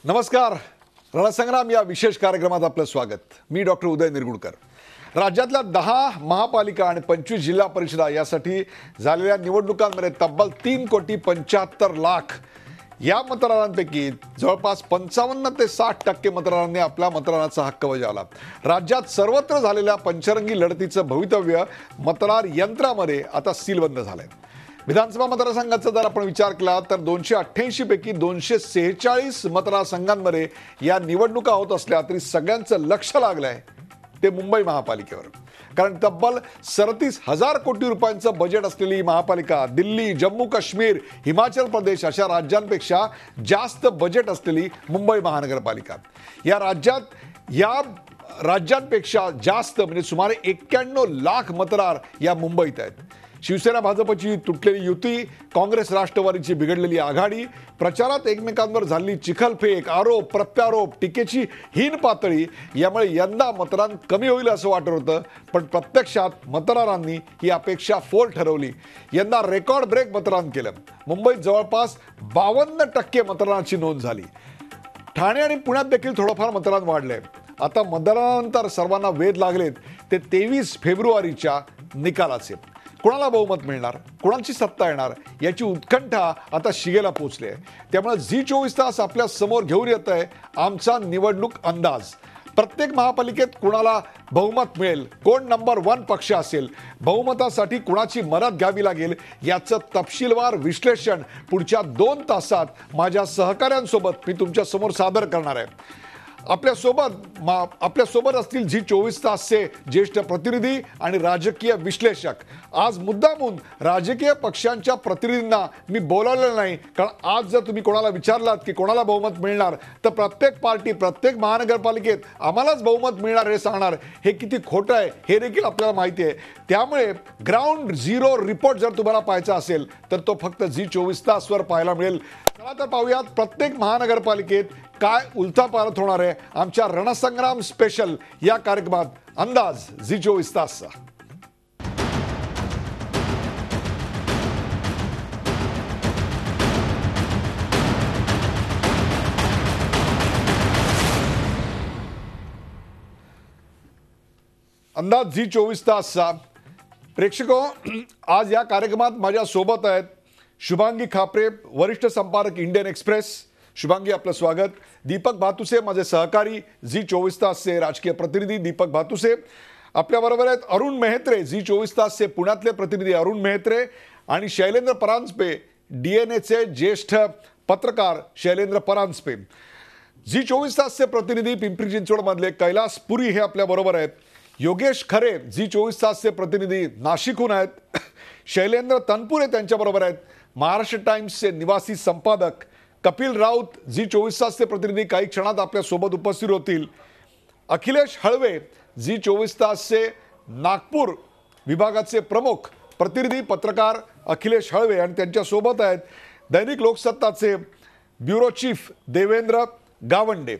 नमस्कार. रणसंग्राम या विशेष कार्यक्रमात आपलं स्वागत. मी डॉक्टर उदय निरगुडकर. राज्यातल्या 10 महापालिका आणि 25 जिल्हा परिषदा यासाठी झालेल्या निवडणुकांमध्ये तब्बल 3,75,00,000 या मतदारांपैकी जवळपास 55 ते 60% मतदारांनी आपल्या मतदानाचा हक्क बजावला. राज्यात सर्वत्र झालेल्या पंचरंगी लढतीचं भवितव्य मतदार यंत्रामध्ये आता सीलबंद झालंय. विधानसभा मतदारसंघाचा जर आपण विचार केला तर 288 पैकी 246 मतदारसंघांमध्ये या निवडणुका होत असल्या तरी सगळ्यांचं लक्ष लागलंय ते मुंबई महापालिकेवर. कारण तब्बल 37,000 कोटी रुपयांचं बजेट असलेली महापालिका दिल्ली, जम्मू काश्मीर, हिमाचल प्रदेश अशा राज्यांपेक्षा जास्त बजेट असलेली मुंबई महानगरपालिका. या राज्यांपेक्षा जास्त म्हणजे सुमारे 91 लाख मतदार या मुंबईत आहेत. शिवसेना भाजपची तुटलेली युती, काँग्रेस राष्ट्रवादीची बिघडलेली आघाडी, प्रचारात एकमेकांवर झालेली चिखलफेक, आरोप प्रत्यारोप, टीकेची हीन पातळी यामुळे यंदा मतदान कमी होईल असं वाटत होतं. पण प्रत्यक्षात मतदारांनी ही अपेक्षा फोल ठरवली. यंदा रेकॉर्ड ब्रेक मतदान केलं. मुंबईत जवळपास 52% मतदानाची नोंद झाली. ठाणे आणि पुण्यात देखील थोडंफार मतदान वाढलंय. आता मतदानानंतर सर्वांना वेध लागलेत ते 23 फेब्रुवारीच्या निकालाचे. कोणाला बहुमत मिळणार, कोणाची सत्ता येणार याची उत्कंठा आता शिगेला पोहोचली आहे. त्यामुळे झी 24 तास आपल्या समोर घेऊन येत आहे आमचा निवडणूक अंदाज. प्रत्येक महापालिकेत कुणाला बहुमत मिळेल, कोण नंबर 1 पक्ष असेल, बहुमतासाठी कुणाची मदत घ्यावी लागेल याचं तपशीलवार विश्लेषण पुढच्या 2 तासात माझ्या सहकाऱ्यांसोबत मी तुमच्या समोर सादर करणार आहे. आपल्यासोबत असतील झी 24 तासचे ज्येष्ठ प्रतिनिधी आणि राजकीय विश्लेषक. आज मुद्दामून राजकीय पक्षांच्या प्रतिनिधींना मी बोलावलेलं नाही, कारण आज जर तुम्ही कोणाला विचारलात की कोणाला बहुमत मिळणार तर प्रत्येक पार्टी, प्रत्येक महानगरपालिकेत आम्हालाच बहुमत मिळणार हे सांगणार. हे किती खोटं आहे हे देखील आपल्याला माहिती आहे. त्यामुळे ग्राउंड झिरो रिपोर्ट जर तुम्हाला पाहायचा असेल तर तो फक्त झी 24 तासवर पाहायला मिळेल. चला तर पाहूयात प्रत्येक महानगरपालिकेत काय उलथापालथ होणार आहे आमच्या रणसंग्राम स्पेशल या कार्यक्रमात अंदाज झी 24 तासचा. अंदाज झी 24 तासचा प्रेक्षको, आज या कार्यक्रमात माझ्या सोबत आहेत शुभांगी खापरे, वरिष्ठ संपादक इंडियन एक्सप्रेस. शुभांगी, आपलं स्वागत. दीपक भातुसे, माझे सहकारी, झी 24 तासचे राजकीय प्रतिनिधी दीपक भातुसे. आपल्याबरोबर आहेत अरुण मेहत्रे, झी 24 तासचे पुण्यातले प्रतिनिधी अरुण मेहत्रे, आणि शैलेंद्र परांजपे, DNAचे ज्येष्ठ पत्रकार शैलेंद्र परांजपे. झी 24 तासचे प्रतिनिधी पिंपरी चिंचवडमधले कैलास पुरी हे आपल्याबरोबर आहेत. योगेश खरे, झी 24 तासचे प्रतिनिधी नाशिकहून आहेत. शैलेंद्र तनपुरे त्यांच्याबरोबर आहेत, महाराष्ट्र टाइम्सचे निवासी संपादक. कपिल राऊत, झी 24 तासचे प्रतिनिधी, काही क्षणात आपल्या सोबत उपस्थित होतील. अखिलेश हळवे, झी 24 तासचे नागपूर विभागाचे प्रमुख प्रतिनिधी पत्रकार अखिलेश हळवे, आणि त्यांच्यासोबत आहेत दैनिक लोकसत्ताचे ब्युरो चीफ देवेंद्र गावंडे.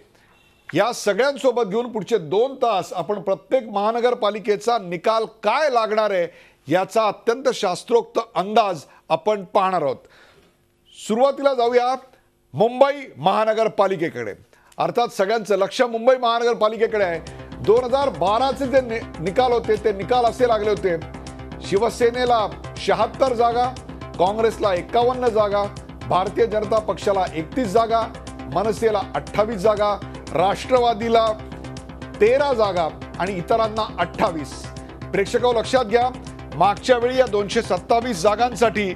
या सगळ्यांसोबत घेऊन पुढचे 2 तास आपण प्रत्येक महानगरपालिकेचा निकाल काय लागणार आहे याचा अत्यंत शास्त्रोक्त अंदाज आपण पाहणार आहोत. सुरुवातीला जाऊया मुंबई महानगरपालिकेकडे. अर्थात सगळ्यांचं लक्ष मुंबई महानगरपालिकेकडे आहे. 2012चे जे निकाल होते ते निकाल असे लागले होते: शिवसेनेला 76 जागा, काँग्रेसला 51 जागा, भारतीय जनता पक्षाला 31 जागा, मनसेला 28 जागा, राष्ट्रवादीला 13 जागा आणि इतरांना 28. प्रेक्षकांनो, लक्षात घ्या, मागच्या वेळी या 227 जागांसाठी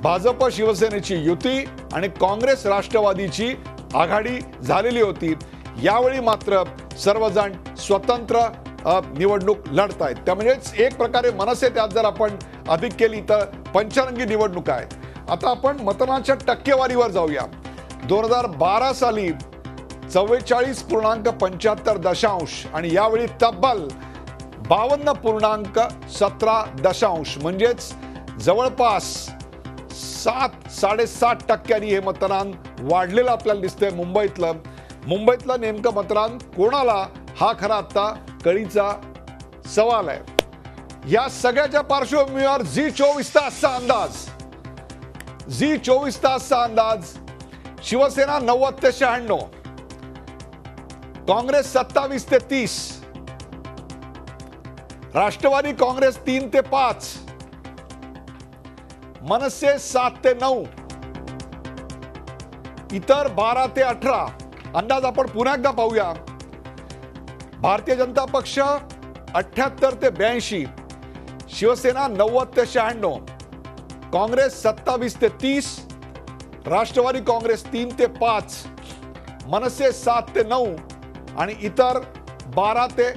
भाजप शिवसेनेची युती आणि काँग्रेस राष्ट्रवादीची आघाडी झालेली होती. यावेळी मात्र सर्वजण स्वतंत्र निवडणूक लढतायत. त्यामुळेच एक प्रकारे मनसे त्यात जर आपण अधिक केली तर पंचरंगी निवडणूक आहे. आता आपण मतदानाच्या टक्केवारीवर जाऊया. 2012 साली 44.75% आणि यावेळी तब्बल 52.17% म्हणजेच जवळपास 7-7.5% हे मतदान वाढलेलं आपल्याला दिसतंय मुंबईतलं नेमकं मतदान कोणाला हा खरा आता कळीचा सवाल आहे. या सगळ्याच्या पार्श्वभूमीवर झी 24 तासचा अंदाज शिवसेना 90 ते 96, काँग्रेस 27 ते 30, राष्ट्रवादी काँग्रेस 3 ते 5, मनसे 7 ते 9, इतर 12 ते 18. अंदाज आपण पुन्हा एकदा पाहूया. भारतीय जनता पक्ष 78 ते 82, शिवसेना 90 ते 96, काँग्रेस 27 ते 30, राष्ट्रवादी काँग्रेस 3 ते 5, मनसे 7 ते 9 आणि इतर 12 ते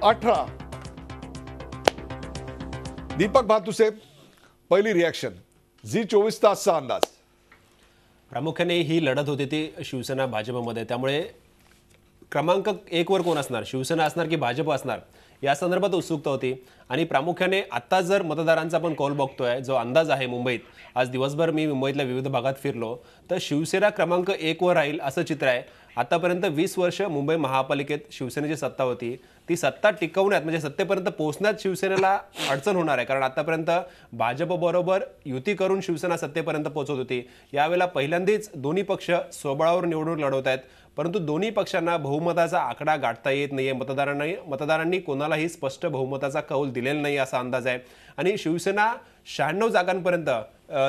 18. दीपक भातुसे, पहिली रिॲक्शन, झी 24 तासचा अंदाज. प्रामुख्याने ही लढत होती ती शिवसेना भाजपमध्ये, त्यामुळे क्रमांक 1 वर कोण असणार, शिवसेना असणार की भाजप असणार, या संदर्भात उत्सुकता होती. आणि प्रामुख्याने आता जर मतदारांचा आपण कौल बघतोय, जो अंदाज आहे मुंबईत, आज दिवसभर मी मुंबईतल्या विविध भागात फिरलो, तर शिवसेना क्रमांक 1 वर राहील असं चित्र आहे. आतापर्यंत 20 वर्ष मुंबई महापालिकेत शिवसेनेची सत्ता होती, ती सत्ता टिकवण्यात म्हणजे सत्तेपर्यंत पोहोचण्यात शिवसेनेला अडचण होणार आहे. कारण आतापर्यंत भाजपबरोबर युती करून शिवसेना सत्तेपर्यंत पोहोचत होती. यावेळेला पहिल्यांदाच दोन्ही पक्ष स्वबळावर निवडणूक लढवत आहेत, परंतु दोन्ही पक्षांना बहुमताचा आकडा गाठता येत नाहीये. मतदारांनी कोणालाही स्पष्ट बहुमताचा कौल दिलेला नाही असा अंदाज आहे. आणि शिवसेना 96 जागांपर्यंत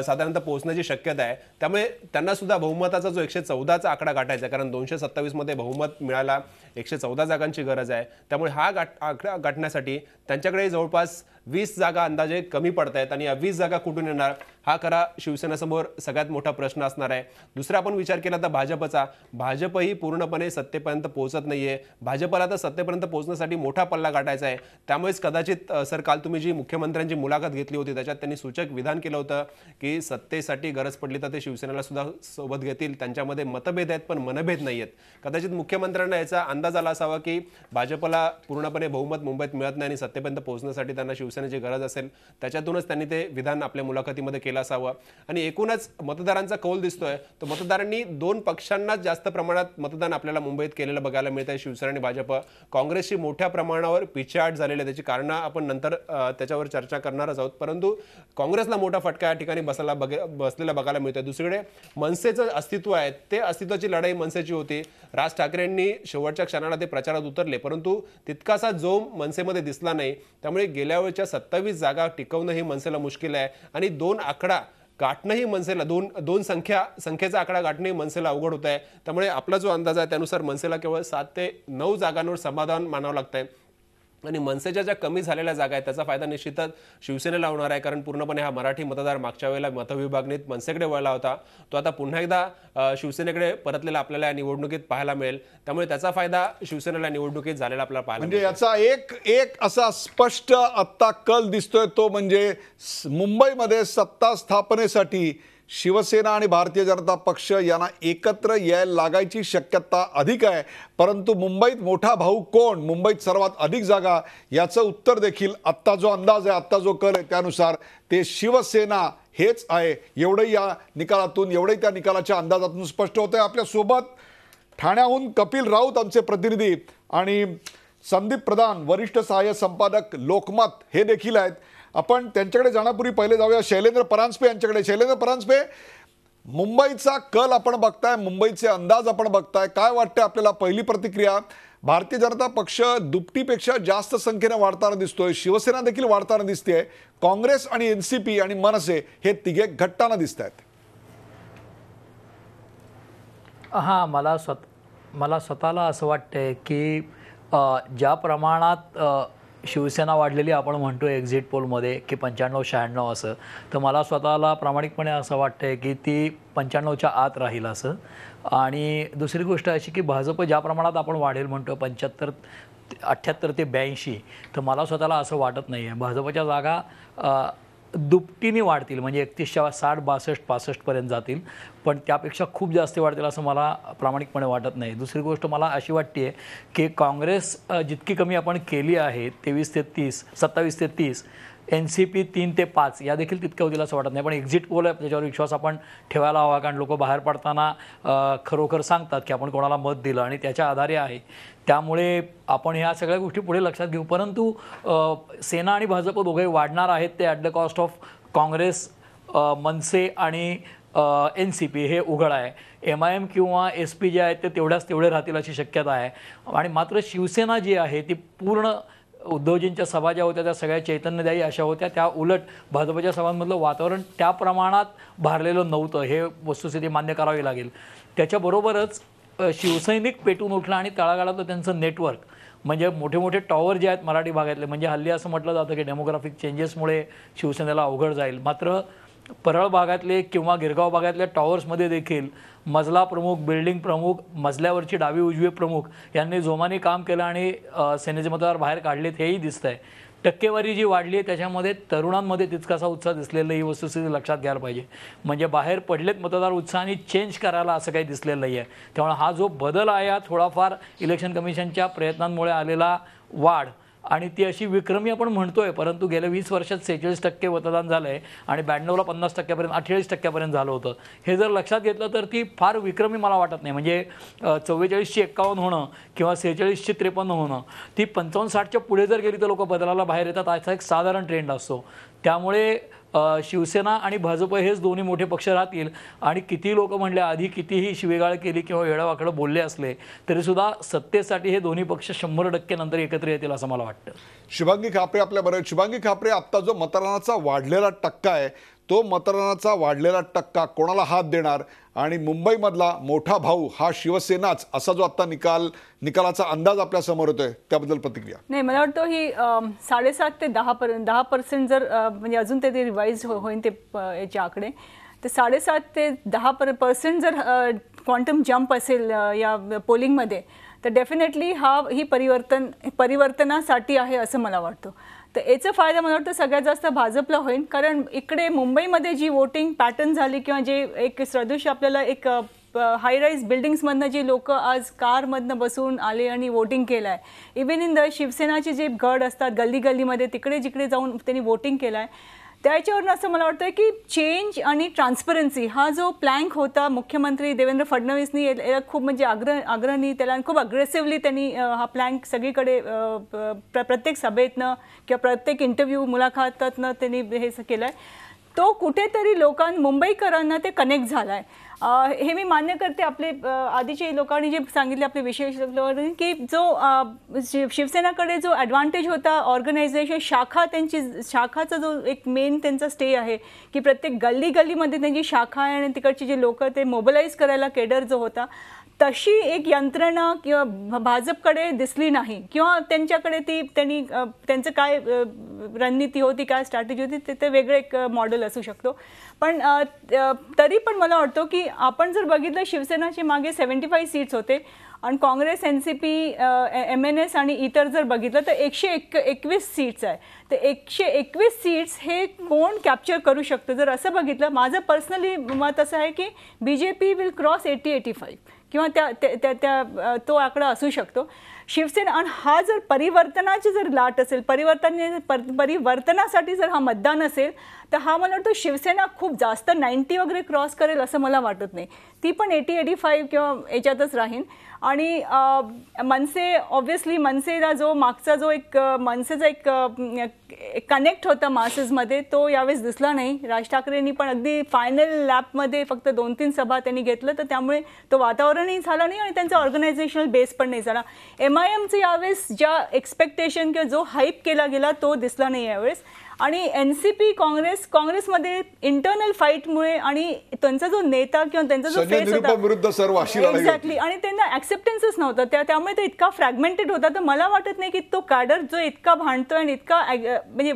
साधारणतः पोहोचण्याची शक्यता आहे. त्यामुळे त्यांना सुद्धा बहुमताचा जो 114चा आकडा गाठायचा आहे, कारण 227 मध्ये बहुमत मिळायला 114 जागांची गरज आहे. त्यामुळे हा आकडा गाठण्यासाठी त्यांच्याकडे जवळपास 20 जागा अंदाजे कमी पडत आहेत. आणि या 20 जागा कुठून येणार, हा खरा शिवसेनेसमोर सगळ्यात मोठा प्रश्न असणार आहे. दुसरा आपण विचार केला तर भाजपचा, भाजपही पूर्णपणे सत्तेपर्यंत पोहोचत नाहीये. भाजपला तर सत्तेपर्यंत पोहोचण्यासाठी मोठा पल्ला गाठायचा आहे. त्यामुळेच कदाचित सर, काल तुम्ही जी मुख्यमंत्र्यांची मुलाखत घेतली होती, त्याच्यात त्यांनी सूचक विधान केलं होतं की सत्तेसाठी गरज पडली तर ते शिवसेनेला सुद्धा सोबत घेतील. त्यांच्यामध्ये मतभेद आहेत पण मनभेद नाही आहेत. कदाचित मुख्यमंत्र्यांना याचा अंदाज आला असावा की भाजपला पूर्णपणे बहुमत मुंबईत मिळत नाही आणि सत्तेपर्यंत पोहोचण्यासाठी त्यांना शिवसेनेची गरज असेल. त्याच्यातूनच त्यांनी ते विधान आपल्या मुलाखतीमध्ये केलं असावं. आणि एकूणच मतदारांचा कौल दिसतोय तो मतदारांनी दोन पक्षांनाच जास्त प्रमाणात मतदान आपल्याला मुंबईत केलेलं बघायला मिळत आहे. शिवसेना आणि भाजप. काँग्रेसची मोठ्या प्रमाणावर पिछेहाट झालेली आहे. त्याची कारणं आपण नंतर त्याच्यावर चर्चा करणारच आहोत. परंतु काँग्रेसला मोठा फटका या ठिकाणी बसलेला बघायला मिळतोय. दुसरीकडे मनसेचं अस्तित्व आहे, ते अस्तित्वाची लढाई मनसेची होती. राज ठाकरेंनी शेवटच्या क्षणाला ते प्रचारात उतरले, परंतु तितकासा जोम मनसेमध्ये दिसला नाही. त्यामुळे गेल्या वेळच्या 27 जागा टिकवणं ही मनसेला मुश्किल आहे. आणि 2 आकडा गाठणंही मनसेला दोन संख्येचा आकडा गाठणंही मनसेला अवघड होत आहे. त्यामुळे आपला जो अंदाज आहे त्यानुसार मनसेला केवळ 7 ते 9 जागांवर समाधान मानावं लागतंय. आणि मनसेच्या ज्या कमी झालेल्या जागा आहेत त्याचा फायदा निश्चितच शिवसेनेला होणार आहे. कारण पूर्णपणे हा मराठी मतदार मागच्या वेळेला मतविभागणीत मनसेकडे वळला होता, तो आता पुन्हा एकदा शिवसेनेकडे परतलेला आपल्याला या निवडणुकीत पाहायला मिळेल. त्यामुळे त्याचा फायदा शिवसेनेला निवडणुकीत झालेला आपल्याला पाहायला म्हणजे याचा एक असा स्पष्ट आत्ता कल दिसतोय, तो म्हणजे मुंबईमध्ये सत्ता स्थापनेसाठी शिवसेना आणि भारतीय जनता पक्ष यांना एकत्र यायला लागायची शक्यता अधिक आहे. परंतु मुंबईत मोठा भाऊ कोण, मुंबईत सर्वात अधिक जागा, याचं उत्तर देखील आत्ता जो अंदाज आहे, आत्ता जो कल आहे त्यानुसार ते शिवसेना हेच आहे. एवढंही या निकालातून, एवढंही त्या निकालाच्या अंदाजातून स्पष्ट होतंय. आपल्यासोबत ठाण्याहून कपिल राऊत आमचे प्रतिनिधी आणि संदीप प्रधान वरिष्ठ सहाय्य संपादक लोकमत हे देखील आहेत. आपण त्यांच्याकडे जाण्यापूर्वी पहिले जाऊया शैलेंद्र परांजपे यांच्याकडे. शैलेंद्र परांजपे, मुंबईचा कल आपण बघताय, मुंबईचे अंदाज आपण बघताय, काय वाटतं आपल्याला? पहिली प्रतिक्रिया, भारतीय जनता पक्ष दुपटीपेक्षा जास्त संख्येने वाढताना दिसतोय, शिवसेना देखील वाढताना दिसतेय, काँग्रेस आणि एनसीपी आणि मनसे हे तिघे घटताना दिसत आहेत. हां, मला स्वतःला असं वाटतंय की ज्या प्रमाणात शिवसेना वाढलेली आपण म्हणतो एक्झिट पोलमध्ये की 95-96 असं, तर मला स्वतःला प्रामाणिकपणे असं वाटतंय की ती 95च्या आत राहील असं. आणि दुसरी गोष्ट अशी की भाजप ज्या प्रमाणात आपण वाढेल म्हणतो 78 ते 82, तर मला स्वतःला असं वाटत नाही आहे. भाजपच्या जागा दुपटीने वाढतील, म्हणजे 31च्या 60, 62, 65पर्यंत जातील, पण त्यापेक्षा खूप जास्त वाढतील असं मला प्रामाणिकपणे वाटत नाही. दुसरी गोष्ट मला अशी वाटते की काँग्रेस जितकी कमी आपण केली आहे 23 ते 30, 27 ते 30, NCP 3 ते 5 या देखील तितक्या होतील असं वाटत नाही. पण एक्झिट पोल आहे त्याच्यावर विश्वास आपण ठेवायला हवा, कारण लोक बाहेर पडताना खरोखर सांगतात की आपण कोणाला मत दिलं आणि त्याच्या आधारे आहे. त्यामुळे आपण ह्या सगळ्या गोष्टी पुढे लक्षात घेऊ. परंतु सेना आणि भाजप दोघे वाढणार आहेत, ते at the cost of Congress, मनसे आणि NCP हे उघड आहे. MIM किंवा SP जे आहेत ते तेवढे राहतील अशी शक्यता आहे. आणि मात्र शिवसेना जी आहे ती पूर्ण उद्धवजींच्या सभा ज्या होत्या त्या सगळ्या चैतन्यदायी अशा होत्या. त्या उलट भाजपच्या सभांमधलं वातावरण त्या प्रमाणात भारलेलं नव्हतं, हे वस्तुस्थिती मान्य करावी लागेल. त्याच्याबरोबरच शिवसैनिक पेटून उठला आणि तळागाळातलं त्यांचं नेटवर्क म्हणजे मोठे मोठे टॉवर जे आहेत मराठी भागातले, म्हणजे हल्ली असं म्हटलं जातं की डेमोग्राफिक चेंजेसमुळे शिवसेनेला अवघड जाईल. मात्र परळ भागातले किंवा गिरगाव भागातल्या टॉवर्समध्ये देखील मजला प्रमुख, बिल्डिंग प्रमुख, मजल्यावरची डावी उजवी प्रमुख यांनी जोमाने काम केलं आणि सेनेचे मतदार बाहेर काढलेत हेही दिसतंय. टक्केवारी जी वाढली आहे त्याच्यामध्ये तरुणांमध्ये तितकासा उत्साह दिसलेला ही वस्तुस्थिती लक्षात घ्यायला पाहिजे. म्हणजे बाहेर पडलेत मतदार उत्साहाने चेंज करायला असं काही दिसलेलं नाही आहे. त्यामुळे हा जो बदल आहे हा थोडाफार इलेक्शन कमिशनच्या प्रयत्नांमुळे आलेला वाढ आणि ती अशी विक्रमी आपण म्हणतोय, परंतु गेल्या 20 वर्षात 46% मतदान झालं आहे आणि 92ला 50% 48% झालं होतं. हे जर लक्षात घेतलं तर ती फार विक्रमी मला वाटत नाही. म्हणजे 44ची 51 होणं किंवा 46ची 53 होणं, ती 55-60च्या पुढे जर गेली तर लोक बदलाला बाहेर येतात असा एक साधारण ट्रेंड असतो. त्यामुळे शिवसेना आणि भाजप हेच दोन्ही मोठे पक्ष राहतील. आणि किती लोक म्हणले आधी कितीही शिवेगाळ केली किंवा वेळावाकडं बोलले असले तरीसुद्धा सत्तेसाठी हे दोन्ही पक्ष 100% नंतर एकत्र येतील असं मला वाटतं. शुभांगी खापरे आपल्या बरोबर. शुभांगी खापरे, आत्ता जो मतदानाचा वाढलेला टक्का आहे तो मतदानाचा वाढलेला टक्का कोणाला हात देणार आणि मुंबईमधला मोठा भाऊ हा शिवसेनाच असा जो आता निकालाचा अंदाज आपल्या समोर येतोय त्याबद्दल प्रतिक्रिया? नाही, मला वाटतं ही 7.5 ते 10% जर म्हणजे अजून ते रिवाईज होईल ते याचे आकडे, तर 7.5 ते 10% जर क्वांटम जंप असेल या पोलिंगमध्ये तर डेफिनेटली ही परिवर्तनासाठी आहे असं मला वाटतं. तर याचा फायदा मला वाटतं सगळ्यात जास्त भाजपला होईल. कारण इकडे मुंबईमध्ये जी वोटिंग पॅटर्न झाली किंवा जे एक सदृश्य आपल्याला एक हाय राईज बिल्डिंग्समधनं जी लोक आज कारमधनं बसून आले आणि वोटिंग केलं आहे, इवन इन द शिवसेनाचे जे गड असतात गल्ली गल्लीमध्ये तिकडे जिकडे जाऊन त्यांनी वोटिंग केलं आहे, त्याच्यावरून असं मला वाटतं की चेंज आणि ट्रान्सपरन्सी हा जो प्लॅंक होता मुख्यमंत्री देवेंद्र फडणवीसनी याला खूप म्हणजे आग्रहाने त्याला खूप अग्रेसिव्हली त्यांनी हा प्लॅंक सगळीकडे प्रत्येक सभेतनं किंवा प्रत्येक इंटरव्ह्यू मुलाखतातनं त्यांनी हे केलं आहे, तो कुठेतरी मुंबईकरांना ते कनेक्ट झाला आहे. हे मी मान्य करते. आपले आधीचे लोकांनी जे सांगितले आपले विशेष की जो शिवसेनाकडे जो ॲडव्हान्टेज होता ऑर्गनायझेशन शाखाचा जो एक मेन त्यांचा स्टे आहे की प्रत्येक गल्ली गल्लीमध्ये त्यांची शाखा आहे आणि तिकडची जे लोक ते मोबिलाईज करायला केडर जो होता, तशी एक यंत्रणा किंवा भाजपकडे दिसली नाही किंवा त्यांच्याकडे त्यांचं काय रणनीती होती, काय स्ट्रॅटेजी होती ते वेगळं एक मॉडेल असू शकतो. पण तरी पण मला वाटतं की आपण जर बघितलं शिवसेनाचे मागे 75 सीट्स होते आणि काँग्रेस NCP MNS आणि इतर जर बघितलं तर 121 सीट्स आहे. तर 121 सीट्स हे कोण कॅप्चर करू शकतं जर असं बघितलं, माझं पर्सनली मत असं आहे की BJP विल क्रॉस 80-85 किंवा तो आकडा असू शकतो. शिवसेना आणि हा जर परिवर्तनाची जर लाट असेल, परिवर्तनासाठी जर हा मतदान असेल तर हा मला वाटतं शिवसेना खूप जास्त 90 वगैरे क्रॉस करेल असं मला वाटत नाही. ती पण 80-85 किंवा याच्यातच राहील. आणि मनसे ऑब्व्हियसली मनसेला जो मागचा जो एक मनसेचा एक कनेक्ट होता मासेसमध्ये तो यावेळेस दिसला नाही. राज ठाकरेंनी पण अगदी फायनल लॅपमध्ये फक्त 2-3 सभा त्यांनी घेतलं, तर त्यामुळे तो वातावरणही झालं नाही आणि त्यांचा ऑर्गनायझेशनल बेस पण नाही झाला. MIMचं यावेळेस ज्या एक्सपेक्टेशन किंवा जो हाईप केला गेला तो दिसला नाही यावेळेस. आणि NCP काँग्रेसमध्ये इंटरनल फाईटमुळे आणि त्यांचा जो नेता किंवा त्यांचा जो फेस होता एक्झॅक्टली आणि त्यांना ॲक्सेप्टन्सच नव्हता, त्यामुळे तो इतका फ्रॅगमेंटेड होता. तर मला वाटत नाही की तो कॅडर जो इतका भांडतोय आणि इतका म्हणजे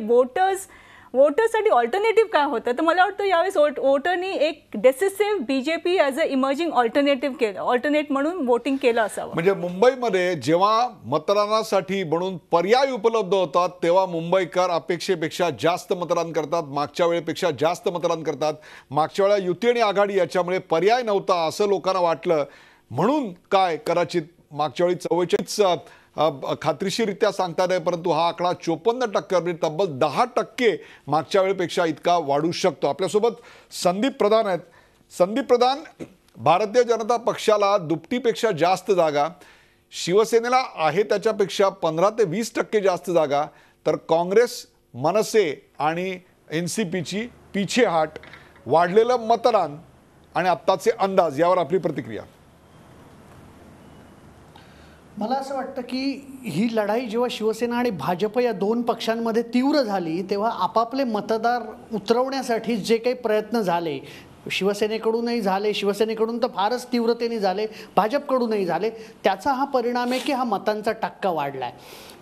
वोटर्ससाठी ऑल्टरनेटिव्ह काय होतं, तर मला वाटतं यावेळेस वोटरनी एक डिसिसिव्ह BJP as a emerging alternate म्हणून वोटिंग केलं असावं. म्हणजे मुंबईमध्ये जेव्हा मतदानासाठी म्हणून पर्याय उपलब्ध होतात तेव्हा मुंबईकर अपेक्षेपेक्षा जास्त मतदान करतात, मागच्या वेळेपेक्षा जास्त मतदान करतात. मागच्या वेळेला युती आणि आघाडी याच्यामुळे पर्याय नव्हता असं लोकांना वाटलं, म्हणून काय कदाचित मागच्या वेळी 44 खात्रीशीररित्या सांगता नाही, परंतु हा आकडा 54% म्हणजे तब्बल 10% मागच्या वेळेपेक्षा इतका वाढू शकतो. आपल्यासोबत संदीप प्रधान आहेत. संदीप प्रधान, भारतीय जनता पक्षाला दुपटीपेक्षा जास्त जागा, शिवसेनेला आहे त्याच्यापेक्षा 15 ते 20% जास्त जागा, तर काँग्रेस, मनसे आणि NCPची पिछेहाट, वाढलेलं मतदान आणि आत्ताचे अंदाज यावर आपली प्रतिक्रिया. मला असं वाटतं की ही लढाई जेव्हा शिवसेना आणि भाजप या दोन पक्षांमध्ये तीव्र झाली तेव्हा आपापले मतदार उतरवण्यासाठी जे काही प्रयत्न झाले, शिवसेनेकडूनही झाले, शिवसेनेकडून तर फारच तीव्रतेने झाले, भाजपकडूनही झाले, त्याचा हा परिणाम आहे की हा मतांचा टक्का वाढला आहे.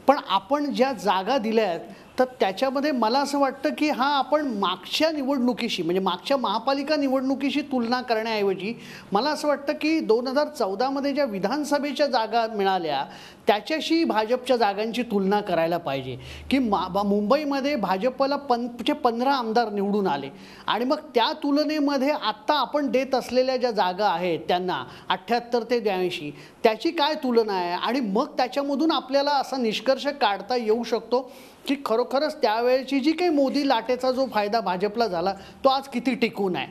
पण आपण ज्या जागा दिल्या आहेत तर त्याच्यामध्ये मला असं वाटतं की हा आपण मागच्या निवडणुकीशी म्हणजे मागच्या महापालिका निवडणुकीशी तुलना करण्याऐवजी मला असं वाटतं की 2014मध्ये ज्या विधानसभेच्या जागा मिळाल्या त्याच्याशी भाजपच्या जागांची तुलना करायला पाहिजे की मुंबईमध्ये भाजपला 15 आमदार निवडून आले आणि मग त्या तुलनेमध्ये आत्ता आपण देत असलेल्या ज्या जागा आहेत त्यांना 78 ते 82 त्याची काय तुलना आहे आणि मग त्याच्यामधून आपल्याला असा निष्कर्ष काढता येऊ शकतो की खरोखरच त्यावेळेची जी काही मोदी लाटेचा जो फायदा भाजपला झाला तो आज किती टिकून आहे.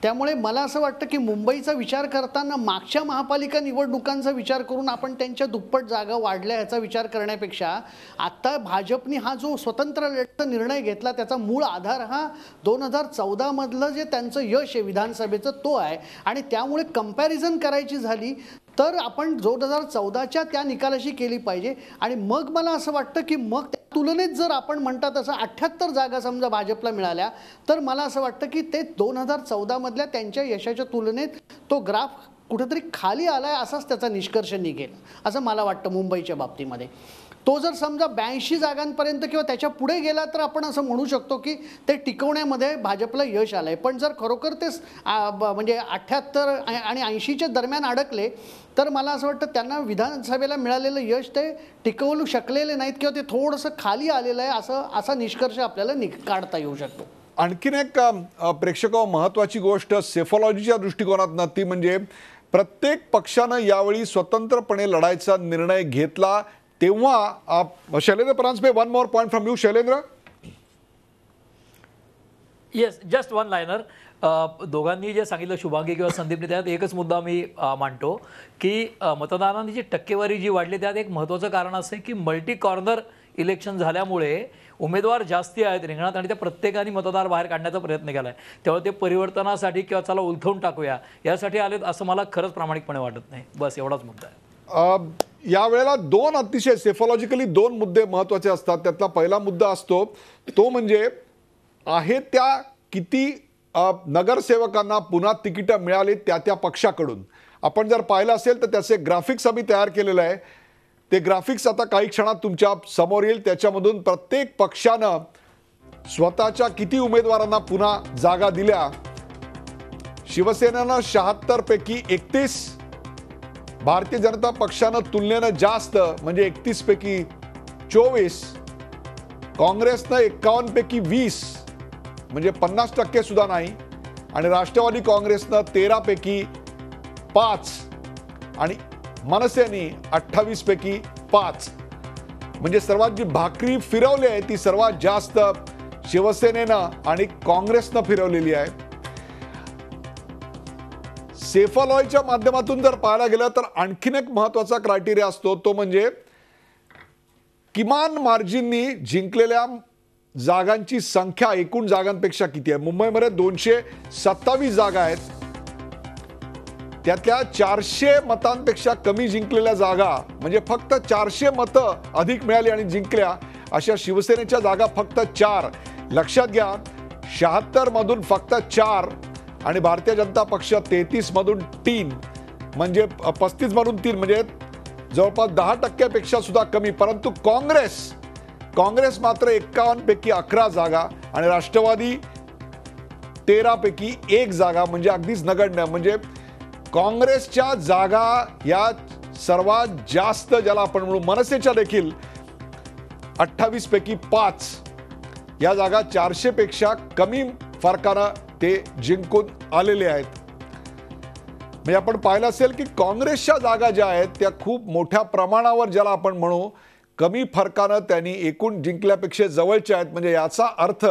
त्यामुळे मला असं वाटतं की मुंबईचा विचार करताना मागच्या महापालिका निवडणुकांचा विचार करून आपण त्यांच्या दुप्पट जागा वाढल्या ह्याचा विचार करण्यापेक्षा आत्ता भाजपने हा जो स्वतंत्र लढ्याचा निर्णय घेतला त्याचा मूळ आधार हा 2014मधलं जे त्यांचं यश आहे विधानसभेचं तो आहे आणि त्यामुळे कंपॅरिझन करायची झाली तर आपण 2014च्या त्या निकालाशी केली पाहिजे आणि मग मला असं वाटतं की मग त्या तुलनेत जर आपण म्हणतात तसं 78 जागा समजा भाजपला मिळाल्या तर मला असं वाटतं की ते 2014मधल्या त्यांच्या यशाच्या तुलनेत तो ग्राफ कुठेतरी खाली आलाय असाच त्याचा निष्कर्ष निघेल असं मला वाटतं मुंबईच्या बाबतीमध्ये. तो जर समजा 82 जागांपर्यंत किंवा त्याच्या पुढे गेला तर आपण असं म्हणू शकतो की ते टिकवण्यामध्ये भाजपला यश आलं आहे. पण जर खरोखर ते म्हणजे 78 आणि 80च्या दरम्यान अडकले तर मला असं वाटतं त्यांना विधानसभेला मिळालेलं यश ते टिकवू शकलेले नाहीत किंवा ते थोडंसं खाली आलेलं आहे असा निष्कर्ष आपल्याला काढता येऊ शकतो. आणखीन एक प्रेक्षक महत्त्वाची गोष्ट सेफॉलॉजीच्या दृष्टिकोनातून ती म्हणजे प्रत्येक पक्षानं यावेळी स्वतंत्रपणे लढायचा निर्णय घेतला तेव्हा Shailendra Paranjpe one more point from you. Shailendra. Yes, just one liner. दोघांनी जे सांगितलं शुभांगी किंवा संदीपने त्यात एकच मुद्दा मी मांडतो की मतदानाची जी टक्केवारी जी वाढली त्यात एक महत्त्वाचं कारण असं आहे की मल्टी कॉर्नर इलेक्शन झाल्यामुळे उमेदवार जास्ती आहेत रिंगणात आणि त्या प्रत्येकाने मतदार बाहेर काढण्याचा प्रयत्न केला आहे. तेव्हा ते परिवर्तनासाठी किंवा चला उलथवून टाकूया यासाठी आलेत असं मला खरंच प्रामाणिकपणे वाटत नाही. बस एवढाच मुद्दा आहे. यावेळेला दोन अतिशय सेफॉलॉजिकली दोन मुद्दे महत्त्वाचे असतात. त्यातला पहिला मुद्दा असतो तो म्हणजे आहे त्या किती नगरसेवकांना पुन्हा तिकीटं मिळाली त्या पक्षाकडून. आपण जर पाहिलं असेल तर त्याचे ग्राफिक्स आम्ही तयार केलेलं आहे. ते ग्राफिक्स आता काही क्षणात तुमच्या समोर येईल. त्याच्यामधून प्रत्येक पक्षानं स्वतःच्या किती उमेदवारांना पुन्हा जागा दिल्या. शिवसेनेनं 76 पैकी 31, भारतीय जनता पक्षानं तुलनेनं जास्त म्हणजे 31 पैकी 24, काँग्रेसनं 51 पैकी 20 म्हणजे 50% सुद्धा नाही आणि राष्ट्रवादी काँग्रेसनं 13 पैकी 5 आणि मनसेनी 28 पैकी 5 म्हणजे सर्वात जी भाकरी फिरवली आहे ती सर्वात जास्त शिवसेनेनं आणि काँग्रेसनं फिरवलेली आहे. सेफॉलॉयच्या माध्यमातून जर पाहायला गेलं तर आणखीन एक महत्त्वाचा क्रायटेरिया असतो तो म्हणजे किमान मार्जिननी जिंकलेल्या जागांची संख्या एकूण जागांपेक्षा किती आहे. मुंबईमध्ये 227 जागा आहेत. त्यातल्या 400 मतांपेक्षा कमी जिंकलेल्या जागा म्हणजे फक्त 400 मतं अधिक मिळाली आणि जिंकल्या अशा शिवसेनेच्या जागा फक्त 4. लक्षात घ्या 76 मधून फक्त 4 आणि भारतीय जनता पक्ष 33 मधून 3 म्हणजे 35 मधून 3 म्हणजे जवळपास 10% सुद्धा कमी. परंतु काँग्रेस मात्र 51 पैकी 11 जागा आणि राष्ट्रवादी 13 पैकी 1 जागा म्हणजे अगदीच नगण्य. म्हणजे काँग्रेसच्या जागा या सर्वात जास्त ज्याला आपण म्हणू मनसेच्या देखील 28 पैकी 5 या जागा 400 पेक्षा कमी फरकानं ते जिंकून आलेले आहेत. म्हणजे आपण पाहिलं असेल की काँग्रेसच्या जागा ज्या आहेत त्या खूप मोठ्या प्रमाणावर ज्याला आपण म्हणू कमी फरकानं त्यांनी एकूण जिंकल्यापेक्षा जवळच्या आहेत. म्हणजे याचा अर्थ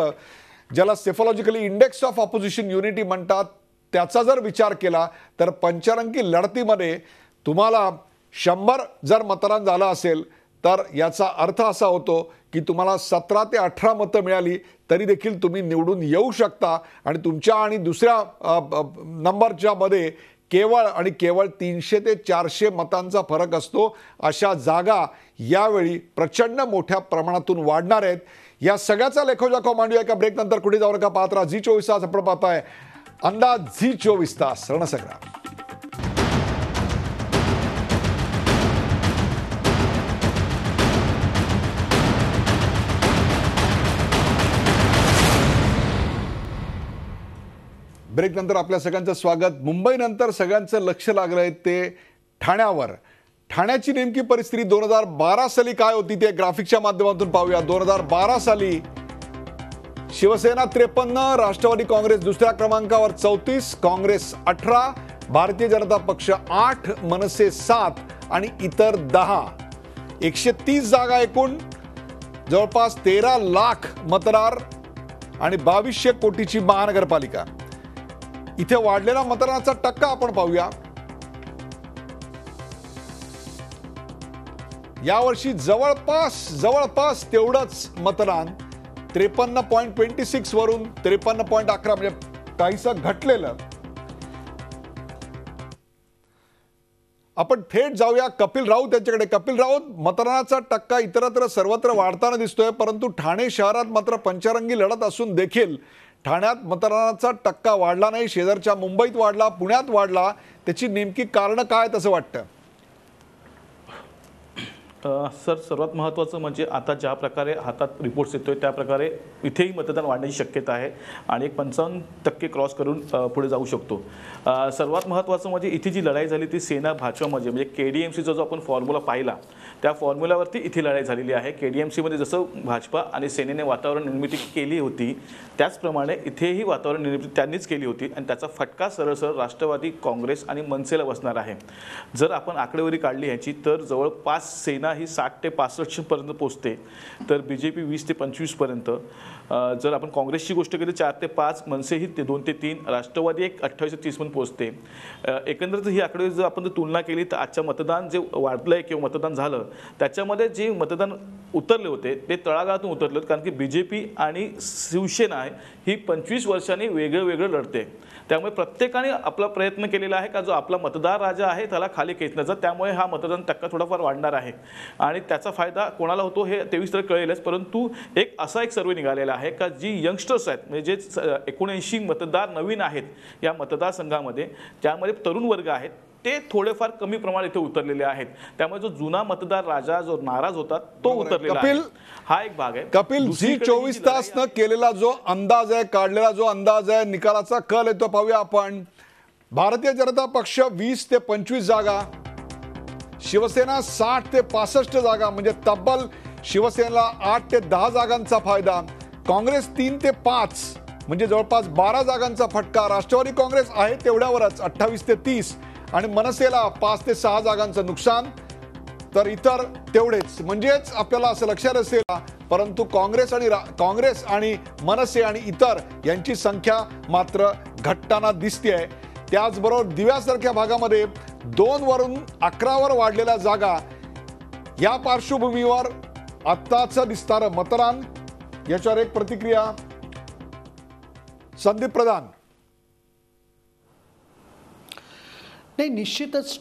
ज्याला सेफॉलॉजिकली इंडेक्स ऑफ ऑपोजिशन युनिटी म्हणतात त्याचा जर विचार केला तर पंचरंगी लढतीमध्ये तुम्हाला 100 जर मतदान झालं असेल तर याचा अर्थ असा होतो की तुम्हाला 17 ते 18 मतं मिळाली तरी देखील तुम्ही निवडून येऊ शकता आणि तुमच्या आणि दुसऱ्या नंबरच्या मध्ये केवळ आणि केवळ 300 ते 400 मतांचा फरक असतो. अशा जागा यावेळी प्रचंड मोठ्या प्रमाणातून वाढणार आहेत. या सगळ्याचा लेखोजोखा मांडूया एका ब्रेक नंतर. कुठे जाऊ नका, पाहत राहा झी 24 तास. आपण पाहताय अंदाज झी 24 तास रणसंग्राम. ब्रेक नंतर आपल्या सगळ्यांचं स्वागत. मुंबईनंतर सगळ्यांचं लक्ष लागलंय ते ठाण्यावर. ठाण्याची नेमकी परिस्थिती 2012 साली काय होती ते ग्राफिकच्या माध्यमातून पाहूया. 2012 साली शिवसेना 53, राष्ट्रवादी काँग्रेस दुसऱ्या क्रमांकावर 34, काँग्रेस 18, भारतीय जनता पक्ष 8, मनसे 7 आणि इतर 10. 130 जागा एकूण, जवळपास 13 लाख मतदार आणि 2200 कोटीची महानगरपालिका. इथे वाढलेला मतदानाचा टक्का आपण पाहूया. यावर्षी जवळपास तेवढंच मतदान 53.26 वरून 53.11 म्हणजे काहीसं घटलेलं. आपण थेट जाऊया कपिल राऊत यांच्याकडे. कपिल राऊत, मतदानाचा टक्का इतरत्र सर्वत्र वाढताना दिसतोय, परंतु ठाणे शहरात मात्र पंचरंगी लढत असून देखील ठाण्यात मतदानाचा टक्का वाढला नाही. शेजारच्या मुंबईत वाढला, पुण्यात वाढला. त्याची नेमकी कारणं काय असं वाटतं? सर, सर्वात महत्त्वाचं म्हणजे आता ज्या प्रकारे हातात रिपोर्ट्स येतोय त्या प्रकारे इथेही मतदान वाढण्याची शक्यता आहे आणि 55% क्रॉस करून पुढे जाऊ शकतो. सर्वात महत्त्वाचं म्हणजे इथे जी लढाई झाली ती सेना भाजपमध्ये म्हणजे KDMCचा जो आपण फॉर्म्युला पाहिला त्या फॉर्म्युलावरती इथे लढाई झालेली आहे. KDMCमध्ये जसं भाजपा आणि सेनेने वातावरण निर्मिती केली होती त्याचप्रमाणे इथेही वातावरण निर्मिती त्यांनीच केली होती आणि त्याचा फटका सरळ राष्ट्रवादी काँग्रेस आणि मनसेला बसणार आहे. जर आपण आकडेवारी काढली ह्याची तर जवळपास सेना ही 60 ते 65 पर्यंत पोहोचते, तर BJP 20 ते 25 पर्यंत. जर आपण काँग्रेसची गोष्ट केली 4 ते 5, मनसे ही 2 ते 3, राष्ट्रवादी 28 ते 30 पर्यंत पोहोचते. एकंदरीत ही आकडेवारी जर आपण तुलना केली तर आजच्या मतदान जे वाढलंय किंवा मतदान झालं त्याच्यामध्ये जे मतदान उतरले होते ते तळागाळातून उतरले होते, कारण की BJP आणि शिवसेना ही 25 वर्षांनी वेगळं लढते. त्यामुळे प्रत्येकाने आपला प्रयत्न केलेला आहे का जो आपला मतदार राजा आहे त्याला खाली खेचण्याचा. त्यामुळे हा मतदान टक्का थोडाफार वाढणार आहे आणि त्याचा फायदा कोणाला होतो हे 23 तारखेला कळेलच. परंतु असा एक सर्वे निघालेला आहे का जी यंगस्टर्स आहेत म्हणजे जे 79 मतदार नवीन आहेत या मतदारसंघामध्ये, त्यामध्ये तरुण वर्ग आहेत ते थोडेफार कमी प्रमाणात इथे उतरलेले आहेत. त्यामुळे जो जुना मतदार राजा जो नाराज होता तो उतरलेला आहे. हा एक भाग आहे. कपिल, झी 24 तास न केलेला जो अंदाज आहे, काढलेला जो अंदाज आहे, निकालाचा कल येतो पाहूया आपण. भारतीय जनता पक्ष 20 ते 25 जागा, शिवसेना 60 ते 65 जागा म्हणजे तब्बल शिवसेनेला 8 ते 10 जागांचा फायदा, काँग्रेस 3 ते 5 म्हणजे जवळपास 12 जागांचा फटका, राष्ट्रवादी काँग्रेस आहे तेवढ्यावरच 28 ते 30 आणि मनसेला 5 ते 6 जागांचं नुकसान, तर इतर तेवढेच. म्हणजेच आपल्याला असं लक्षात असेल, परंतु काँग्रेस आणि मनसे आणि इतर यांची संख्या मात्र घटताना दिसते. त्याचबरोबर दिव्यासारख्या भागामध्ये 2 वरून 11 वर वाढलेल्या जागा. या पार्श्वभूमीवर आत्ताचं दिसणारं मतदान, याच्यावर एक प्रतिक्रिया संदीप प्रधान. नाही, निश्चितच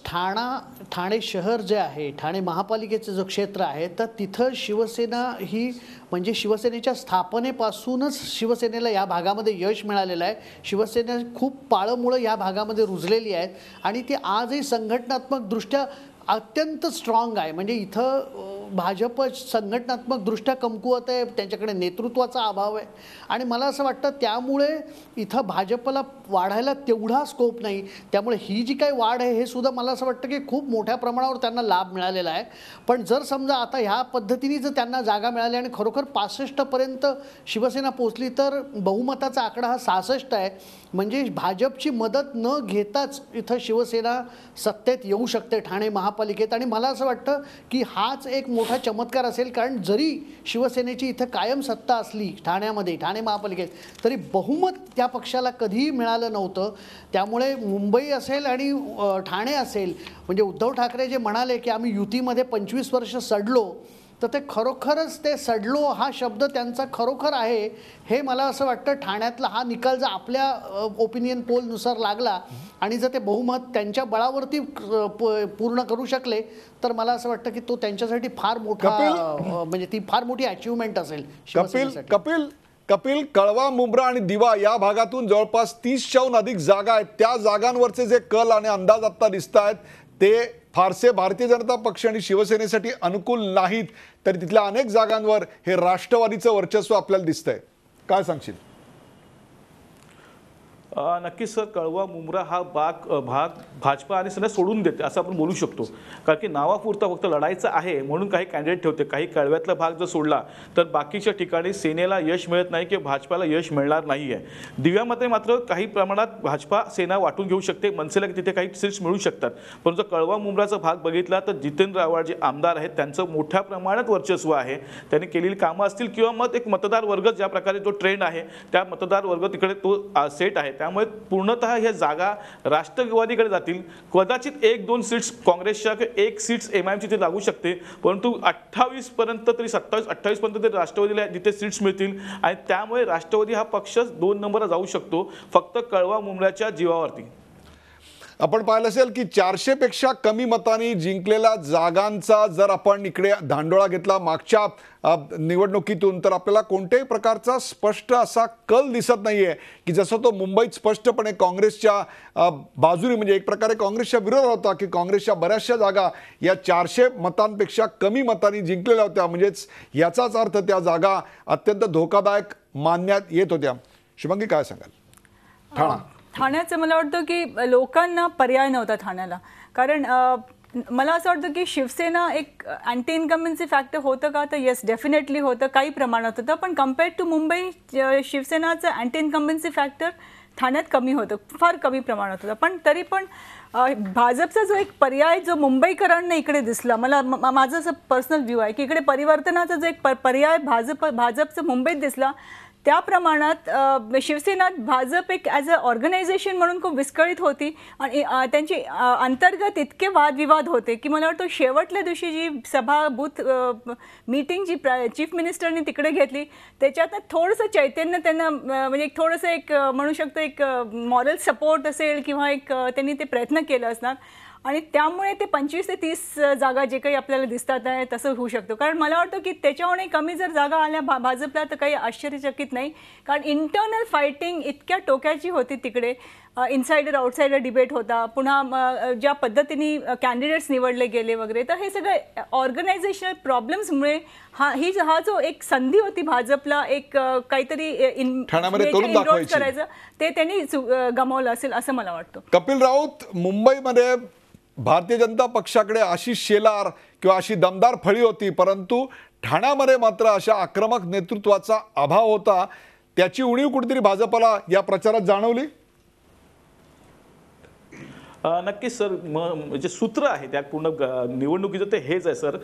ठाणे शहर जे आहे, ठाणे महापालिकेचं जो क्षेत्र आहे, तर तिथं शिवसेना ही म्हणजे शिवसेनेच्या स्थापनेपासूनच शिवसेनेला या भागामध्ये यश मिळालेलं आहे. शिवसेना खूप पाळंमुळं या भागामध्ये रुजलेली आहेत आणि ती आजही संघटनात्मकदृष्ट्या अत्यंत स्ट्रॉंग आहे. म्हणजे इथं भाजप संघटनात्मकदृष्ट्या कमकुवत आहे, त्यांच्याकडे नेतृत्वाचा अभाव आहे आणि मला असं वाटतं त्यामुळे इथं भाजपला वाढायला तेवढा स्कोप नाही. त्यामुळे ही जी काही वाढ आहे हे सुद्धा मला असं वाटतं की खूप मोठ्या प्रमाणावर त्यांना लाभ मिळालेला आहे. पण जर समजा आता ह्या पद्धतीने जर त्यांना जागा मिळाल्या आणि खरोखर 65 पर्यंत शिवसेना पोहोचली तर बहुमताचा आकडा हा 66 आहे. म्हणजे भाजपची मदत न घेताच इथं शिवसेना सत्तेत येऊ शकते ठाणे महापालिकेत आणि मला असं वाटतं की हाच एक मोठा चमत्कार असेल, कारण जरी शिवसेनेची इथं कायम सत्ता असली ठाण्यामध्ये, ठाणे महापालिकेत, तरी बहुमत त्या पक्षाला कधीही मिळालं नव्हतं. त्यामुळे मुंबई असेल आणि ठाणे असेल, म्हणजे उद्धव ठाकरे जे म्हणाले की आम्ही युतीमध्ये 25 वर्ष सडलो, तर ते खरोखरच ते सडलो हा शब्द त्यांचा खरोखर आहे. हे मला असं वाटतं ठाण्यातला हा निकाल जर आपल्या ओपिनियन पोलनुसार लागला आणि जर ते बहुमत त्यांच्या बळावरती पूर्ण करू शकले, तर मला असं वाटतं की तो त्यांच्यासाठी फार मोठा म्हणजे ती फार मोठी अचिव्हमेंट असेल शिवसेनेसाठी. कपिल, कळवा, मुंब्रा आणि दिवा या भागातून जवळपास 30च्याहून अधिक जागा आहेत. त्या जागांवरचे जे कल आणि अंदाज आता दिसत आहेत ते फारसे भारतीय जनता पक्ष आणि शिवसेनेसाठी अनुकूल नाहीत. तरी तिथल्या अनेक जागांवर हे राष्ट्रवादीचं वर्चस्व आपल्याला दिसतंय. काय सांगशील? नक्कीच सर, कळवा मुंब्रा हा भाग भाजपा आणि सेना सोडून देते असं आपण बोलू शकतो. कारण की नावापुरता फक्त लढायचं आहे म्हणून काही कॅन्डिडेट ठेवते. काही कळव्यातला भाग जर सोडला तर बाकीच्या ठिकाणी सेनेला यश मिळत नाही किंवा भाजपाला यश मिळणार नाही आहे. दिव्यामध्ये मात्र काही प्रमाणात भाजपा सेना वाटून घेऊ शकते. मनसेला तिथे काही सीट्स मिळू शकतात. परंतु कळवा मुंब्राचा भाग बघितला तर जितेंद्र आव्हाड जे आमदार आहेत त्यांचं मोठ्या प्रमाणात वर्चस्व आहे. त्यांनी केलेली कामं असतील किंवा मग एक मतदार वर्ग ज्या प्रकारे जो ट्रेंड आहे त्या मतदार वर्ग तिकडे तो सेट आहे. त्यामुळे पूर्णतः ह्या जागा राष्ट्रवादीकडे जातील. कदाचित 1-2 सीट्स काँग्रेसच्या, 1 सीट्स MIMची ते लागू शकते. परंतु 28 पर्यंत तरी 27-28 पर्यंत तरी राष्ट्रवादीला जिथे सीट्स मिळतील आणि त्यामुळे राष्ट्रवादी हा पक्ष 2 नंबरला जाऊ शकतो फक्त कळवा मुंब्र्याच्या जीवावरती. आपण पाहिलं असेल की 400 पेक्षा कमी मतांनी जिंकलेल्या जागांचा जर आपण इकडे धांडोळा घेतला मागच्या निवडणुकीतून, तर आपल्याला कोणत्याही प्रकारचा स्पष्ट असा कल दिसत नाहीये की जसं तो मुंबईत स्पष्टपणे काँग्रेसच्या बाजूने, म्हणजे एक प्रकारे काँग्रेसच्या विरोधात होता की काँग्रेसच्या बऱ्याचशा जागा या 400 मतांपेक्षा कमी मतांनी जिंकलेल्या होत्या. म्हणजेच याचाच अर्थ त्या जागा अत्यंत धोकादायक मानण्यात येत होत्या. शुभांगी, काय सांगाल? ठाण्याचं मला वाटतं की लोकांना पर्याय नव्हता ठाण्याला. कारण मला असं वाटतं की शिवसेना एक अँटी इन्कम्बन्सी फॅक्टर होतं का, तर येस डेफिनेटली होतं, काही प्रमाणात होतं. पण कम्पेअर्ड टू मुंबई शिवसेनाचं अँटी इन्कम्बन्सी फॅक्टर ठाण्यात कमी होतं, फार कमी प्रमाणात होतं. पण तरी पण भाजपचा जो एक पर्याय जो मुंबईकरांना इकडे दिसला, माझं असं पर्सनल व्ह्यू आहे की इकडे परिवर्तनाचा जो एक पर्याय भाजपचं मुंबईत दिसला, त्या प्रमाणात शिवसेना भाजप एक ॲज अ ऑर्गनायझेशन म्हणून खूप विस्कळीत होती आणि त्यांची अंतर्गत इतके वादविवाद होते की मला वाटतं शेवटल्या दिवशी जी बूथ मीटिंग जी चीफ मिनिस्टरनी तिकडे घेतली त्याच्यात थोडंसं चैतन्य त्यांना, म्हणजे थोडंसं एक म्हणू शकतो एक मॉरल सपोर्ट असेल किंवा एक त्यांनी ते प्रयत्न केला असणार आणि त्यामुळे ते 25 ते 30 जागा जे काही आपल्याला दिसतात आहे तसं होऊ शकतं. कारण मला वाटतं की त्याच्याहून कमी जर जागा आल्या भाजपला तर काही आश्चर्यचकित नाही. कारण इंटरनल फायटिंग इतक्या टोक्याची होती तिकडे. इनसायडर आउटसायडर डिबेट होता. पुन्हा ज्या पद्धतीने कॅन्डिडेट्स निवडले गेले वगैरे, तर हे सगळे ऑर्गनायझेशनल प्रॉब्लेम्समुळे हा जो एक संधी होती भाजपला एक काहीतरी करायचं, ते त्यांनी गमावलं असेल असं मला वाटतं. कपिल राऊत, मुंबईमध्ये भारतीय जनता पक्षाकडे आशिष शेलार किंवा अशी दमदार फळी होती, परंतु ठाण्यामध्ये मात्र अशा आक्रमक नेतृत्वाचा अभाव होता. त्याची उणीव कुठेतरी भाजपला या प्रचारात जाणवली. नक्कीच सर, जे सूत्र आहे त्या पूर्ण निवडणुकीचं ते हेच आहे सर.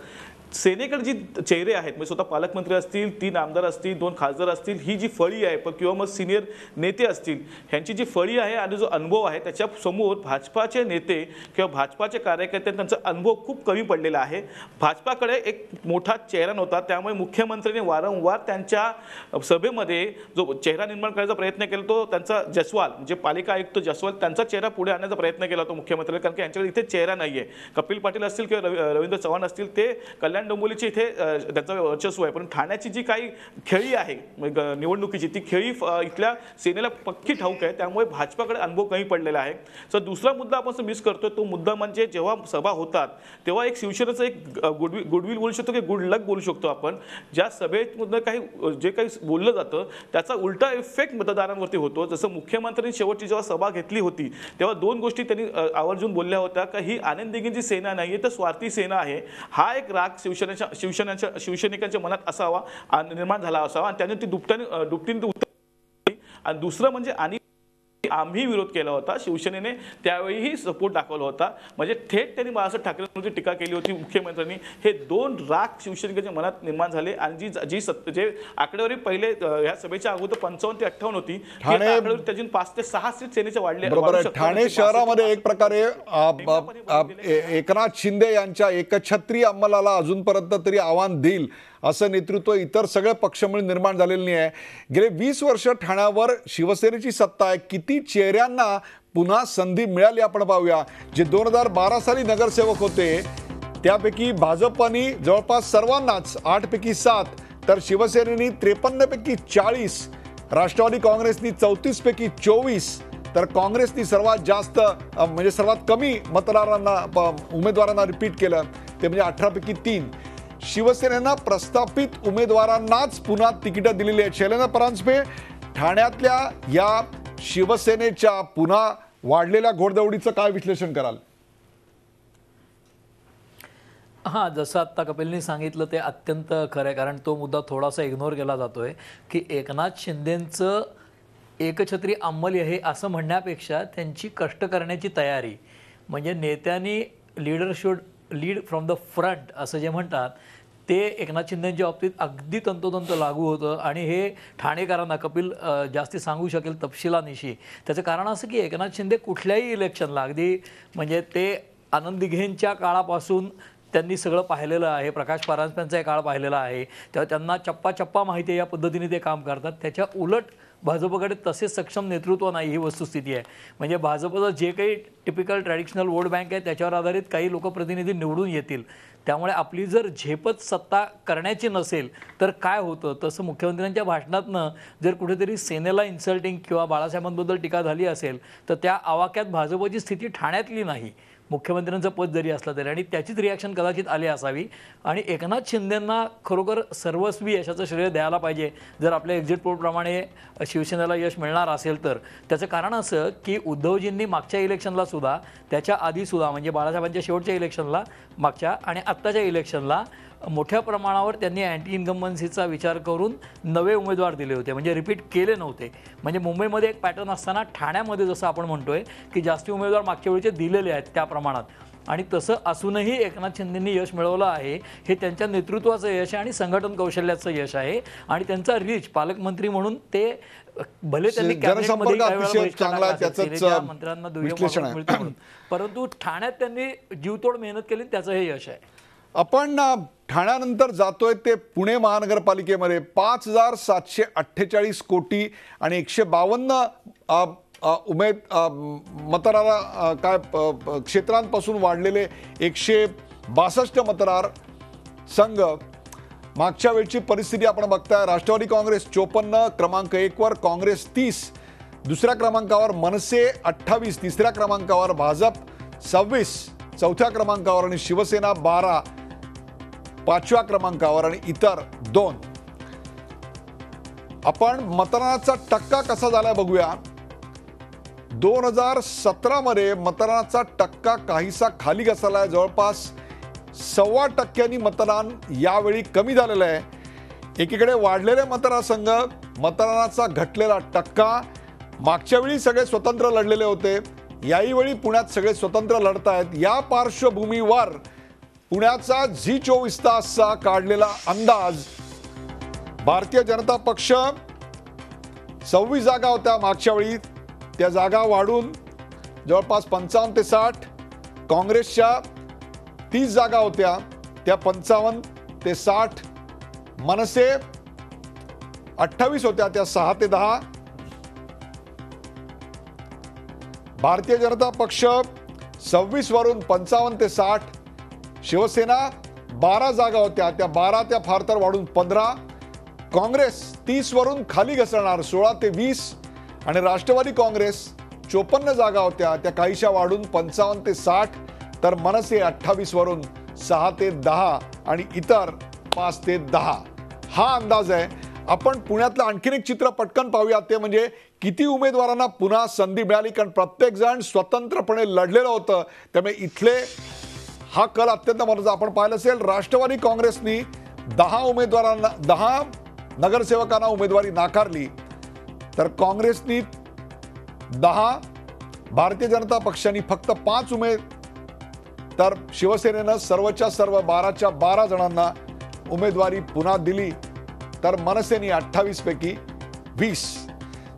सेनेकडे जी चेहरे आहेत, म्हणजे स्वतः पालकमंत्री असतील, 3 आमदार असतील, 2 खासदार असतील, ही जी फळी आहे किंवा मग सिनियर नेते असतील, ह्यांची जी फळी आहे आणि जो अनुभव आहे त्याच्या समोर भाजपाचे नेते किंवा भाजपाचे कार्यकर्ते त्यांचा अनुभव खूप कमी पडलेला आहे. भाजपाकडे एक मोठा चेहरा नव्हता. त्यामुळे मुख्यमंत्र्यांनी वारंवार त्यांच्या सभेमध्ये जो चेहरा निर्माण करायचा प्रयत्न केला तो त्यांचा जसवाल, म्हणजे पालिका आयुक्त जसवाल, त्यांचा चेहरा पुढे आणण्याचा प्रयत्न केला होता मुख्यमंत्र्यांनी. कारण की यांच्याकडे इथे चेहरा नाही आहे. कपिल पाटील असतील किंवा रवींद्र चव्हाण असतील, ते कल्याण डोंबिवलीची इथे त्याचं वर्चस्व आहे. पण ठाण्याची जी काही खेळी आहे निवडणुकीची, ती खेळी इथल्या सेनेला पक्की ठाऊक आहे. त्यामुळे भाजपाकडे अनुभव कमी पडलेला आहे. तर दुसरा मुद्दा आपण मिस करतोय तो मुद्दा म्हणजे जेव्हा सभा होतात तेव्हा एक शिवसेनेचं एक गुडविल बोलू शकतो की गुड लक बोलू शकतो आपण. ज्या सभेमधनं जे काही बोललं जातं त्याचा उलटा इफेक्ट मतदारांवरती होतो. जसं मुख्यमंत्र्यांनी शेवटची जेव्हा सभा घेतली होती तेव्हा 2 गोष्टी त्यांनी आवर्जून बोलल्या होत्या का ही आनंदीगींची सेना नाही आहे तर स्वार्थी सेना आहे. हा एक राग शिवसैनिकांच्या मनात असावा, निर्माण झाला असावा आणि त्याने ती दुपटीने उत्तर. आणि दुसरं म्हणजे आणि आम्ही विरोध केला होता, शिवसेनेने त्यावेळीही सपोर्ट दाखवला होता. म्हणजे थेट त्यांनी बाळासाहेब ठाकरेंवरती टीका केली होती मुख्यमंत्र्यांनी. हे दोन राग शिवसैनिकांच्या मनात निर्माण झाले आणि जे आकडेवारी पहिले ह्या सभेच्या अगोदर 55 ते 58 होती, त्यातून 5 ते 6 सीट सेनेच्या वाढल्या. बरोबर आहे. ठाणे शहरामध्ये एक प्रकारे एकनाथ शिंदे यांच्या एकछत्री अंमलाला अजूनपर्यंत तरी आव्हान देईल असं नेतृत्व इतर सगळे पक्ष मिळून निर्माण झालेलं नाही आहे. गेले 20 वर्ष ठाण्यावर शिवसेनेची सत्ता आहे. किती चेहऱ्यांना पुन्हा संधी मिळाली आपण पाहूया. जे 2012 साली नगरसेवक होते त्यापैकी भाजपनी जवळपास सर्वांनाच 8 पैकी 7, तर शिवसेनेनी 53 पैकी 40, राष्ट्रवादी काँग्रेसनी 34 पैकी 24, तर काँग्रेसनी सर्वात जास्त म्हणजे सर्वात कमी उमेदवारांना रिपीट केलं ते म्हणजे 18 पैकी 3. शिवसेनेनं प्रस्थापित उमेदवारांनाच पुन्हा तिकीटं दिलेली आहेत. शैलेंद्र परांजपे, ठाण्यातल्या या शिवसेनेच्या पुन्हा वाढलेल्या घोडदौडीचं काय विश्लेषण कराल? हां, जसं आत्ता कपिलनी सांगितलं ते अत्यंत खरं आहे. कारण तो मुद्दा थोडासा इग्नोर केला जातोय की एकनाथ शिंदेंचं एकछत्री अंमल आहे असं म्हणण्यापेक्षा त्यांची कष्ट करण्याची तयारी, म्हणजे नेत्यांनी leader should lead from the front असं जे म्हणतात ते एकनाथ शिंदेंच्या बाबतीत अगदी तंतोतंत लागू होतं. आणि हे ठाणेकरांना कपिल जास्ती सांगू शकेल तपशिलानिशी. त्याचं कारण असं की एकनाथ शिंदे कुठल्याही इलेक्शनला अगदी म्हणजे ते आनंद दिघेंच्या काळापासून त्यांनी सगळं पाहिलेलं आहे, प्रकाश परांजपेंचा काळ पाहिलेला आहे, तेव्हा त्यांना चप्पा चप्पा माहिती आहे, या पद्धतीने ते काम करतात. त्याच्या उलट भाजपकडे तसे सक्षम नेतृत्व नाही, ही वस्तुस्थिती आहे. म्हणजे भाजपचं जे काही टिपिकल ट्रॅडिशनल वोट बँक आहे त्याच्यावर आधारित काही लोकप्रतिनिधी निवडून येतील. त्यामुळे आपली जर झेपत सत्ता करण्याची नसेल तर काय होतं, तसं मुख्यमंत्र्यांच्या भाषणातनं जर कुठेतरी सेनेला इन्सल्टिंग किंवा बाळासाहेबांबद्दल टीका झाली असेल तर त्या आवाक्यात भाजपची स्थिती ठाण्यातली नाही, मुख्यमंत्र्यांचं पद जरी असलं तरी, आणि त्याचीच रिॲक्शन कदाचित आली असावी. आणि एकनाथ शिंदेंना खरोखर सर्वस्वी यशाचं श्रेय द्यायला पाहिजे जर आपल्या एक्झिट पोलप्रमाणे शिवसेनेला यश मिळणार असेल तर. त्याचं कारण असं की उद्धवजींनी मागच्या इलेक्शनला सुद्धा, त्याच्या आधीसुद्धा, म्हणजे बाळासाहेबांच्या शेवटच्या इलेक्शनला मागच्या आणि आत्ताच्या इलेक्शनला मोठ्या प्रमाणावर त्यांनी अँटी इन्कम्बन्सीचा विचार करून नवे उमेदवार दिले होते, म्हणजे रिपीट केले नव्हते. म्हणजे मुंबईमध्ये एक पॅटर्न असताना ठाण्यामध्ये जसं आपण म्हणतोय की जास्ती उमेदवार मागच्या वेळीचे दिलेले आहेत त्या प्रमाणात. आणि तसं असूनही एकनाथ शिंदेंनी यश मिळवलं आहे. हे त्यांच्या नेतृत्वाचं यश आहे आणि संघटन कौशल्याचं यश आहे. आणि त्यांचा रीच पालकमंत्री म्हणून ते भले त्यांनी मंत्र्यांना दुय्यम, परंतु ठाण्यात त्यांनी जीवतोड मेहनत केली, त्याचं हे यश आहे. आपण ठाण्यानंतर जातोय ते पुणे महानगरपालिकेमध्ये 5,748 कोटी आणि 152 मतदार काय क्षेत्रांपासून वाढलेले 162 मतदार संघ. मागच्या वेळची परिस्थिती आपण बघताय. राष्ट्रवादी काँग्रेस 54, क्रमांक 1 वर काँग्रेस 30, दुसऱ्या क्रमांकावर मनसे 28, तिसऱ्या क्रमांकावर भाजप 26, चौथ्या क्रमांकावर आणि शिवसेना 12, 5व्या क्रमांकावर आणि इतर 2. आपण मतदानाचा टक्का कसा झाला बघूया. 2017 मध्ये मतदानाचा टक्का काहीसा खाली घसरलाय, जवळपास 1.25% मतदान यावेळी कमी झालेलं आहे. एकीकडे वाढलेले मतदारसंघ, मतदानाचा घटलेला टक्का. मागच्या वेळी सगळे स्वतंत्र लढलेले होते, याही वेळी पुण्यात सगळे स्वतंत्र लढत आहेत. या पार्श्वभूमीवर पुण्याचा झी24 तासचा काढलेला अंदाज, भारतीय जनता पक्ष 26 जागा होत्या मागच्या वेळी, त्या जागा वाढून जवळपास 55 ते 60, काँग्रेसच्या 30 जागा होत्या त्या 55 ते 60, मनसे 28 होत्या त्या 6 ते 10, भारतीय जनता पक्ष 26 वरून 55 ते 60, शिवसेना 12 जागा होत्या त्या 12 त्या फार तर वाढून 15, काँग्रेस 30 वरून खाली घसरणार 16 ते 20, आणि राष्ट्रवादी काँग्रेस 54 जागा होत्या त्या काहीशा वाढून 55 ते 60, तर मनसे 28 वरून 6 ते 10 आणि इतर 5 ते 10. हा अंदाज आहे. आपण पुण्यातलं आणखीन एक चित्र पटकन पाहूया, ते म्हणजे किती उमेदवारांना पुन्हा संधी मिळाली. कारण प्रत्येक जण स्वतंत्रपणे लढलेलं होतं, त्यामुळे इथले हा कल अत्यंत महत्त्वाचा. आपण पाहिलं असेल, राष्ट्रवादी काँग्रेसनी 10 नगरसेवकांना उमेदवारी नाकारली, तर काँग्रेसनी 10, भारतीय जनता पक्षाने फक्त 5 तर शिवसेनेनं सर्वच्या सर्व 12च्या 12 जणांना उमेदवारी पुन्हा दिली, तर मनसेने 28 पैकी 20.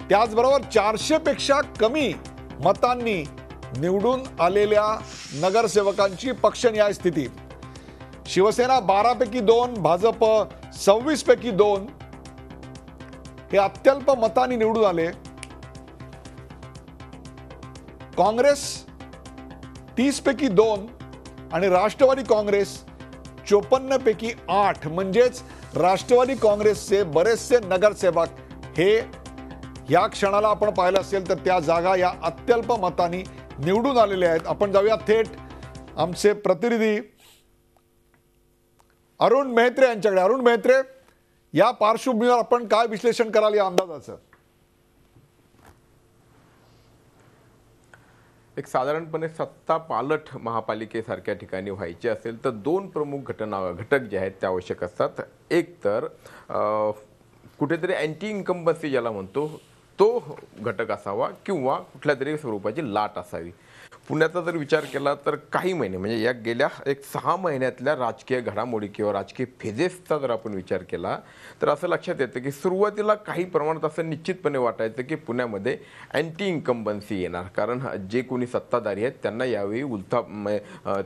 त्याचबरोबर 400 पेक्षा कमी मतांनी निवडून आलेल्या नगरसेवकांची पक्षनिहाय स्थिती. शिवसेना 12 पैकी 2, भाजप 26 पैकी 2 हे अत्यल्प मतांनी निवडून आले. काँग्रेस 30 पैकी 2 आणि राष्ट्रवादी काँग्रेस 54 पैकी 8. म्हणजेच राष्ट्रवादी काँग्रेसचे बरेचसे नगरसेवक हे या क्षणाला आपण पाहिलं असेल तर त्या जागा या अत्यल्प मतांनी निवडून आलेल्या आहेत. आपण जाऊया थेट आमचे प्रतिनिधी अरुण मेहत्रे यांच्याकडे. अरुण मेहत्रे, या पार्श्वभूमीवर आपण काय विश्लेषण कराल या अंदाजाचं? एक साधारणपणे सत्ता पालट महापालिकेसारख्या ठिकाणी व्हायची असेल तर 2 प्रमुख घटक जे आहेत ते आवश्यक असतात. एक तर कुठेतरी अँटी इन्कम्बन्सी ज्याला म्हणतो तो घटक असावा किंवा कुठल्या तरी स्वरूपाची लाट असावी. पुण्याचा जर विचार केला तर काही महिने म्हणजे या गेल्या 6 महिन्यातल्या राजकीय घडामोडी किंवा राजकीय फेजेसचा जर आपण विचार केला तर असं लक्षात येतं की सुरुवातीला काही प्रमाणात असं निश्चितपणे वाटायचं की पुण्यामध्ये अँटी इन्कम्बन्सी येणार, कारण जे कोणी सत्ताधारी आहेत त्यांना यावेळी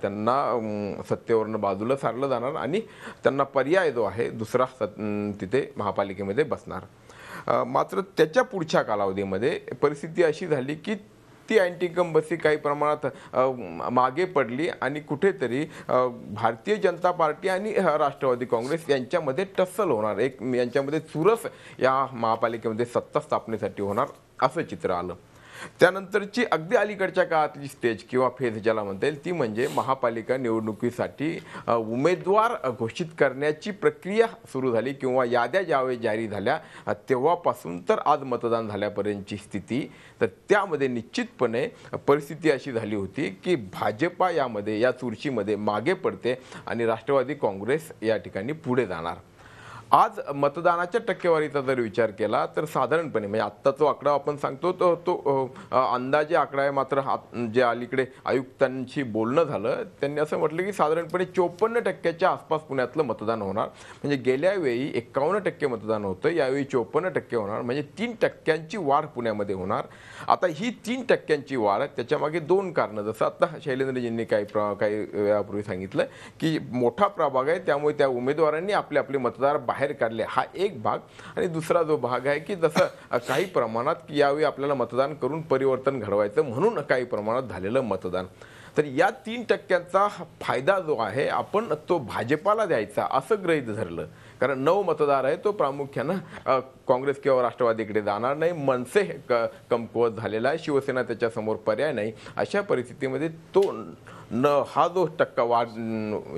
त्यांना सत्तेवरनं बाजूला सारलं जाणार आणि त्यांना पर्याय जो आहे दुसरा तिथे महापालिकेमध्ये बसणार. मात्र त्याच्या पुढच्या कालावधीमध्ये परिस्थिती अशी झाली की ती अँटी इन्कम्बन्सी काही प्रमाणात मागे पडली आणि कुठेतरी भारतीय जनता पार्टी आणि राष्ट्रवादी काँग्रेस यांच्यामध्ये टस्सल होणार, एक यांच्यामध्ये चुरस या महापालिकेमध्ये सत्ता स्थापनेसाठी होणार असं चित्र आलं. त्यानंतरची अगदी अलीकडच्या काळातली स्टेज किंवा फेज ज्याला म्हणता येईल ती म्हणजे महापालिका निवडणुकीसाठी उमेदवार घोषित करण्याची प्रक्रिया सुरू झाली किंवा याद्या ज्यावेळी जारी झाल्या तेव्हापासून तर आज मतदान झाल्यापर्यंतची स्थिती. तर त्यामध्ये निश्चितपणे परिस्थिती अशी झाली होती की भाजपा यामध्ये या चुरशीमध्ये मागे पडते आणि राष्ट्रवादी काँग्रेस या ठिकाणी पुढे जाणार. आज मतदानाच्या टक्केवारीचा जर विचार केला तर साधारणपणे म्हणजे आत्ता जो आकडा आपण सांगतो तो अंदाजे आकडा आहे. मात्र जे अलीकडे आयुक्तांशी बोलणं झालं त्यांनी असं म्हटलं की साधारणपणे 54% आसपास पुण्यातलं मतदान होणार. म्हणजे गेल्या वेळी 51% मतदान होतं, यावेळी 54% होणार, म्हणजे 3% वाढ पुण्यामध्ये होणार. आता ही 3% वाढ त्याच्यामागे 2 कारणं, जसं आता शैलेंद्रजींनी काही वेळापूर्वी सांगितलं की मोठा प्रभाग आहे त्यामुळे त्या उमेदवारांनी आपले मतदार बाहेर काढले, हा एक भाग. आणि दुसरा जो भाग आहे की जसं काही प्रमाणात की यावेळी आपल्याला मतदान करून परिवर्तन घडवायचं म्हणून काही प्रमाणात झालेलं मतदान. तर या 3%चा फायदा जो आहे आपण तो भाजपाला द्यायचा असं गृहीत धरलं, कारण 9 मतदार आहे तो प्रामुख्यानं काँग्रेस किंवा राष्ट्रवादीकडे जाणार नाही. मनसे कमकुवत झालेला आहे, शिवसेना त्याच्यासमोर पर्याय नाही. अशा परिस्थितीमध्ये तो हा जो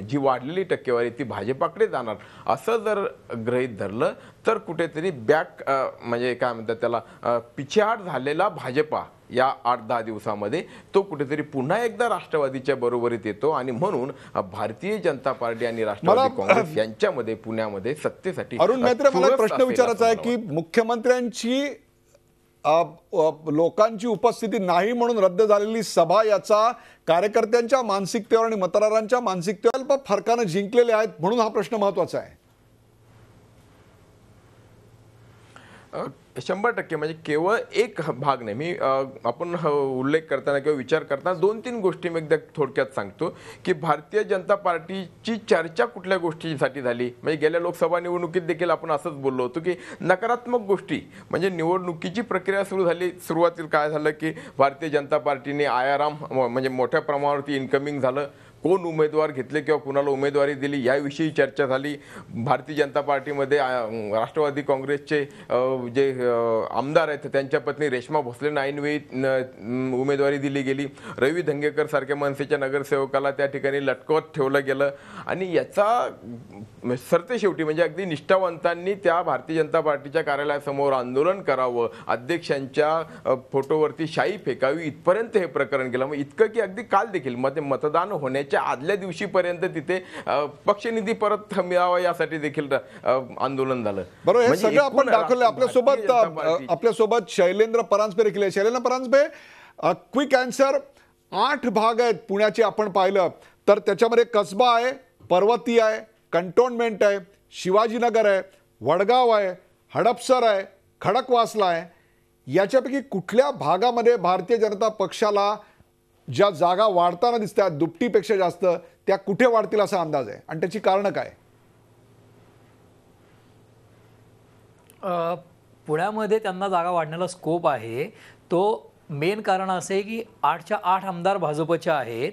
जी वाढलेली टक्केवारी ती भाजपाकडे जाणार असं जर गृहीत धरलं तर कुठेतरी म्हणजे काय म्हणतात त्याला पिछेहाट झालेला भाजपा या 8-10 दिवसामध्ये तो कुठेतरी पुन्हा एकदा राष्ट्रवादीच्या बरोबरीत येतो आणि म्हणून भारतीय जनता पार्टी आणि राष्ट्रवादी काँग्रेस यांच्यामध्ये पुण्यामध्ये सत्तेसाठी. अरुण मेहत्रे, मला प्रश्न विचारायचा आहे की मुख्यमंत्र्यांची लोकांची उपस्थिती नाही म्हणून रद्द झालेली सभा याचा कार्यकर्त्यांच्या मानसिकतेवर आणि मतदारांच्या मानसिकतेवर अल्प फरकानं जिंकलेले आहेत म्हणून हा प्रश्न महत्वाचा आहे. 100% म्हणजे केवळ एक भाग नाही. मी आपण उल्लेख करताना किंवा विचार करताना 2-3 गोष्टी मी एकदा थोडक्यात सांगतो की भारतीय जनता पार्टीची चर्चा कुठल्या गोष्टीसाठी झाली. म्हणजे गेल्या लोकसभा निवडणुकीत देखील आपण असंच बोललो होतो की नकारात्मक गोष्टी म्हणजे निवडणुकीची प्रक्रिया सुरू झाली. सुरुवातीला काय झालं की भारतीय जनता पार्टीने आयाराम म्हणजे मोठ्या प्रमाणावरती इन्कमिंग झालं, कोण उमेदवार घेतले किंवा कुणाला उमेदवारी दिली याविषयी चर्चा झाली. भारतीय जनता पार्टीमध्ये राष्ट्रवादी काँग्रेसचे जे आमदार आहेत त्यांच्या पत्नी रेश्मा भोसलेंना ऐनवेळी उमेदवारी दिली गेली. रवी धंगेकर सारख्या मनसेच्या नगरसेवकाला त्या ठिकाणी लटकवत ठेवलं गेलं आणि याचा सरतेशेवटी म्हणजे अगदी निष्ठावंतांनी त्या भारतीय जनता पार्टीच्या कार्यालयासमोर आंदोलन करावं, अध्यक्षांच्या फोटोवरती शाई फेकावी इथपर्यंत हे प्रकरण गेलं. मग इतकं की अगदी काल देखील मतदान होण्याची त्याच्या आदल्या दिवशीपर्यंत तिथे पक्षनिधी परत मिळावा यासाठी देखील आंदोलन झालं. बरोबर, हे म्हणजे सगळं आपण एकूण दाखवलं. भारतीय आपल्यासोबत शैलेंद्र परांजपे देखील आहे. शैलेंद्र परांजपे, क्विक आन्सर, 8 भाग आहेत पुण्याचे. आपण पाहिलं तर त्याच्यामध्ये कसबा आहे, पर्वती आहे, कंटोन्मेंट आहे, शिवाजीनगर आहे, वडगाव आहे, हडपसर आहे, खडकवासला आहे. याच्यापैकी कुठल्या भागामध्ये भारतीय जनता पक्षाला ज्या जागा वाढताना दिसत आहेत दुपटीपेक्षा जास्त, त्या कुठे वाढतील असा अंदाज आहे आणि त्याची कारणं काय? पुण्यामध्ये त्यांना जागा वाढण्याला स्कोप आहे. तो मेन कारण असं आहे की 8च्या 8 आमदार भाजपचे आहेत,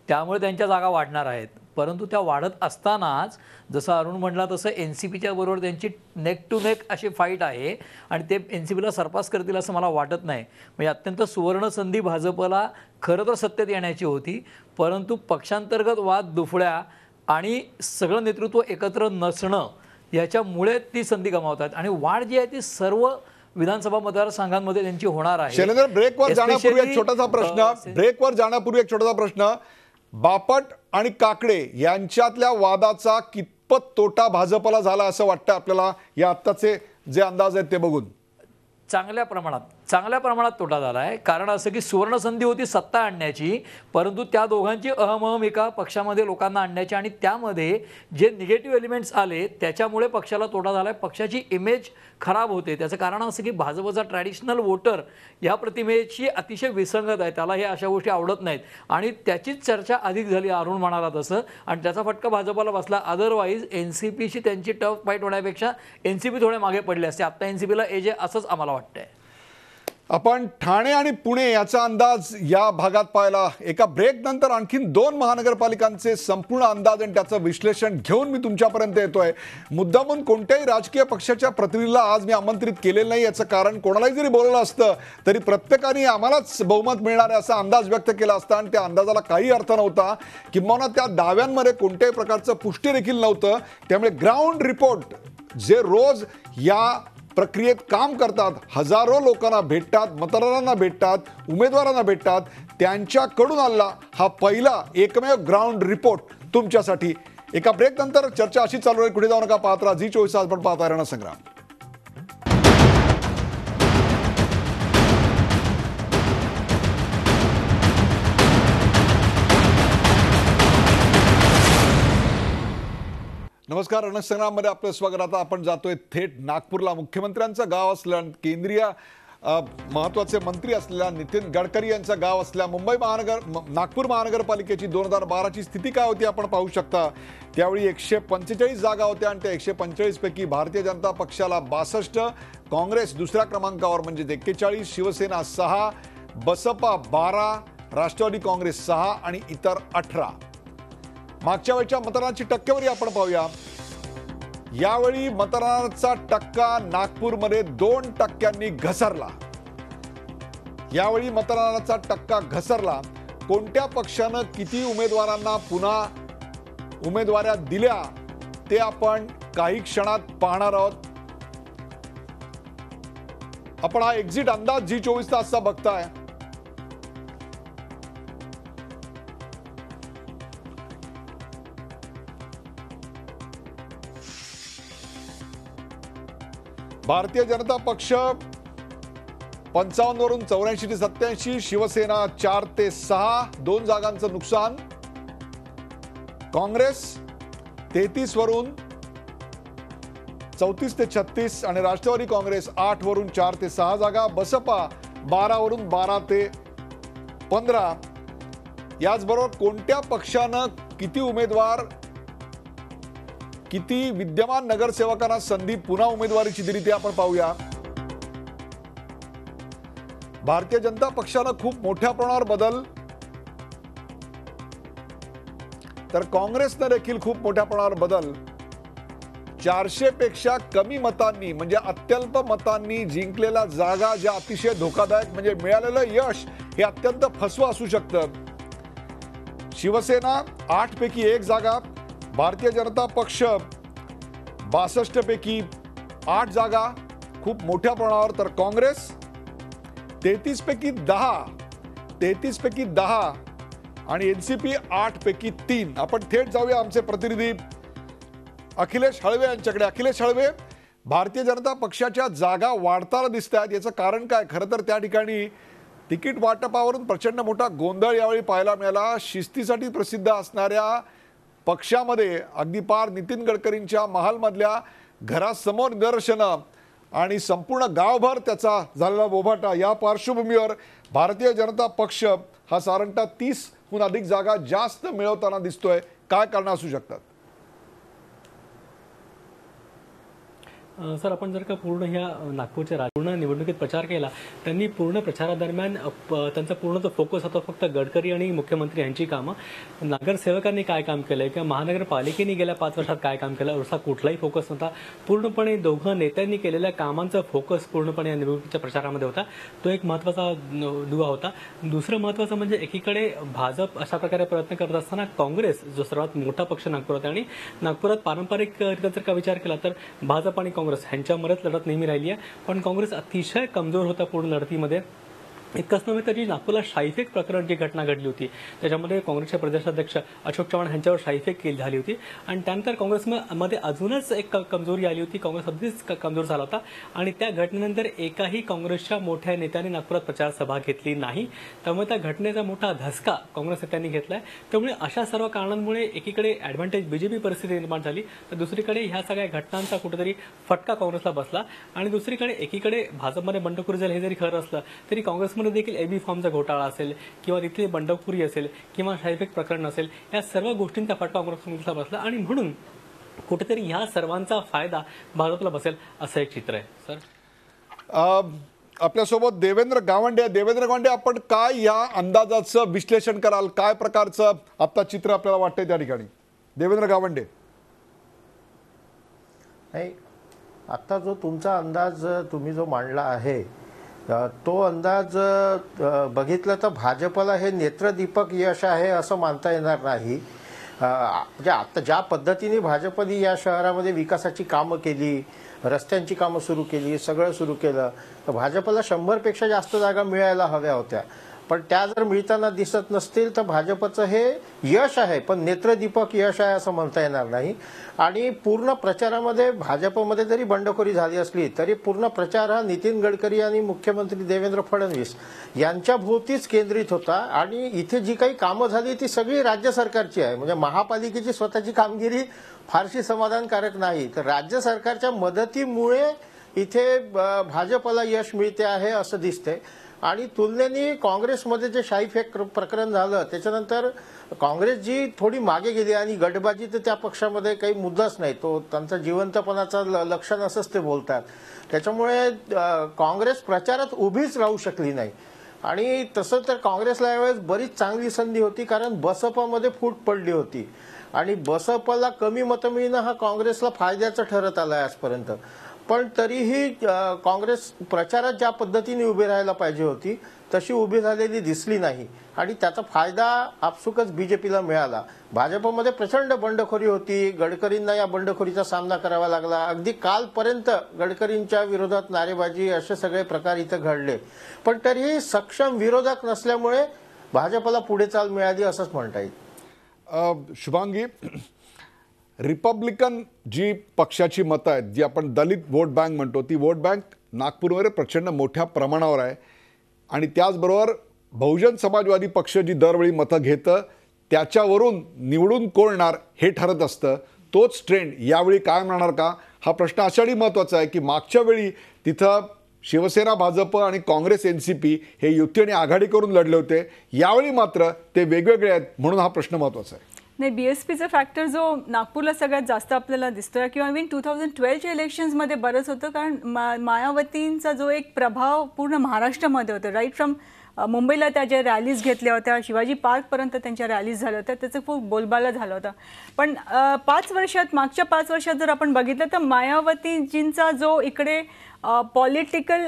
त्यामुळे त्यांच्या जागा वाढणार आहेत. परंतु त्या वाढत असतानाच जसं अरुण म्हटला तसं NCPच्या बरोबर त्यांची नेक टू नेक अशी फाईट आहे आणि ते NCPला सरपास करतील असं मला वाटत नाही. म्हणजे अत्यंत सुवर्ण संधी भाजपला खरं तर सत्तेत येण्याची होती, परंतु पक्षांतर्गत वाद दुफळ्या आणि सगळं नेतृत्व एकत्र नसणं याच्यामुळे ती संधी गमावतात आणि वाढ जी आहे ती सर्व विधानसभा मतदारसंघांमध्ये त्यांची होणार आहे. शैलेंद्र, ब्रेकवर जाण्यापूर्वी एक छोटासा प्रश्न, बापट आणि काकडे यांच्यातल्या वादाचा कितपत तोटा भाजपला झाला असं वाटतं आपल्याला या आत्ताचे जे अंदाज आहेत ते बघून? चांगल्या प्रमाणात तोटा झाला आहे. कारण असं की सुवर्ण संधी होती सत्ता आणण्याची, परंतु त्या दोघांची अहम एका पक्षामध्ये लोकांना आणण्याची आणि त्यामध्ये जे निगेटिव्ह एलिमेंट्स आले त्याच्यामुळे पक्षाला तोटा झाला आहे. पक्षाची इमेज खराब होते. त्याचं कारण असं की भाजपचा ट्रॅडिशनल वोटर या प्रतिमेची अतिशय विसंगत आहे, त्याला हे अशा गोष्टी आवडत नाहीत आणि त्याचीच चर्चा अधिक झाली अरुण म्हणाला तसं, आणि त्याचा फटका भाजपला बसला. अदरवाईज NCPशी त्यांची टफ फाईट होण्यापेक्षा NCP थोडे मागे पडले असते. आत्ता NCPला एज आहे असंच आम्हाला वाटतंय. आपण ठाणे आणि पुणे याचा अंदाज या भागात पाहिला. एका ब्रेक नंतर आणखीन 2 महानगरपालिकांचे संपूर्ण अंदाज आणि त्याचं विश्लेषण घेऊन मी तुमच्यापर्यंत येतोय. मुद्दामून कोणत्याही राजकीय पक्षाच्या प्रतिनिधीला आज मी आमंत्रित केलेलं नाही. याचं कारण कोणालाही जरी बोलवलं असतं तरी प्रत्येकाने आम्हालाच बहुमत मिळणार आहे असा अंदाज व्यक्त केला असता आणि त्या अंदाजाला काही अर्थ नव्हता, किंबहुना त्या दाव्यांमध्ये कोणत्याही प्रकारचं पुष्टी देखील नव्हतं. त्यामुळे ग्राउंड रिपोर्ट जे रोज या प्रक्रियेत काम करतात, हजारो लोकांना भेटतात, मतदारांना भेटतात, उमेदवारांना भेटतात, त्यांच्याकडून आला हा पहिला एकमेव ग्राउंड रिपोर्ट तुमच्यासाठी. एका ब्रेक नंतर चर्चा अशी चालू आहे. कुठे जाऊ नका, पाहत राहा झी24 तास. आपण पाहता रणसंग्राम. नमस्कार, रणसंग्राममध्ये आपलं स्वागत. आता आपण जातोय थेट नागपूरला. मुख्यमंत्र्यांचं गाव असलेल्या, केंद्रीय महत्त्वाचे मंत्री असलेल्या नितीन गडकरी यांचं गाव असलेल्या नागपूर महानगरपालिकेची 2012ची स्थिती काय होती आपण पाहू शकता. त्यावेळी 145 जागा होत्या आणि त्या 145 पैकी भारतीय जनता पक्षाला 62, काँग्रेस दुसऱ्या क्रमांकावर म्हणजे 41, शिवसेना 6, बसपा 12, राष्ट्रवादी काँग्रेस 6 आणि इतर 18. मागच्या वेळच्या मतदानाची टक्केवारी आपण पाहूया. यावेळी मतदानाचा टक्का नागपूरमध्ये 2% घसरला. यावेळी मतदानाचा टक्का घसरला. कोणत्या पक्षानं किती उमेदवारांना पुन्हा उमेदवाऱ्या दिल्या ते आपण काही क्षणात पाहणार आहोत. आपण हा एक्झिट अंदाज झी24 तासचा बघताय. भारतीय जनता पक्ष 55 वरून 84 ते 87, शिवसेना 4 ते 6, 2 जागांचं नुकसान. काँग्रेस 33 वरून 34 ते 36 आणि राष्ट्रवादी काँग्रेस 8 वरून 4 ते 6 जागा. बसपा 12 वरून 12 ते 15. याचबरोबर कोणत्या पक्षानं किती उमेदवार, किती विद्यमान नगरसेवकांना संधी पुन्हा उमेदवारीची दिली ते आपण पाहूया. भारतीय जनता पक्षानं खूप मोठ्या प्रमाणावर बदल, तर काँग्रेसनं देखील खूप मोठ्या प्रमाणावर बदल. 400 पेक्षा कमी मतांनी म्हणजे अत्यल्प मतांनी जिंकलेल्या जागा ज्या अतिशय धोकादायक, म्हणजे मिळालेलं यश हे अत्यंत फसवं असू शकतं. शिवसेना 8 पैकी 1 जागा, भारतीय जनता पक्ष 62 पैकी 8 जागा खूप मोठ्या प्रमाणावर, तर काँग्रेस 33 पैकी 10 आणि एनसीपी 8 पैकी 3. आपण थेट जाऊया आमचे प्रतिनिधी अखिलेश हळवे यांच्याकडे. अखिलेश हळवे, भारतीय जनता पक्षाच्या जागा वाढताना दिसत आहेत, याचं कारण काय? खरं तर त्या ठिकाणी तिकीट वाटपावरून प्रचंड मोठा गोंधळ यावेळी पाहायला मिळाला. शिस्तीसाठी प्रसिद्ध असणाऱ्या पक्षामध्ये अगदी पार नितीन गडकरींच्या महालमधल्या घरासमोर निदर्शनं आणि संपूर्ण गावभर त्याचा झालेला बोभाटा, या पार्श्वभूमीवर भारतीय जनता पक्ष हा साधारणतः 30हून अधिक जागा जास्त मिळवताना दिसतोय. काय कारण असू शकतात? सर, आपण जर का पूर्ण ह्या नागपूरच्या पूर्ण निवडणुकीत प्रचार केला, त्यांनी पूर्ण प्रचारादरम्यान त्यांचा पूर्ण जो फोकस होता फक्त गडकरी आणि मुख्यमंत्री यांची कामं. नगरसेवकांनी काय काम केलंय किंवा महानगरपालिकेने गेल्या 5 वर्षात काय काम केलं असा कुठलाही फोकस नव्हता. पूर्णपणे दोघं नेत्यांनी केलेल्या कामांचा फोकस पूर्णपणे या निवडणुकीच्या प्रचारामध्ये होता. तो एक महत्त्वाचा दुवा होता. दुसरं महत्त्वाचं म्हणजे एकीकडे भाजप अशा प्रकारे प्रयत्न करत असताना काँग्रेस जो सर्वात मोठा पक्ष नागपुरात, आणि नागपुरात पारंपरिकरित्या जर का विचार केला तर भाजप आणि काँग्रेस ह्यांच्यामध्येच लढत नेहमी राहिली आहे. पण काँग्रेस अतिशय कमजोर होता पूर्ण लढतीमध्ये. इतकंच नव्हे तर जी नागपूरला शाईफेक प्रकरण जी घटना घडली होती त्याच्यामध्ये काँग्रेसचे प्रदेशाध्यक्ष अशोक चव्हाण यांच्यावर शाईफेक केली झाली होती आणि त्यानंतर काँग्रेसमध्ये अजूनच एक कमजोरी आली होती. काँग्रेस अगदीच कमजोर झाला होता आणि त्या घटनेनंतर एकाही काँग्रेसच्या मोठ्या नेत्याने नागपुरात प्रचार सभा घेतली नाही. त्यामुळे त्या घटनेचा मोठा धसका काँग्रेस नेत्यांनी घेतलाय. त्यामुळे अशा सर्व कारणांमुळे एकीकडे ॲडव्हान्टेज बीजेपी परिस्थिती निर्माण झाली, तर दुसरीकडे ह्या सगळ्या घटनांचा कुठेतरी फटका काँग्रेसला बसला. आणि दुसरीकडे एकीकडे भाजपमध्ये बंडखोरी झाली हे जरी खरं असलं तरी काँग्रेसमध्ये देखील एबी फॉर्मचा घोटाळा असेल किंवा तिथली बंडखोरी असेल किंवा शाईफेक प्रकरण असेल, या सर्व गोष्टींचा फटका काँग्रेसला बसला आणि म्हणून कुठेतरी ह्या सर्वांचा फायदा भाजपला बसेल असं एक चित्र आहे. सर, आपल्यासोबत देवेंद्र गावंडे. देवेंद्र गावंडे, आपण काय या अंदाजाचं विश्लेषण कराल? काय प्रकारचं आता चित्र आपल्याला वाटतंय त्या ठिकाणी? देवेंद्र गावंडे. नाही, आता जो तुमचा अंदाज तुम्ही जो मांडला आहे तो अंदाज बघितलं तर भाजपला हे नेत्रदीपक यश आहे असं मानता येणार नाही. म्हणजे आता ज्या पद्धतीने भाजपने या शहरामध्ये विकासाची कामं केली, रस्त्यांची कामं सुरू केली, सगळं सुरू केलं, तर भाजपला 100पेक्षा जास्त जागा मिळायला हव्या होत्या. पण त्या जर मिळताना दिसत नसतील तर भाजपचं हे यश आहे, पण नेत्रदीपक यश आहे असं म्हणता येणार नाही. आणि पूर्ण प्रचारामध्ये भाजपमध्ये जरी बंडखोरी झाली असली तरी पूर्ण प्रचार हा नितीन गडकरी आणि मुख्यमंत्री देवेंद्र फडणवीस यांच्या भोवतीच केंद्रित होता. आणि इथे जी काही कामं झाली ती सगळी राज्य सरकारची आहे. म्हणजे महापालिकेची स्वतःची कामगिरी फारशी समाधानकारक नाही, तर राज्य सरकारच्या मदतीमुळे इथे भाजपला यश मिळते आहे असं दिसतंय. आणि तुलनेने काँग्रेसमध्ये जे शाईफेक प्रकरण झालं त्याच्यानंतर काँग्रेस जी थोडी मागे गेली आणि गटबाजी तर त्या पक्षामध्ये काही मुद्दाच नाही, तो त्यांचा जिवंतपणाचा लक्षण असंच ते बोलतात. त्याच्यामुळे काँग्रेस प्रचारात उभीच राहू शकली नाही. आणि तसं तर काँग्रेसला यावेळेस बरीच चांगली संधी होती, कारण बसपामध्ये फूट पडली होती आणि बसपाला कमी मतं मिळणं हा काँग्रेसला फायद्याचं ठरत आलं आहे आजपर्यंत. पण तरीही काँग्रेस प्रचारात ज्या पद्धतीने उभी राहायला पाहिजे होती तशी उभी झालेली दिसली नाही आणि त्याचा फायदा आपसुकच बीजेपीला मिळाला. भाजपमध्ये प्रचंड बंडखोरी होती, गडकरींना या बंडखोरीचा सामना करावा लागला. अगदी कालपर्यंत गडकरींच्या विरोधात नारेबाजी असे सगळे प्रकार इथं घडले. पण तरीही सक्षम विरोधक नसल्यामुळे भाजपला पुढे चाल मिळाली असंच म्हणता येईल. शुभांगी, रिपब्लिकन जी पक्षाची मतं आहेत, जी आपण दलित वोट बँक म्हणतो, ती वोट बँक नागपूरमध्ये प्रचंड मोठ्या प्रमाणावर आहे. आणि त्याचबरोबर बहुजन समाजवादी पक्ष जी दरवेळी मतं घेतं त्याच्यावरून निवडून कोण येणार हे ठरत असतं. तोच ट्रेंड यावेळी कायम राहणार का हा प्रश्न अशाही महत्त्वाचा आहे की मागच्या वेळी तिथं शिवसेना, भाजप आणि काँग्रेस एनसीपी हे युती आणि आघाडी करून लढले होते. यावेळी मात्र ते वेगवेगळे आहेत, म्हणून हा प्रश्न महत्त्वाचा आहे. नाही, बीएसपीचा फॅक्टर जो नागपूरला सगळ्यात जास्त आपल्याला दिसतोय किंवा इव्हन 2012च्या इलेक्शन्समध्ये बरंच होतं, कारण मायावतींचा जो एक प्रभाव पूर्ण महाराष्ट्रामध्ये होता. राईट फ्रॉम मुंबईला त्या ज्या रॅलीज घेतल्या होत्या, शिवाजी पार्कपर्यंत त्यांच्या रॅलीज झाल्या होत्या, त्याचं खूप बोलबाला झाला होता. पण मागच्या 5 वर्षात जर आपण बघितलं तर मायावतीजींचा जो इकडे पॉलिटिकल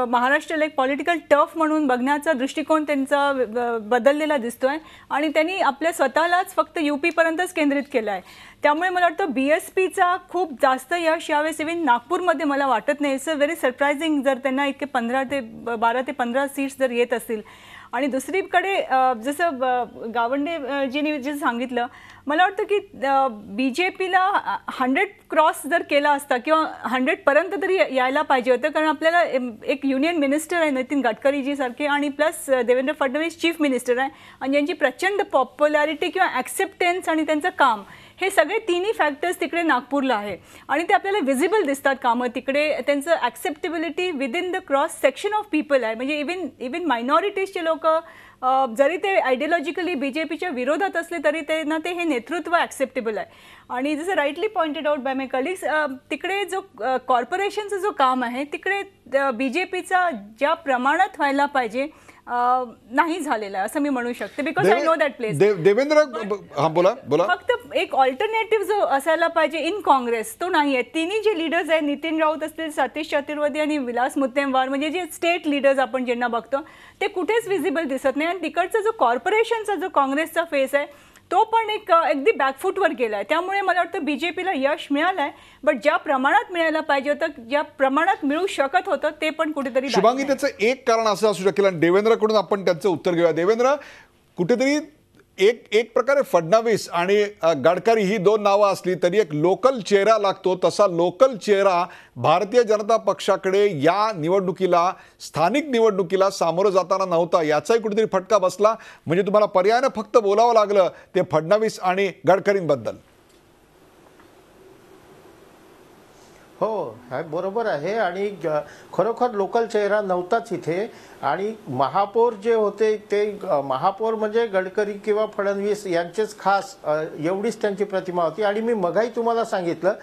महाराष्ट्राला एक पॉलिटिकल टफ म्हणून बघण्याचा दृष्टिकोन त्यांचा बदललेला दिसतोय आणि त्यांनी आपल्या स्वतःलाच फक्त यूपीपर्यंतच केंद्रित केलं आहे. त्यामुळे मला वाटतं बीएसपीचा खूप जास्त यश यावेळेस इव्हन नागपूरमध्ये मला वाटत नाही. इट्स अ व्हेरी सरप्रायझिंग जर त्यांना इतके 12 ते 15 सीट्स जर येत असतील. आणि दुसरीकडे जसं गावंडेजींनी जे सांगितलं, मला वाटतं की BJPला 100 क्रॉस जर केला असता किंवा 100पर्यंत तरी यायला पाहिजे होतं, कारण आपल्याला एक युनियन मिनिस्टर आहे नितीन गडकरीजी सारखे, आणि plus Devendra Fadnavis chief minister आहे, आणि ज्यांची प्रचंड पॉप्युलॅरिटी किंवा ॲक्सेप्टन्स आणि त्यांचं काम, हे सगळे तिन्ही फॅक्टर्स तिकडे नागपूरला आहे आणि ते आपल्याला विजिबल दिसतात कामं तिकडे. त्यांचं acceptability within the cross section of people आहे, म्हणजे इवन मायनॉरिटीजचे लोक जरी ते आयडियोलॉजिकली BJPच्या विरोधात असले तरी त्यांना ते हे नेतृत्व ॲक्सेप्टेबल आहे. आणि जसं rightly pointed out by my colleagues, तिकडे जो कॉर्पोरेशनचं जो काम आहे तिकडे BJPचा ज्या प्रमाणात व्हायला पाहिजे नाही झालेला आहे असं मी म्हणू शकते, because I know that place. Devendra, हां बोला. फक्त एक ऑल्टरनेटिव्ह जो असायला पाहिजे इन काँग्रेस तो नाही आहे. तिन्ही जे लीडर्स आहेत, नितीन राऊत असतील, सतीश चतुर्वेदी आणि विलास मुत्तेमवार, म्हणजे जे स्टेट लीडर्स आपण ज्यांना बघतो ते कुठेच विजिबल दिसत नाही. आणि तिकडचा जो कॉर्पोरेशनचा जो काँग्रेसचा फेस आहे तो पण अगदी बॅकफूटवर गेला आहे. त्यामुळे मला वाटतं BJPला यश मिळालं आहे, बट ज्या प्रमाणात मिळायला पाहिजे होतं, ज्या प्रमाणात मिळू शकत होतं ते पण कुठेतरी. शुभांगी, त्याचं एक कारण असं असू शकेल आणि देवेंद्रकडून आपण त्याचं उत्तर घेऊया. देवेंद्र, कुठेतरी एक प्रकारे फडणवीस आणि गडकरी ही दोन नावं असली तरी एक लोकल चेहरा लागतो, तसा लोकल चेहरा भारतीय जनता पक्षाकडे या निवडणुकीला, स्थानिक निवडणुकीला सामोरं जाताना नव्हता. याचाही कुठेतरी फटका बसला. म्हणजे तुम्हाला पर्यायानं फक्त बोलावं लागलं ते फडणवीस आणि गडकरींबद्दल. हो, बरोबर आहे. आणि खरोखर लोकल चेहरा नव्हताच इथे. आणि महापौर जे होते ते महापौर म्हणजे गडकरी किंवा फडणवीस यांचेच खास, एवढीच त्यांची प्रतिमा होती. आणि मी मगाही तुम्हाला सांगितलं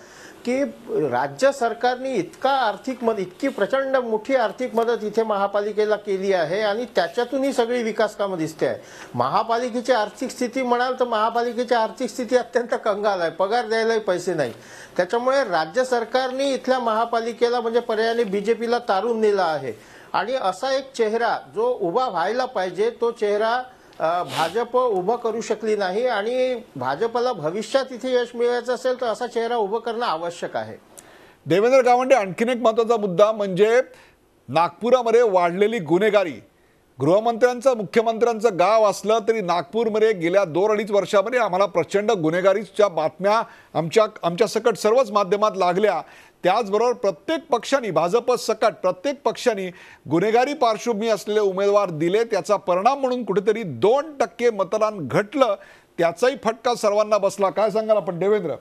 की राज्य सरकारने इतकी प्रचंड मोठी आर्थिक मदत इथे महापालिकेला केली आहे आणि त्याच्यातून ही सगळी विकास कामं दिसते आहे. महापालिकेची आर्थिक स्थिती म्हणाल तर महापालिकेची आर्थिक स्थिती अत्यंत कंगाल आहे, पगार द्यायलाही पैसे नाही. त्याच्यामुळे राज्य सरकारने इथल्या महापालिकेला म्हणजे पर्यायाने BJPला तारून नेला आहे. आणि असा एक चेहरा जो उभा व्हायला पाहिजे तो चेहरा भाजप उभं करू शकली नाही. आणि भाजपला भविष्यात इथे यश मिळवायचं असेल तर असा चेहरा उभं करणं आवश्यक आहे. देवेंद्र गावंडे, आणखीन एक महत्त्वाचा मुद्दा म्हणजे नागपुरामध्ये वाढलेली गुन्हेगारी. गृहमंत्र्यांचं, मुख्यमंत्र्यांचं गाव असलं तरी नागपूरमध्ये गेल्या 2-2.5 वर्षामध्ये आम्हाला प्रचंड गुन्हेगारीच्या बातम्या आमच्या सकट सर्वच माध्यमात लागल्या. त्याचबरोबर प्रत्येक पक्षाने, भाजप सकट प्रत्येक पक्षाने गुन्हेगारी पार्श्वभूमी असलेले उमेदवार दिले. त्याचा परिणाम म्हणून कुठेतरी 2% मतदान घटलं. त्याचाही फटका सर्वांना बसला. काय सांगाल आपण देवेंद्र?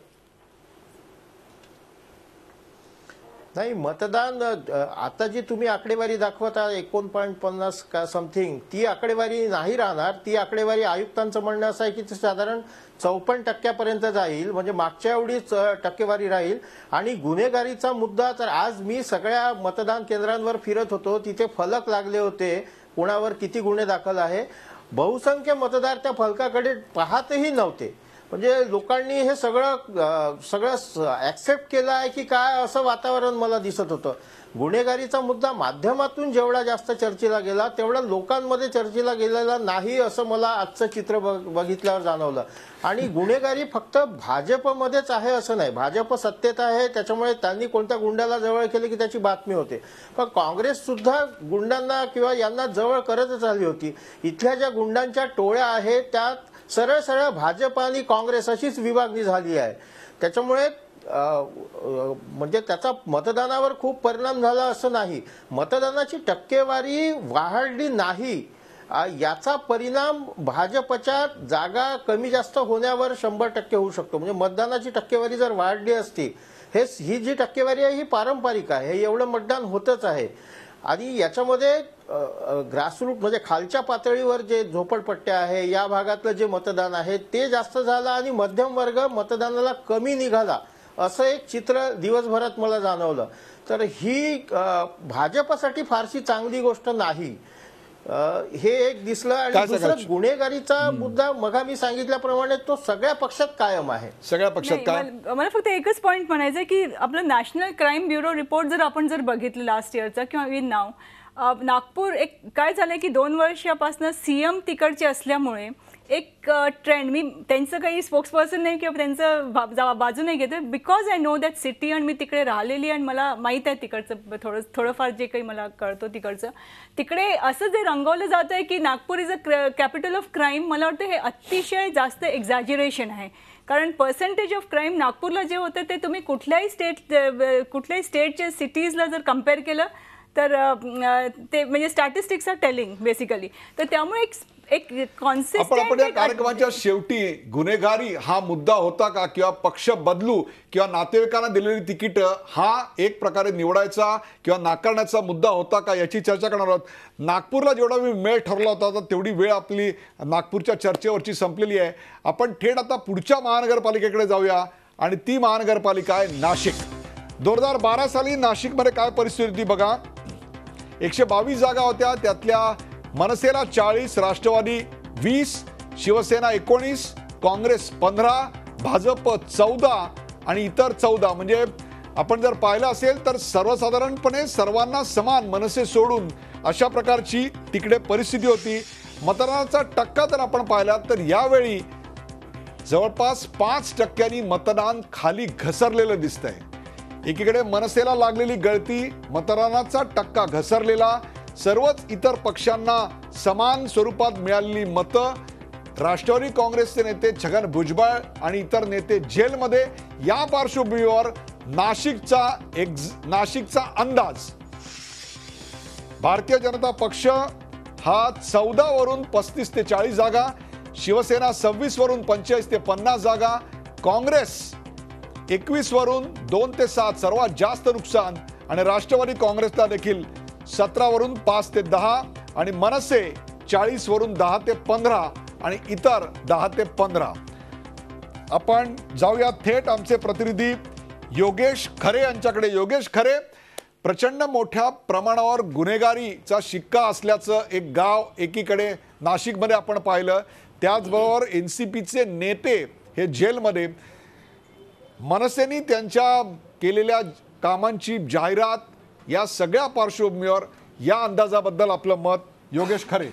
नाही, मतदान आता जी तुम्ही आकडेवारी दाखवता 49.50 का समथिंग, ती आकडेवारी नाही राहणार. ती आकडेवारी आयुक्तांचं म्हणणं असं आहे की साधारण 54% जाईल, म्हणजे मागच्या एवढीच टक्केवारी राहील. आणि गुन्हेगारीचा मुद्दा तर आज मी सगळ्या मतदान केंद्रांवर फिरत होतो, तिथे फलक लागले होते कोणावर किती गुन्हे दाखल आहे. बहुसंख्य मतदार त्या फलकाकडे पाहतही नव्हते. म्हणजे लोकांनी हे सगळं ॲक्सेप्ट केलं आहे की काय असं वातावरण मला दिसत होतं. गुन्हेगारीचा मुद्दा माध्यमातून जेवढा जास्त चर्चेला गेला तेवढा लोकांमध्ये चर्चेला गेलेला नाही असं मला आजचं चित्र बघितल्यावर जाणवलं. आणि गुन्हेगारी फक्त भाजपमध्येच आहे असं नाही, भाजप सत्तेत आहे त्याच्यामुळे त्यांनी कोणत्या गुंडाला जवळ केले की त्याची बातमी होते, पण काँग्रेस सुद्धा गुंडांना किंवा यांना जवळ करतच आली होती. इथल्या ज्या गुंडांच्या टोळ्या आहेत त्यात सरळ सरळ भाजप आणि काँग्रेस अशीच विभागणी झाली आहे. त्याच्यामुळे म्हणजे त्याचा मतदानावर खूप परिणाम झाला असं नाही. मतदानाची टक्केवारी वाढली नाही याचा परिणाम भाजपच्या जागा कमी जास्त होण्यावर 100% होऊ शकतो. म्हणजे मतदानाची टक्केवारी जर वाढली असती, ही जी टक्केवारी आहे ही पारंपरिक आहे, हे एवढं मतदान होतच आहे. आणि याच्यामध्ये ग्रासरूट म्हणजे खालच्या पातळीवर जे झोपडपट्ट्या आहे या भागातलं जे मतदान आहे ते जास्त झालं आणि मध्यम वर्ग मतदानाला कमी निघाला असं एक चित्र दिवसभरात मला जाणवलं. तर ही भाजपसाठी फारशी चांगली गोष्ट नाही हे एक दिसलं. आणि दुसरं गुन्हेगारीचा मुद्दा मग मी सांगितल्याप्रमाणे तो सगळ्या पक्षात कायम आहे. सगळ्या पक्षात काय? मला फक्त एकच पॉईंट म्हणायचं आहे की आपलं नॅशनल क्राईम ब्युरो रिपोर्ट जर आपण बघितलं लास्ट इयरचा किंवा इवन नाव, नागपूर एक काय झालंय की 2 वर्षापासून CM तिकडचे असल्यामुळे एक ट्रेंड, मी त्यांचं काही स्पोक्सपर्सन नाही किंवा त्यांचं बाजू नाही घेते, because I know that city आणि मी तिकडे राहिलेली आणि मला माहीत आहे तिकडचं थोडंफार जे काही मला कळतं तिकडचं. तिकडे असं जे रंगवलं जातं आहे की Nagpur is a capital of crime, मला वाटतं हे अतिशय जास्त एक्झॅजरेशन आहे. कारण पर्सेंटेज ऑफ क्राईम नागपूरला जे होतं ते तुम्ही कुठल्याही स्टेटच्या सिटीजला जर कम्पेअर केलं तर ते म्हणजे स्टॅटिस्टिक्स आर टेलिंग बेसिकली. तर त्यामुळे एक आपण या कॉन्सिस्टंट कार्यक्रमाच्या शेवटी गुन्हेगारी हा मुद्दा होता का, किंवा पक्ष बदलू किंवा नातेवाईकांना दिलेली तिकीट हा एक प्रकारे निवडायचा किंवा नाकारण्याचा मुद्दा होता का, याची चर्चा करणार आहोत. नागपूरला जेवढा वेळ ठरला होता तेवढी वेळ आपली नागपूरच्या चर्चेवरची संपलेली आहे. आपण थेट आता पुढच्या महानगरपालिकेकडे जाऊया आणि ती महानगरपालिका आहे नाशिक. 2012 साली नाशिकमध्ये काय परिस्थिती होती बघा. 122 जागा होत्या, त्यातल्या मनसेला 40, राष्ट्रवादी 20, शिवसेना 19, काँग्रेस 15, भाजप 14 आणि इतर 14. म्हणजे आपण जर पाहिलं असेल तर सर्वसाधारणपणे सर्वांना समान मनसे सोडून अशा प्रकारची तिकडे परिस्थिती होती. मतदानाचा टक्का जर आपण पाहिला तर यावेळी जवळपास 5% मतदान खाली घसरलेलं दिसतंय. एकीकडे मनसेला लागलेली गळती, मतदानाचा टक्का घसरलेला, सर्वच इतर पक्षांना समान स्वरूपात मिळालेली मतं, राष्ट्रवादी काँग्रेसचे नेते छगन भुजबळ आणि इतर नेते जेलमध्ये, या पार्श्वभूमीवर नाशिकचा अंदाज. भारतीय जनता पक्ष हा 14 वरून 35 ते 40 जागा, शिवसेना 26 वरून 45 ते 50 जागा, काँग्रेस 21 वरून 2 ते 7 सर्वात जास्त नुकसान, आणि राष्ट्रवादी काँग्रेसला देखील 17 वरून 5 ते 10 आणि मनसे 40 वरून 10 ते 15 आणि इतर 10 ते 15. आपण जाऊया थेट आमचे प्रतिनिधी योगेश खरे यांच्याकडे. योगेश खरे, प्रचंड मोठ्या प्रमाणावर गुन्हेगारीचा शिक्का असल्याचं एक गाव एकीकडे नाशिकमध्ये आपण पाहिलं, त्याचबरोबर NCPचे नेते हे जेलमध्ये, मनसेनी त्यांच्या केलेल्या कामांची जाहिरात, या सगळ्या पार्श्वभूमीवर या अंदाजाबद्दल आपलं मत योगेश खरे.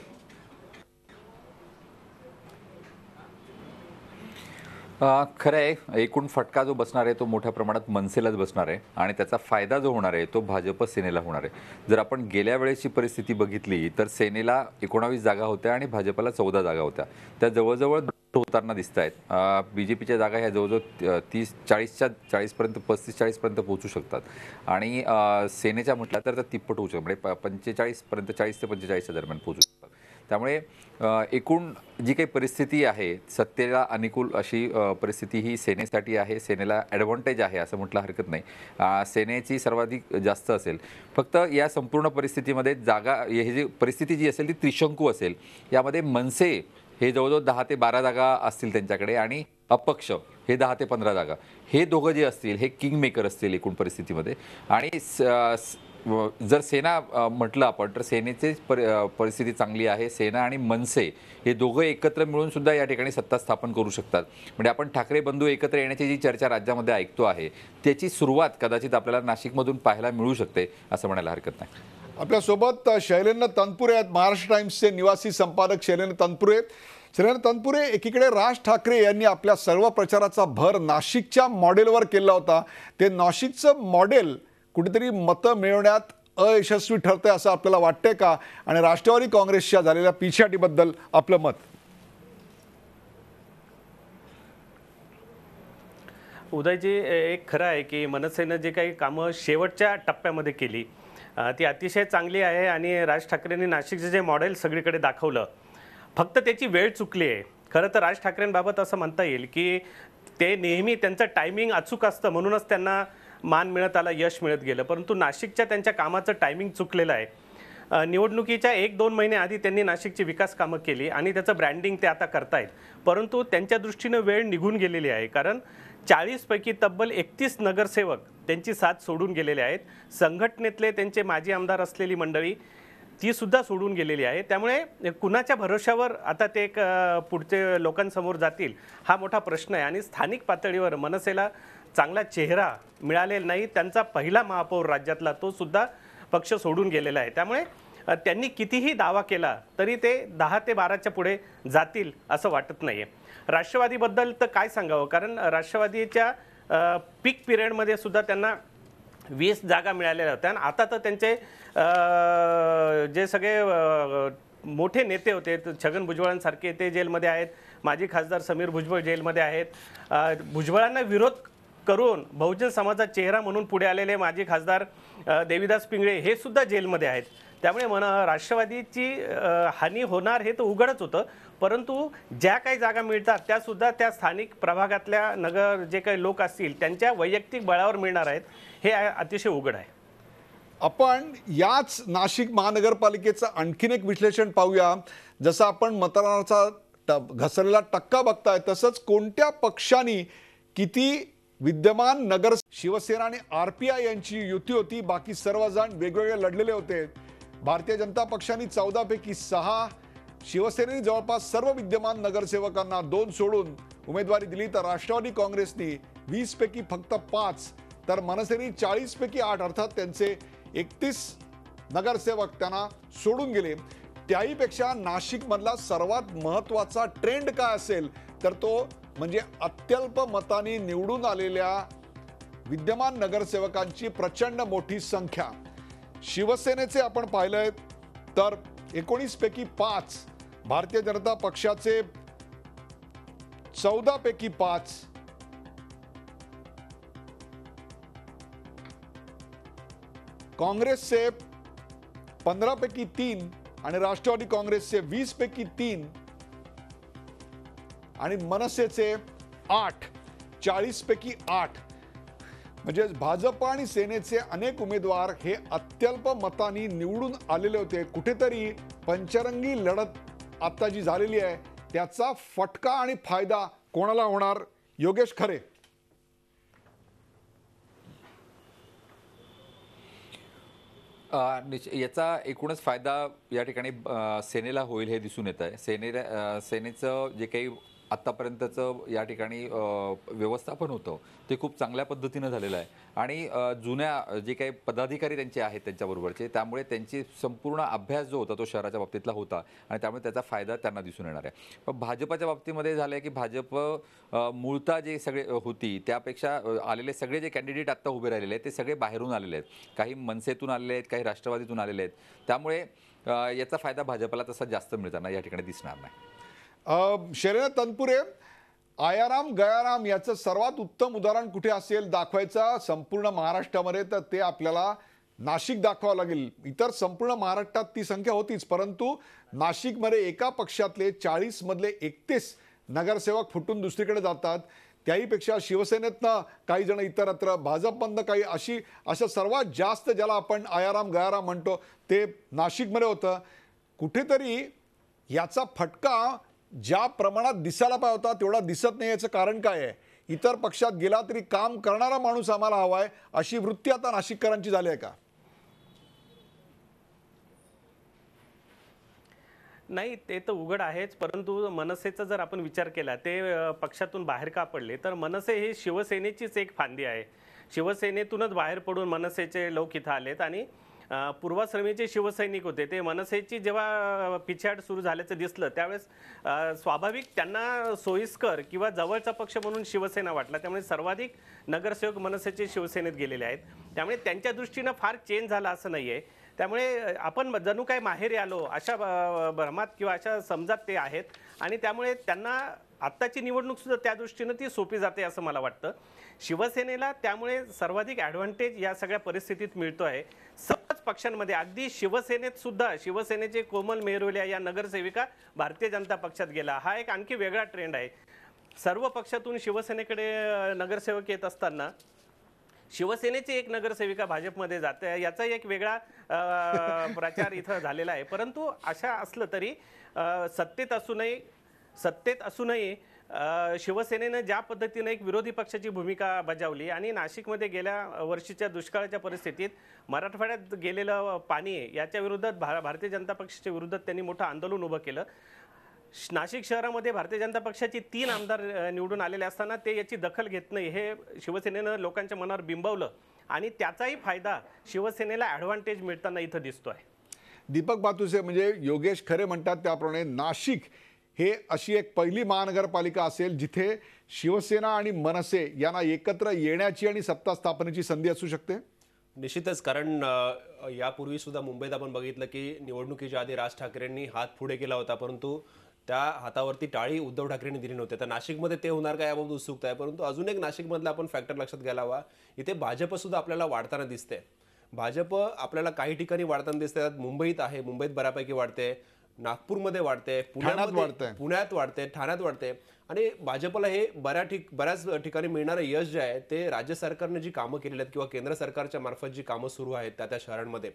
खरं आहे, एकूण फटका जो बसणार आहे तो मोठ्या प्रमाणात मनसेलाच बसणार आहे आणि त्याचा फायदा जो होणार आहे तो भाजप सेनेला होणार आहे. जर आपण गेल्या वेळेची परिस्थिती बघितली तर सेनेला 19 जागा होत्या आणि भाजपला 14 जागा होत्या. त्या जवळजवळ होताना दिसत आहेत. BJPच्या जागा ह्या जवळजवळ 40पर्यंत 35-40पर्यंत पोहोचू शकतात आणि सेनेच्या म्हटलं तर तिप्पट होऊ शकतात, म्हणजे 45पर्यंत 40 ते 45च्या दरम्यान पोहोचू शकतात. त्यामुळे एकूण जी काही परिस्थिती आहे सत्तेला अनुकूल अशी परिस्थिती ही सेनेसाठी आहे. सेनेला ॲडव्हान्टेज आहे असं म्हटलं हरकत नाही. सेनेची सर्वाधिक जास्त असेल. फक्त या संपूर्ण परिस्थितीमध्ये जागा, ही जी परिस्थिती जी असेल ती त्रिशंकू असेल. यामध्ये मनसे हे जवळजवळ 10 ते 12 जागा असतील त्यांच्याकडे आणि अपक्ष हे 10 ते 15 जागा. हे दोघं जे असतील हे किंग मेकर असतील एकूण परिस्थितीमध्ये. आणि जर सेना म्हटलं आपण तर सेनेची परिस्थिती चांगली आहे. सेना आणि मनसे हे दोघं एकत्र मिळून सुद्धा या ठिकाणी सत्ता स्थापन करू शकतात. म्हणजे आपण ठाकरे बंधू एकत्र येण्याची जी चर्चा राज्यामध्ये ऐकतो आहे त्याची सुरुवात कदाचित आपल्याला नाशिकमधून पाहायला मिळू शकते असं म्हणायला हरकत नाही. आपल्यासोबत शैलेंद्र तनपुरे आहेत, महाराष्ट्र टाइम्सचे निवासी संपादक शैलेंद्र तनपुरे. शैलेंद्र तनपुरे, एकीकडे राज ठाकरे यांनी आपल्या सर्व प्रचाराचा भर नाशिकच्या मॉडेलवर केला होता. ते नाशिकचं मॉडेल कुठेतरी मतं मिळवण्यात अयशस्वी ठरतंय असं आपल्याला वाटतंय का, आणि राष्ट्रवादी काँग्रेसच्या झालेल्या पिछाडीबद्दल आपलं मत? उदयजी, एक खरं आहे की मनसेनं जे काही कामं शेवटच्या टप्प्यामध्ये केली ती अतिशय चांगली आहे आणि राज ठाकरेंनी नाशिकचं जे मॉडेल सगळीकडे दाखवलं, फक्त त्याची वेळ चुकली आहे. खरं तर राज ठाकरेंबाबत असं म्हणता येईल की ते नेहमी त्यांचं टायमिंग अचूक असतं म्हणूनच त्यांना मान मिळत आला, यश मिळत गेलं. परंतु नाशिकच्या त्यांच्या कामाचं टायमिंग चुकलेलं आहे. निवडणुकीच्या 1-2 महिने आधी त्यांनी नाशिकची विकास कामं केली आणि त्याचं ब्रँडिंग ते आता करतायत. परंतु त्यांच्या दृष्टीनं वेळ निघून गेलेली आहे. कारण 40 पैकी तब्बल 31 नगरसेवक त्यांची साथ सोडून गेलेले आहेत. संघटनेतले त्यांचे माजी आमदार असलेली मंडळी ती सुद्धा सोडून गेलेली आहे. त्यामुळे कुणाच्या भरोशावर आता ते पुढचे लोकांसमोर जातील हा मोठा प्रश्न आहे. आणि स्थानिक पातळीवर मनसेला चांगला चेहरा मिळालेला नाही. त्यांचा पहिला महापौर राज्यातला तो सुद्धा पक्ष सोडून गेलेला आहे. त्यामुळे त्यांनी कितीही दावा केला तरी ते 10 ते 12च्या पुढे जातील असं वाटत नाहीये. राष्ट्रवादीबद्दल तर काय सांगावं, कारण राष्ट्रवादीच्या पीक पिरियडमध्ये सुद्धा त्यांना 20 जागा मिळालेल्या होत्या आणि आता तर त्यांचे जे सगळे मोठे नेते होते, छगन भुजबळांसारखे ते जेलमध्ये आहेत, माजी खासदार समीर भुजबळ जेलमध्ये आहेत. भुजबळांना विरोध करून बहुजन समाजाचा चेहरा म्हणून पुढे आलेले माजी खासदार देवीदास पिंगळे हे सुद्धा जेलमध्ये आहेत. त्यामुळे राष्ट्रवादीची हानी होणार हे तर उघडच होतं, परंतु ज्या काही जागा मिळतात त्या सुद्धा त्या स्थानिक प्रभागातल्या नगर जे काही लोक असतील त्यांच्या वैयक्तिक बळावर मिळणार आहेत, हे अतिशय उघड आहे. आपण याच नाशिक महानगरपालिकेचं आणखीन एक विश्लेषण पाहूया. जसं आपण मतदानाचा घसरलेला टक्का बघताय, तसंच कोणत्या पक्षांनी किती विद्यमान नगर, शिवसेना आणि RPI यांची युती होती, बाकी सर्वजण वेगवेगळे लढलेले होते. भारतीय जनता पक्षाने 14 पैकी 6, शिवसेनेने जवळपास सर्व विद्यमान नगरसेवकांना 2 सोडून उमेदवारी दिली, तर राष्ट्रवादी काँग्रेसने 20 पैकी फक्त 5, तर मनसेने 40 पैकी 8 अर्थात त्यांचे 31 नगरसेवक त्यांना सोडून गेले. त्याहीपेक्षा नाशिकमधला सर्वात महत्त्वाचा ट्रेंड काय असेल तर तो म्हणजे अत्यल्प मतांनी निवडून आलेल्या विद्यमान नगरसेवकांची प्रचंड मोठी संख्या. शिवसेनेचे आपण पाहिलंय तर 19 पैकी 5, भारतीय जनता पक्षाचे 14 पैकी 5, काँग्रेसचे 15 पैकी 3 आणि राष्ट्रवादी काँग्रेसचे 20 पैकी 3 आणि मनसेचे 8, 40 पैकी 8. म्हणजे भाजप आणि सेनेचे अनेक उमेदवार हे अत्यल्प मतांनी निवडून आलेले होते. कुठेतरी पंचरंगी लढत आता जी झालेली आहे त्याचा फटका आणि फायदा कोणाला होणार? योगेश खरे. याचा एकूणच फायदा या ठिकाणी सेनेला होईल हे दिसून येत आहे. सेनेचं जे काही आत्तापर्यंतचं या ठिकाणी व्यवस्थापन होतं ते खूप चांगल्या पद्धतीनं झालेलं आहे आणि जुन्या जे काही पदाधिकारी त्यांचे आहेत त्यांच्याबरोबरचे, त्यामुळे त्यांची संपूर्ण अभ्यास जो होता तो शहराच्या बाबतीतला होता आणि त्यामुळे त्याचा फायदा त्यांना दिसून येणार आहे. पण भाजपच्या बाबतीमध्ये झालं आहे की भाजप मूळतः जे सगळे होती त्यापेक्षा आलेले सगळे जे कॅन्डिडेट आत्ता उभे राहिलेले आहेत ते सगळे बाहेरून आलेले आहेत. काही मनसेतून आलेले आहेत, काही राष्ट्रवादीतून आलेले आहेत. त्यामुळे याचा फायदा भाजपला तसा जास्त मिळताना या ठिकाणी दिसणार नाही. शरण्या तनपुरे, आयाराम गयाराम याचं सर्वात उत्तम उदाहरण कुठे असेल दाखवायचं संपूर्ण महाराष्ट्रामध्ये तर ते आपल्याला नाशिक दाखवावं लागेल. इतर संपूर्ण महाराष्ट्रात ती संख्या होतीच, परंतु नाशिकमध्ये एका पक्षातले 40 मधले 31 नगरसेवक फुटून दुसरीकडे जातात. त्याहीपेक्षा शिवसेनेतनं काही जण इतरत्र, भाजपमधनं काही, अशा सर्वात जास्त ज्याला आपण आयाराम गयाराम म्हणतो ते नाशिकमध्ये होतं. कुठेतरी याचा फटका ज्या प्रमाणात दिसायला पाहिजे होता तेवढा दिसत नाही. याचं कारण काय आहे? इतर पक्षात गेला तरी काम करणारा माणूस आम्हाला हवाय अशी वृत्ती आता नाशिककरांची झाली आहे का? नाही, ते तर उघड आहेच, परंतु मनसेचा जर आपण विचार केला ते पक्षातून बाहेर का पडले तर मनसे ही शिवसेनेचीच एक फांदी आहे. शिवसेनेतूनच बाहेर पडून मनसेचे लोक इथं आलेत आणि पूर्वाश्रमीचे शिवसैनिक होते ते मनसेची जेव्हा पिछाड सुरू झाल्याचं दिसलं त्यावेळेस स्वाभाविक त्यांना सोयीस्कर किंवा जवळचा पक्ष म्हणून शिवसेना वाटला. त्यामुळे सर्वाधिक नगरसेवक मनसेचे शिवसेनेत गेलेले आहेत. त्यामुळे त्यांच्या दृष्टीनं फार चेंज झाला असं नाही आहे. त्यामुळे आपण जणू काय माहेरी आलो अशा भ्रमात किंवा अशा समजात ते आहेत आणि त्यामुळे त्यांना आत्ताची निवडणूक सुद्धा त्या दृष्टीनं ती सोपी जाते असं मला वाटतं. शिवसेनेला त्यामुळे सर्वाधिक ॲडव्हान्टेज या सगळ्या परिस्थितीत मिळतो आहे. सर्वच पक्षांमध्ये, अगदी शिवसेनेत सुद्धा शिवसेनेचे कोमल मेहरोलिया या नगरसेविका भारतीय जनता पक्षात गेला. हा एक आणखी वेगळा ट्रेंड आहे. सर्व पक्षातून शिवसेनेकडे नगरसेवक येत असताना शिवसेनेची एक नगरसेविका भाजपमध्ये जाते याचा एक वेगळा प्रचार इथं झालेला आहे. परंतु अशा असलं तरी सत्तेत असूनही शिवसेनेनं ज्या पद्धतीने एक विरोधी पक्षाची भूमिका बजावली आणि नाशिकमध्ये गेल्या वर्षीच्या दुष्काळाच्या परिस्थितीत मराठवाड्यात गेलेलं पाणी याच्या विरोधात भारतीय जनता पक्षाच्या विरोधात त्यांनी मोठं आंदोलन उभं केलं. नाशिक शहरामध्ये भारतीय जनता पक्षाचे 3 आमदार निवडून आलेले असताना ते याची दखल घेत नाही हे शिवसेनेनं लोकांच्या मनावर बिंबवलं आणि त्याचाही फायदा शिवसेनेला ॲडव्हान्टेज मिळताना इथं दिसतो आहे. दीपक भातुसे म्हणजे योगेश खरे म्हणतात त्याप्रमाणे नाशिक हे अशी एक पहिली महानगरपालिका असेल जिथे शिवसेना आणि मनसे यांना एकत्र येण्याची आणि सत्ता स्थापनेची संधी असू शकते. निश्चितच, कारण यापूर्वी सुद्धा मुंबईत आपण बघितलं की निवडणुकीच्या आधी राज ठाकरेंनी हात पुढे केला होता, परंतु त्या हातावरती टाळी उद्धव ठाकरेंनी दिली नव्हती. तर नाशिकमध्ये ते होणार का याबाबत उत्सुकता आहे. परंतु अजून एक नाशिकमधला आपण फॅक्टर लक्षात घ्यायला हवा, इथे भाजप सुद्धा आपल्याला वाढताना दिसते. भाजप आपल्याला काही ठिकाणी वाढताना दिसते. मुंबईत आहे, मुंबईत बऱ्यापैकी वाढते, नागपूरमध्ये वाढते, पुण्यात वाढते, ठाण्यात वाढते. आणि भाजपला हे बऱ्याच ठिकाणी मिळणारं यश जे आहे ते राज्य सरकारने जी कामं केलेली आहेत किंवा केंद्र सरकारच्या मार्फत जी कामं सुरू आहेत त्या शहरांमध्ये,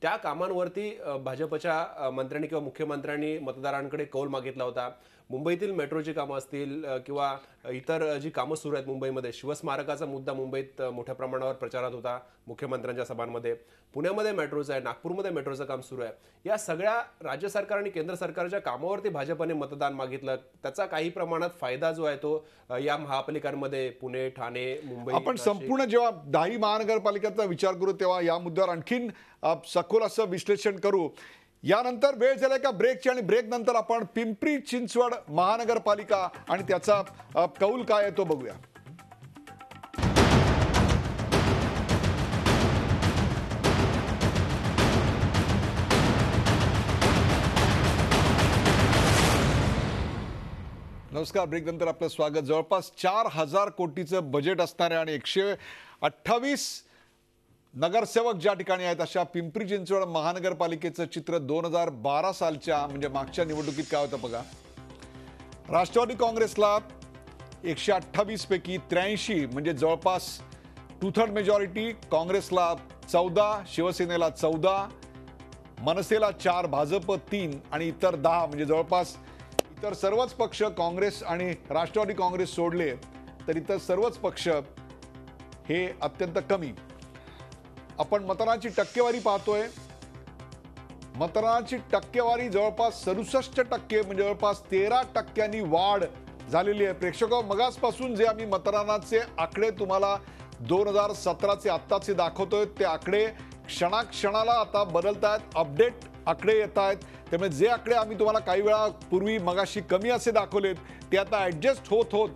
त्या कामांवरती भाजपच्या मंत्र्यांनी किंवा मुख्यमंत्र्यांनी मतदारांकडे कौल मागितला होता. मुंबईतील मेट्रोची कामं असतील किंवा इतर जी कामं सुरू आहेत मुंबईमध्ये, शिवस्मारकाचा मुद्दा मुंबईत मोठ्या प्रमाणावर प्रचारात होता मुख्यमंत्र्यांच्या सभांमध्ये. पुण्यामध्ये मेट्रोचं आहे, नागपूरमध्ये मेट्रोचं काम सुरू आहे. या सगळ्या राज्य सरकार आणि केंद्र सरकारच्या कामावरती भाजपने मतदान मागितलं. त्याचा काही प्रमाणात फायदा जो आहे तो या महापालिकांमध्ये पुणे, ठाणे, मुंबई. आपण संपूर्ण जेव्हा 10 महानगरपालिकांचा विचार करू तेव्हा या मुद्द्यावर आणखीन सखोल असं विश्लेषण करू. यानंतर वेळ झाला का ब्रेकची, आणि ब्रेक नंतर आपण पिंपरी चिंचवड महानगरपालिका आणि त्याचा कौल काय आहे तो बघूया. नमस्कार. ब्रेक नंतर आपलं स्वागत. जवळपास 4000 कोटीचं बजेट असणारे आणि 128 नगरसेवक ज्या ठिकाणी आहेत अशा पिंपरी चिंचवड महानगरपालिकेचं चित्र 2012 सालच्या म्हणजे मागच्या निवडणुकीत काय होतं बघा. राष्ट्रवादी काँग्रेसला 128 पैकी 83 म्हणजे जवळपास 2/3 मेजॉरिटी, काँग्रेसला 14, शिवसेनेला 14, मनसेला 4, भाजप 3 आणि इतर 10 म्हणजे जवळपास इतर सर्वच पक्ष, काँग्रेस आणि राष्ट्रवादी काँग्रेस सोडले तर इतर सर्वच पक्ष हे अत्यंत कमी. आपण मतदानाची टक्केवारी पाहतोय. मतदानाची टक्केवारी जवळपास 67% म्हणजे जवळपास 13% वाढ झालेली आहे. प्रेक्षक, मगासपासून जे आम्ही मतदानाचे आकडे तुम्हाला 2017चे आत्ताचे दाखवतोय ते आकडे क्षणाक्षणाला आता बदलत आहेत, अपडेट आकडे येत आहेत. त्यामुळे जे आकडे आम्ही तुम्हाला काही वेळा पूर्वी मगाशी कमी असे दाखवलेत ते आता ॲडजस्ट होत होत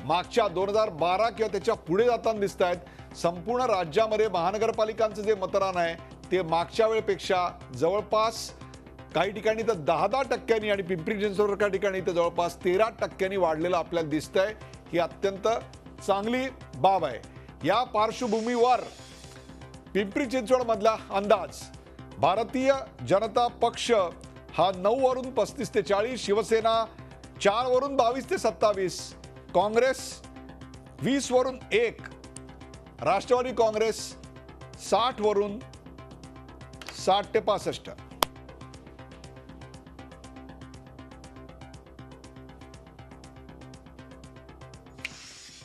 मागच्या 2012 किंवा त्याच्या पुढे जाताना दिसत आहेत. संपूर्ण राज्यामध्ये महानगरपालिकांचं जे मतदान आहे ते मागच्या वेळेपेक्षा जवळपास काही ठिकाणी तर 10% आणि पिंपरी चिंचवड ठिकाणी तर जवळपास 13% वाढलेलं आपल्याला दिसतंय. ही अत्यंत चांगली बाब आहे. या पार्श्वभूमीवर पिंपरी चिंचवड मधला अंदाज, भारतीय जनता पक्ष हा 9 वरून 35 ते 40, शिवसेना 4 वरून 22 ते 27, काँग्रेस 20 वरून 1, राष्ट्रवादी काँग्रेस 60 वरून 60 ते 65.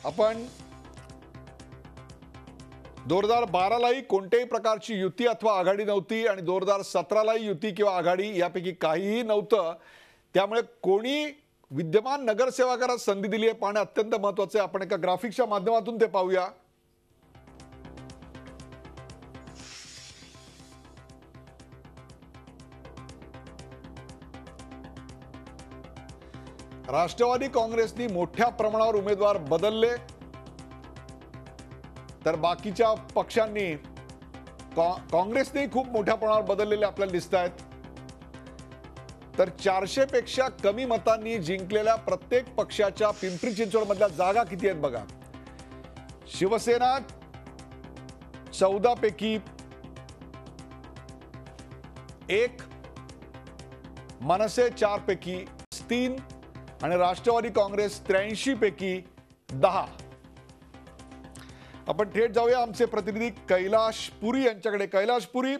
आपण 2012लाही कोणत्याही प्रकारची युती अथवा आघाडी नव्हती आणि 2017लाही युती किंवा आघाडी यापैकी काहीही नव्हतं. त्यामुळे कोणी विद्यमान नगरसेवकाला संधी दिली आहे पाहणे अत्यंत महत्त्वाचं आहे. आपण एका ग्राफिक्सच्या माध्यमातून ते पाहूया. राष्ट्रवादी काँग्रेसनी मोठ्या प्रमाणावर उमेदवार बदलले तर बाकीच्या पक्षांनी काँग्रेसने खूप मोठ्या प्रमाणावर बदललेले आपल्याला दिसत आहेत. तर 400 पेक्षा कमी मतांनी जिंकलेल्या प्रत्येक पक्षाच्या पिंपरी चिंचवड मधल्या जागा किती आहेत बघा. शिवसेना 14 पैकी 1, मनसे 4 पैकी 3 आणि राष्ट्रवादी काँग्रेस 83 पैकी 10. आपण थेट जाऊया आमचे प्रतिनिधी कैलाश पुरी यांच्याकडे. कैलाश पुरी,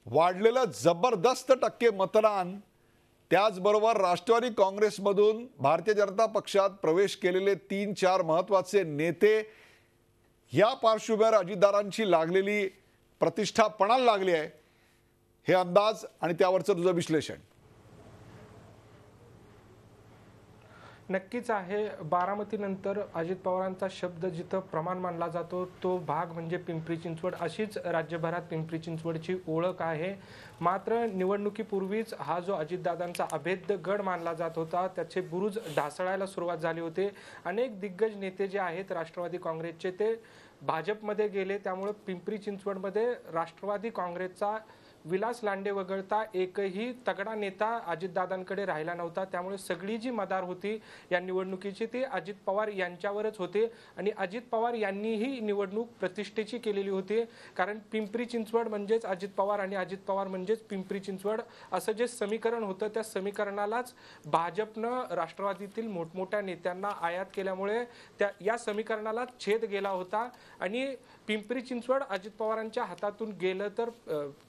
वाढलेलं जबरदस्त टक्के मतदान, त्याचबरोबर राष्ट्रवादी काँग्रेसमधून भारतीय जनता पक्षात प्रवेश केलेले 3-4 महत्त्वाचे नेते, या पार्श्वभूमीवर अजितदारांची लागलेली प्रतिष्ठा पणाला लागली आहे. हे अंदाज आणि त्यावरचं तुझं विश्लेषण. नक्कीच आहे. बारामतीनंतर अजित पवारांचा शब्द जिथं प्रमाण मानला जातो तो भाग म्हणजे पिंपरी चिंचवड. अशीच राज्यभरात पिंपरी चिंचवडची ओळख आहे. मात्र निवडणुकीपूर्वीच हा जो अजितदादांचा अभेद्य गड मानला जात होता त्याचे बुरुज ढासळायला सुरुवात झाली होती. अनेक दिग्गज नेते जे आहेत राष्ट्रवादी काँग्रेसचे ते भाजपमध्ये गेले. त्यामुळे पिंपरी चिंचवडमध्ये राष्ट्रवादी काँग्रेसचा विलास लांडे वगळता एकही तगडा नेता अजितदादांकडे राहिला नव्हता. त्यामुळे सगळी जी मदार होती या निवडणुकीची ती अजित पवार यांच्यावरच होते आणि अजित पवार यांनीही निवडणूक प्रतिष्ठेची केलेली होती. कारण पिंपरी चिंचवड म्हणजेच अजित पवार आणि अजित पवार म्हणजेच पिंपरी चिंचवड असं जे समीकरण होतं त्या समीकरणालाच भाजपनं राष्ट्रवादीतील मोठमोठ्या नेत्यांना आयात केल्यामुळे या समीकरणाला छेद गेला होता आणि पिंपरी चिंचवड अजित पवारांच्या हातातून गेलं तर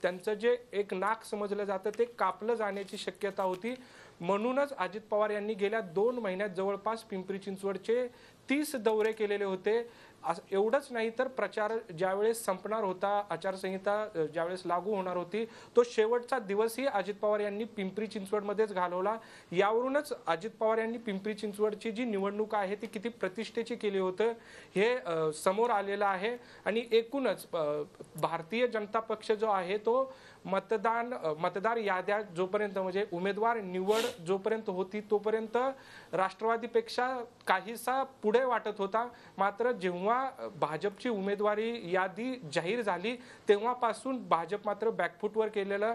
त्यांचं जे एक नाक समजलं जातं ते कापलं जाण्याची शक्यता होती. म्हणूनच अजित पवार यांनी गेल्या 2 महिन्यात जवळपास पिंपरी चिंचवडचे 30 दौरे केलेले होते. एवढंच नाही तर प्रचार ज्यावेळेस संपणार होता, आचारसंहिता ज्यावेळेस लागू होणार होती, तो शेवटचा दिवसही अजित पवार यांनी पिंपरी चिंचवडमध्येच घालवला. यावरूनच अजित पवार यांनी पिंपरी चिंचवडची जी निवडणूक आहे ती किती प्रतिष्ठेची केली होतं हे समोर आलेलं आहे. आणि एकूणच भारतीय जनता पक्ष जो आहे तो मतदार याद्या जोपर्यंत म्हणजे उमेदवार निवड जोपर्यंत होती तोपर्यंत राष्ट्रवादीपेक्षा काहीसा पुढे वाटत होता. मात्र जेव्हा भाजपची उमेदवारी यादी जाहीर झाली तेव्हापासून भाजप मात्र बॅकफुटवर केलेलं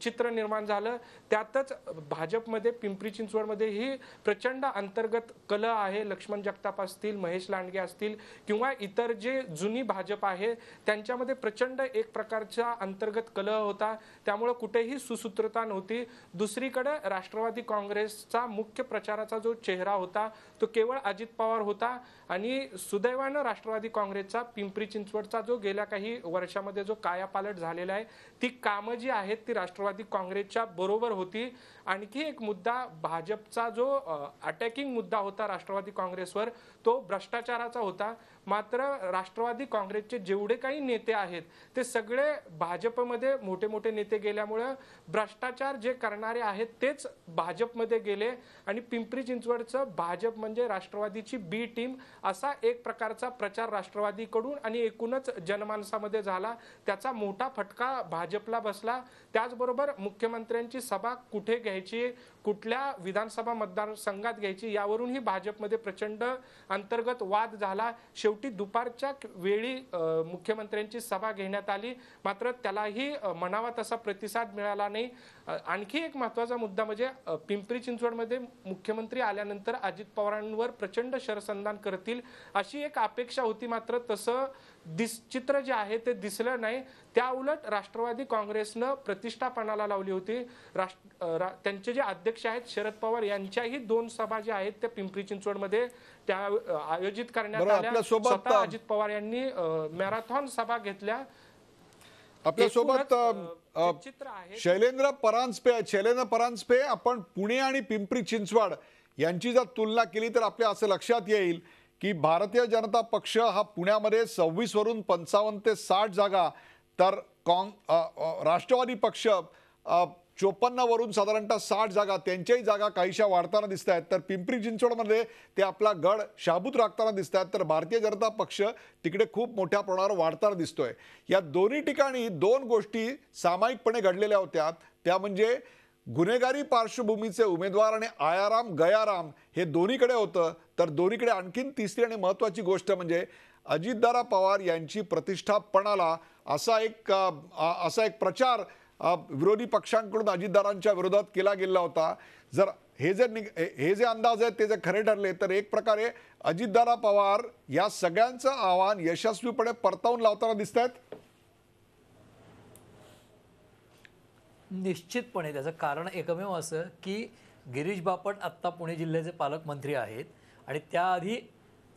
चित्र निर्माण झालं. त्यातच भाजपमध्ये पिंपरी चिंचवडमध्ये ही प्रचंड अंतर्गत कलह आहे. लक्ष्मण जगताप असतील, महेश लांडगे असतील किंवा इतर जे जुनी भाजप आहे त्यांच्यामध्ये प्रचंड एक प्रकारचा अंतर्गत कलह होता. त्यामुळे कुठेही सुसूत्रता नव्हती. दुसरीकडे राष्ट्रवादी काँग्रेसचा मुख्य प्रचाराचा जो चेहरा होता तो केवळ अजित पवार होता आणि सुदैवानं राष्ट्रवादी काँग्रेसचा पिंपरी चिंचवडचा जो गेल्या काही वर्षामध्ये जो कायापालट झालेला आहे ती कामं जी आहेत ती राष्ट्रवादी काँग्रेसच्या बरोबर होती. आणखी एक मुद्दा भाजपचा जो अटॅकिंग मुद्दा होता राष्ट्रवादी काँग्रेसवर तो भ्रष्टाचाराचा होता. मात्र राष्ट्रवादी काँग्रेसचे जेवढे काही नेते आहेत ते सगळे भाजपमध्ये मोठे मोठे नेते गेल्यामुळे भ्रष्टाचार जे करणारे आहेत तेच भाजपमध्ये गेले आणि पिंपरी चिंचवडचं भाजप म्हणजे राष्ट्रवादीची बी टीम असा एक प्रकारचा प्रचार राष्ट्रवादीकडून आणि एकूणच जनमानसामध्ये झाला. त्याचा मोठा फटका भाजपला बसला. त्याचबरोबर मुख्यमंत्र्यांची सभा कुठे घ्यायची, कुठल्या विधानसभा मतदारसंघात घ्यायची यावरूनही भाजपमध्ये प्रचंड अंतर्गत वाद झाला. शेवटी दुपारच्या वेळी मुख्यमंत्र्यांची सभा घेण्यात आली मात्र त्यालाही म्हणावा तसा प्रतिसाद मिळाला नाही. आणखी एक महत्त्वाचा मुद्दा म्हणजे पिंपरी चिंचवडमध्ये मुख्यमंत्री आल्यानंतर अजित पवारांवर प्रचंड शरसंधान करतील अशी एक अपेक्षा होती. मात्र तसं चित्र जे आहे ते दिसलं नाही. त्या उलट राष्ट्रवादी काँग्रेसनं प्रतिष्ठापणाला लावली होती. त्यांचे जे अध्यक्ष आहेत शरद पवार यांच्याही 2 सभा ज्या आहेत त्या पिंपरी चिंचवडमध्ये त्या आयोजित करण्यात आल्या. स्वतः अजित पवार यांनी मॅरेथॉन सभा घेतल्या. आपल्यासोबत शैलेंद्र परांजपे, आपण पुणे आणि पिंपरी चिंचवड यांची जर तुलना केली तर आपल्या असं लक्षात येईल की भारतीय जनता पक्ष हा पुण्यामध्ये 26 वरून 55 ते 60 जागा तर राष्ट्रवादी पक्ष 54 वरून साधारणतः 60 जागा त्यांच्याही जागा काहीशा वाढताना दिसत आहेत. तर पिंपरी चिंचवडमध्ये ते आपला गड शाबूत राखताना दिसत आहेत. तर भारतीय जनता पक्ष तिकडे खूप मोठ्या प्रमाणावर वाढताना दिसतोय. या दोन्ही ठिकाणी 2 गोष्टी सामायिकपणे घडलेल्या होत्या. त्या म्हणजे गुन्हेगारी पार्श्वभूमीचे उमेदवार आणि आयाराम गयाराम हे दोन्हीकडे होतं. तर दोन्हीकडे आणखीन तिसरी आणि महत्त्वाची गोष्ट म्हणजे अजितदादा पवार यांची प्रतिष्ठा पणाला असा एक प्रचार विरोधी पक्षांकडून अजितदादांच्या विरोधात केला गेला होता. जर हे जे अंदाज आहेत ते जर खरे ठरले तर एक प्रकारे अजितदादा पवार या सगळ्यांचं आव्हान यशस्वीपणे परतावून लावताना दिसत आहेत. निश्चितपणे त्याचं कारण एकमेव असं की गिरीश बापट आत्ता पुणे जिल्ह्याचे पालकमंत्री आहेत आणि त्याआधी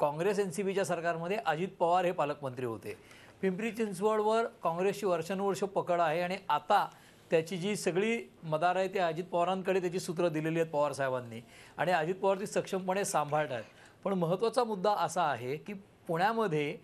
काँग्रेस NCPच्या सरकारमध्ये अजित पवार हे पालकमंत्री होते. पिंपरी चिंचवडवर काँग्रेसची वर्षानुवर्ष पकड आहे आणि आता त्याची जी सगळी मदार आहे ती अजित पवारांकडे त्याची सूत्र दिलेली आहेत पवार साहेबांनी आणि अजित पवार ती सक्षमपणे सांभाळत आहेत. पण महत्त्वाचा मुद्दा असा आहे की पुण्यामध्ये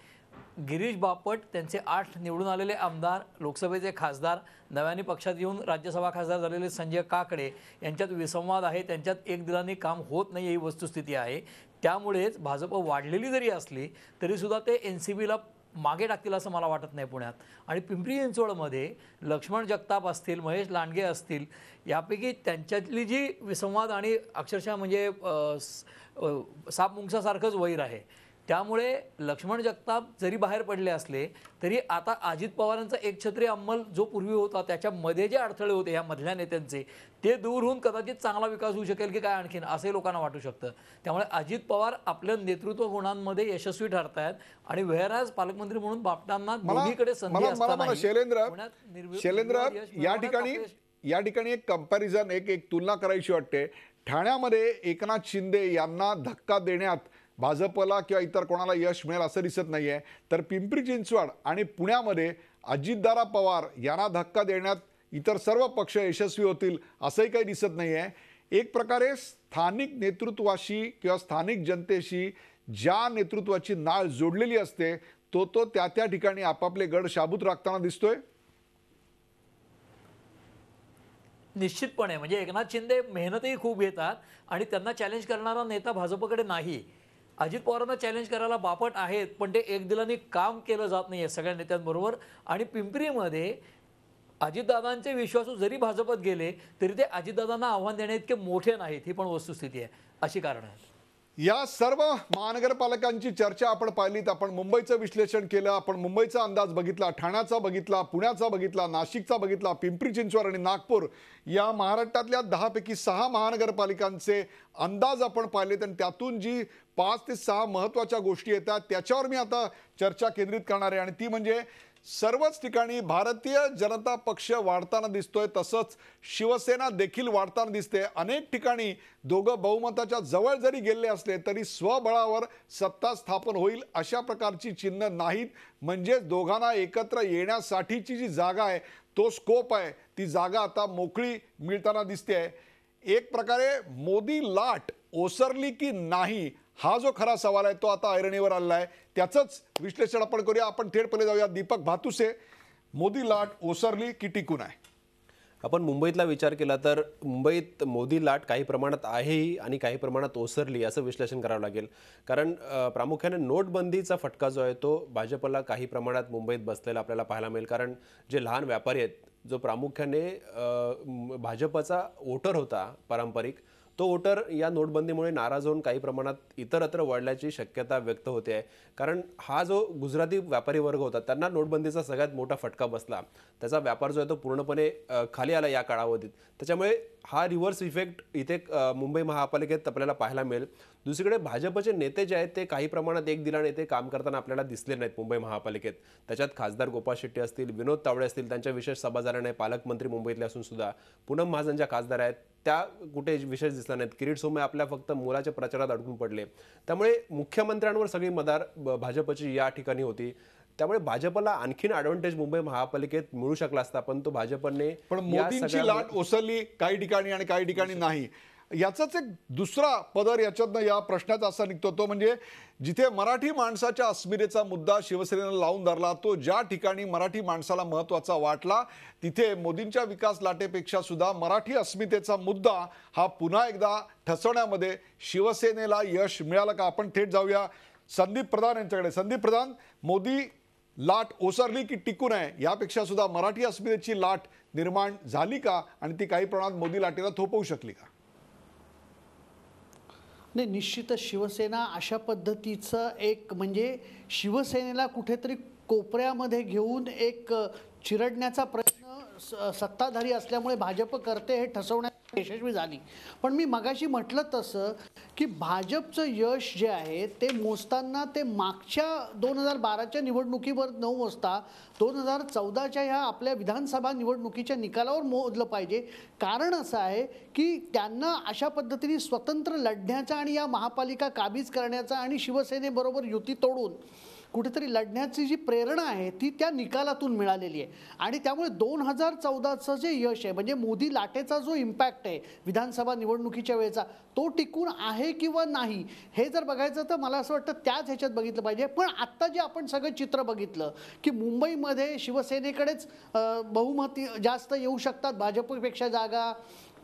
गिरीश बापट, त्यांचे 8 निवडून आलेले आमदार, लोकसभेचे खासदार, नव्याने पक्षात येऊन राज्यसभा खासदार झालेले संजय काकडे यांच्यात विसंवाद आहे, त्यांच्यात एक दिलाने काम होत नाही ही वस्तुस्थिती आहे. त्यामुळेच भाजप वाढलेली जरी असली तरीसुद्धा ते NCBला मागे टाकतील असं मला वाटत नाही पुण्यात. आणि पिंपरी चिंचवडमध्ये लक्ष्मण जगताप असतील, महेश लांडगे असतील, यापैकी त्यांच्यातली जी विसंवाद आणि अक्षरशः म्हणजे साप मुंगसासारखंच वैर आहे. त्यामुळे लक्ष्मण जगताप जरी बाहेर पडले असले तरी आता अजित पवारांचा एकछत्री अंमल जो पूर्वी होता त्याच्यामध्ये जे अडथळे होते ह्या मधल्या नेत्यांचे ते दूर होऊन कदाचित चांगला विकास होऊ शकेल की काय आणखीन असंही लोकांना वाटू शकतं. त्यामुळे अजित पवार आपल्या नेतृत्व गुणांमध्ये यशस्वी ठरत आहेत आणि व्हेअरएज पालकमंत्री म्हणून बापटांना दोन्हीकडे संधी असताना शैलेंद्र या ठिकाणी एक कंपॅरिझन एक तुलना करायची वाटते. ठाण्यामध्ये एकनाथ शिंदे यांना धक्का देण्यात भाजपला किंवा इतर कोणाला यश मिळेल असं दिसत नाही आहे, तर पिंपरी चिंचवड आणि पुण्यामध्ये अजितदादा पवार यांना धक्का देण्यात इतर सर्व पक्ष यशस्वी होतील असंही काही दिसत नाही आहे. एक प्रकारे स्थानिक नेतृत्वाशी किंवा स्थानिक जनतेशी ज्या नेतृत्वाची नाळ जोडलेली असते तो त्या ठिकाणी आपापले गड शाबूत राखताना दिसतोय. निश्चितपणे म्हणजे एकनाथ शिंदे मेहनतही खूप घेतात आणि त्यांना चॅलेंज करणारा नेता भाजपकडे नाही. अजित पवारांना चॅलेंज करायला बापट आहेत, पण ते एक दिलाने काम केलं जात नाही आहे सगळ्या नेत्यांबरोबर. आणि पिंपरीमध्ये अजितदादांचे विश्वासू जरी भाजपत गेले तरी ते अजितदादांना आव्हान देण्याइतके मोठे नाहीत, ही पण वस्तुस्थिती आहे. अशी कारणं आहेत. या सर्व महानगरपालिकांची चर्चा आपण पाहिलीत. आपण मुंबईचं विश्लेषण केलं, आपण मुंबईचा अंदाज बघितला, ठाण्याचा बघितला, पुण्याचा बघितला, नाशिकचा बघितला, पिंपरी चिंचवड आणि नागपूर या महाराष्ट्रातल्या 10 पैकी 6 महानगरपालिकांचे अंदाज आपण पाहिलेत. आणि त्यातून जी 5 ते 6 महत्त्वाच्या गोष्टी येतात त्याच्यावर मी आता चर्चा केंद्रित करणार आहे. आणि ती म्हणजे सर्वच ठिकाणी भारतीय जनता पक्ष वाढताना दिसतोय, तसंच शिवसेना देखील वाढताना दिसते. अनेक ठिकाणी दोघं बहुमताच्या जवळ जरी गेले असले तरी स्वबळावर सत्ता स्थापन होईल अशा प्रकारची चिन्ह नाहीत. म्हणजे दोघांना एकत्र येण्यासाठीची जी जागा आहे, तो स्कोप आहे, ती जागा आता मोकळी मिळताना दिसते आहे. एक प्रकारे मोदी लाट ओसरली की नाही हा जो खरा सवाल आहे तो आता ऐरणीवर आलेला आहे. त्याचंच विश्लेषण आपण करूया. आपण थेट पहिले जाऊया. दीपक भातुसे, मोदी लाट ओसरली की टिकून आहे? आपण मुंबईतला विचार केला तर मुंबईत मोदी लाट काही प्रमाणात आहेही आणि काही प्रमाणात ओसरली असं विश्लेषण करावं लागेल. कारण प्रामुख्याने नोटबंदीचा फटका जो आहे तो भाजपला काही प्रमाणात मुंबईत बसलेला आपल्याला पाहायला मिळेल. कारण जे लहान व्यापारी आहेत, जो प्रामुख्याने भाजपचा वोटर होता पारंपरिक, तो वोटर या नोटबंदीमुळे नाराज होऊन काही प्रमाणात इतरत्र वळल्याची शक्यता व्यक्त होते आहे. कारण हा जो गुजराती व्यापारी वर्ग होता त्यांना नोटबंदीचा सगळ्यात मोठा फटका बसला, त्याचा व्यापार जो आहे तो पूर्णपणे खाली आला या काळावधीत. त्याच्यामुळे हा रिव्हर्स इफेक्ट इथे मुंबई महापालिकेत आपल्याला पाहायला मिळेल. दुसरीकडे भाजपचे नेते जे आहेत ते काही प्रमाणात एक दिला नेते काम करताना आपल्याला दिसले नाहीत मुंबई महापालिकेत. त्याच्यात खासदार गोपाळ शेट्टी असतील, विनोद तावडे असतील, त्यांच्या विशेष सभा झाल्या नाही. पालकमंत्री मुंबईतले असून सुद्धा पूनम महाजन ज्या खासदार आहेत त्या कुठे विशेष दिसल्या नाहीत. किरीट सोमय्या आपल्या फक्त मोलाच्या प्रचारात अडकून पडले. त्यामुळे मुख्यमंत्र्यांवर सगळी मदार भाजपची या ठिकाणी होती. त्यामुळे भाजपला आणखीन ॲडव्हान्टेज मुंबई महापालिकेत मिळू शकला असता, पण तो भाजपने पण मोदींची लाट ओसरली काही ठिकाणी आणि काही ठिकाणी नाही. याचाच एक दुसरा पदर याच्यातनं या प्रश्नाचा असा निघतो, तो म्हणजे जिथे मराठी माणसाच्या अस्मितेचा मुद्दा शिवसेनेनं लावून धरला, तो ज्या ठिकाणी मराठी माणसाला महत्त्वाचा वाटला तिथे मोदींच्या विकास लाटेपेक्षा सुद्धा मराठी अस्मितेचा मुद्दा हा पुन्हा एकदा ठसवण्यामध्ये शिवसेनेला यश मिळालं का? आपण थेट जाऊया संदीप प्रधान यांच्याकडे. संदीप प्रधान, मोदी लाट ओसरली की टिकून आहे यापेक्षा सुद्धा मराठी अस्मितेची लाट निर्माण झाली का आणि ती काही प्रमाणात मोदी लाटेला थोपवू शकली का? नाही, निश्चितच शिवसेना अशा पद्धतीचं एक म्हणजे शिवसेनेला कुठेतरी कोपऱ्यामध्ये घेऊन एक चिरडण्याचा प्रयत्न सत्ताधारी असल्यामुळे भाजप करते हे ठसवण्यात यशस्वी झाली. पण मी मगाशी म्हटलं तसं की भाजपचं यश जे आहे ते मोजताना ते मागच्या 2012च्या निवडणुकीवर न मोजता 2014च्या ह्या आपल्या विधानसभा निवडणुकीच्या निकालावर मोजलं पाहिजे. कारण असं आहे की त्यांना अशा पद्धतीने स्वतंत्र लढण्याचा आणि या महापालिका काबीज करण्याचा आणि शिवसेनेबरोबर युती तोडून कुठेतरी लढण्याची जी प्रेरणा आहे ती त्या निकालातून मिळालेली आहे. आणि त्यामुळे 2014चं जे यश आहे म्हणजे मोदी लाटेचा जो इम्पॅक्ट आहे विधानसभा निवडणुकीच्या वेळेचा तो टिकून आहे किंवा नाही हे जर बघायचं तर मला असं वाटतं त्याच ह्याच्यात बघितलं पाहिजे. पण आत्ता जे आपण सगळं चित्र बघितलं की मुंबईमध्ये शिवसेनेकडेच बहुमत जास्त येऊ शकतात भाजपपेक्षा जागा,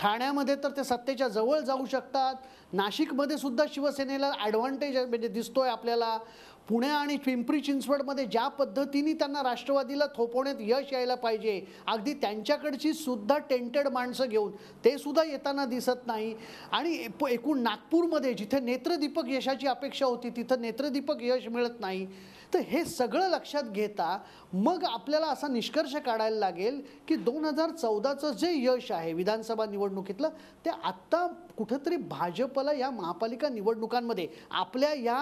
ठाण्यामध्ये तर ते सत्तेच्या जवळ जाऊ शकतात, नाशिकमध्ये सुद्धा शिवसेनेला ॲडव्हान्टेज म्हणजे दिसतोय आपल्याला, पुणे आणि पिंपरी चिंचवडमध्ये ज्या पद्धतीने त्यांना राष्ट्रवादीला थोपवण्यात यश यायला पाहिजे अगदी त्यांच्याकडची सुद्धा टेंटेड माणसं घेऊन ते सुद्धा येताना दिसत नाही. आणि एकूण नागपूरमध्ये जिथे नेत्रदीपक यशाची अपेक्षा होती तिथं नेत्रदीपक यश मिळत नाही. तर हे सगळं लक्षात घेता मग आपल्याला असा निष्कर्ष काढायला लागेल की 2014चं जे यश आहे विधानसभा निवडणुकीतलं ते आत्ता कुठंतरी भाजपला या महापालिका निवडणुकांमध्ये आपल्या या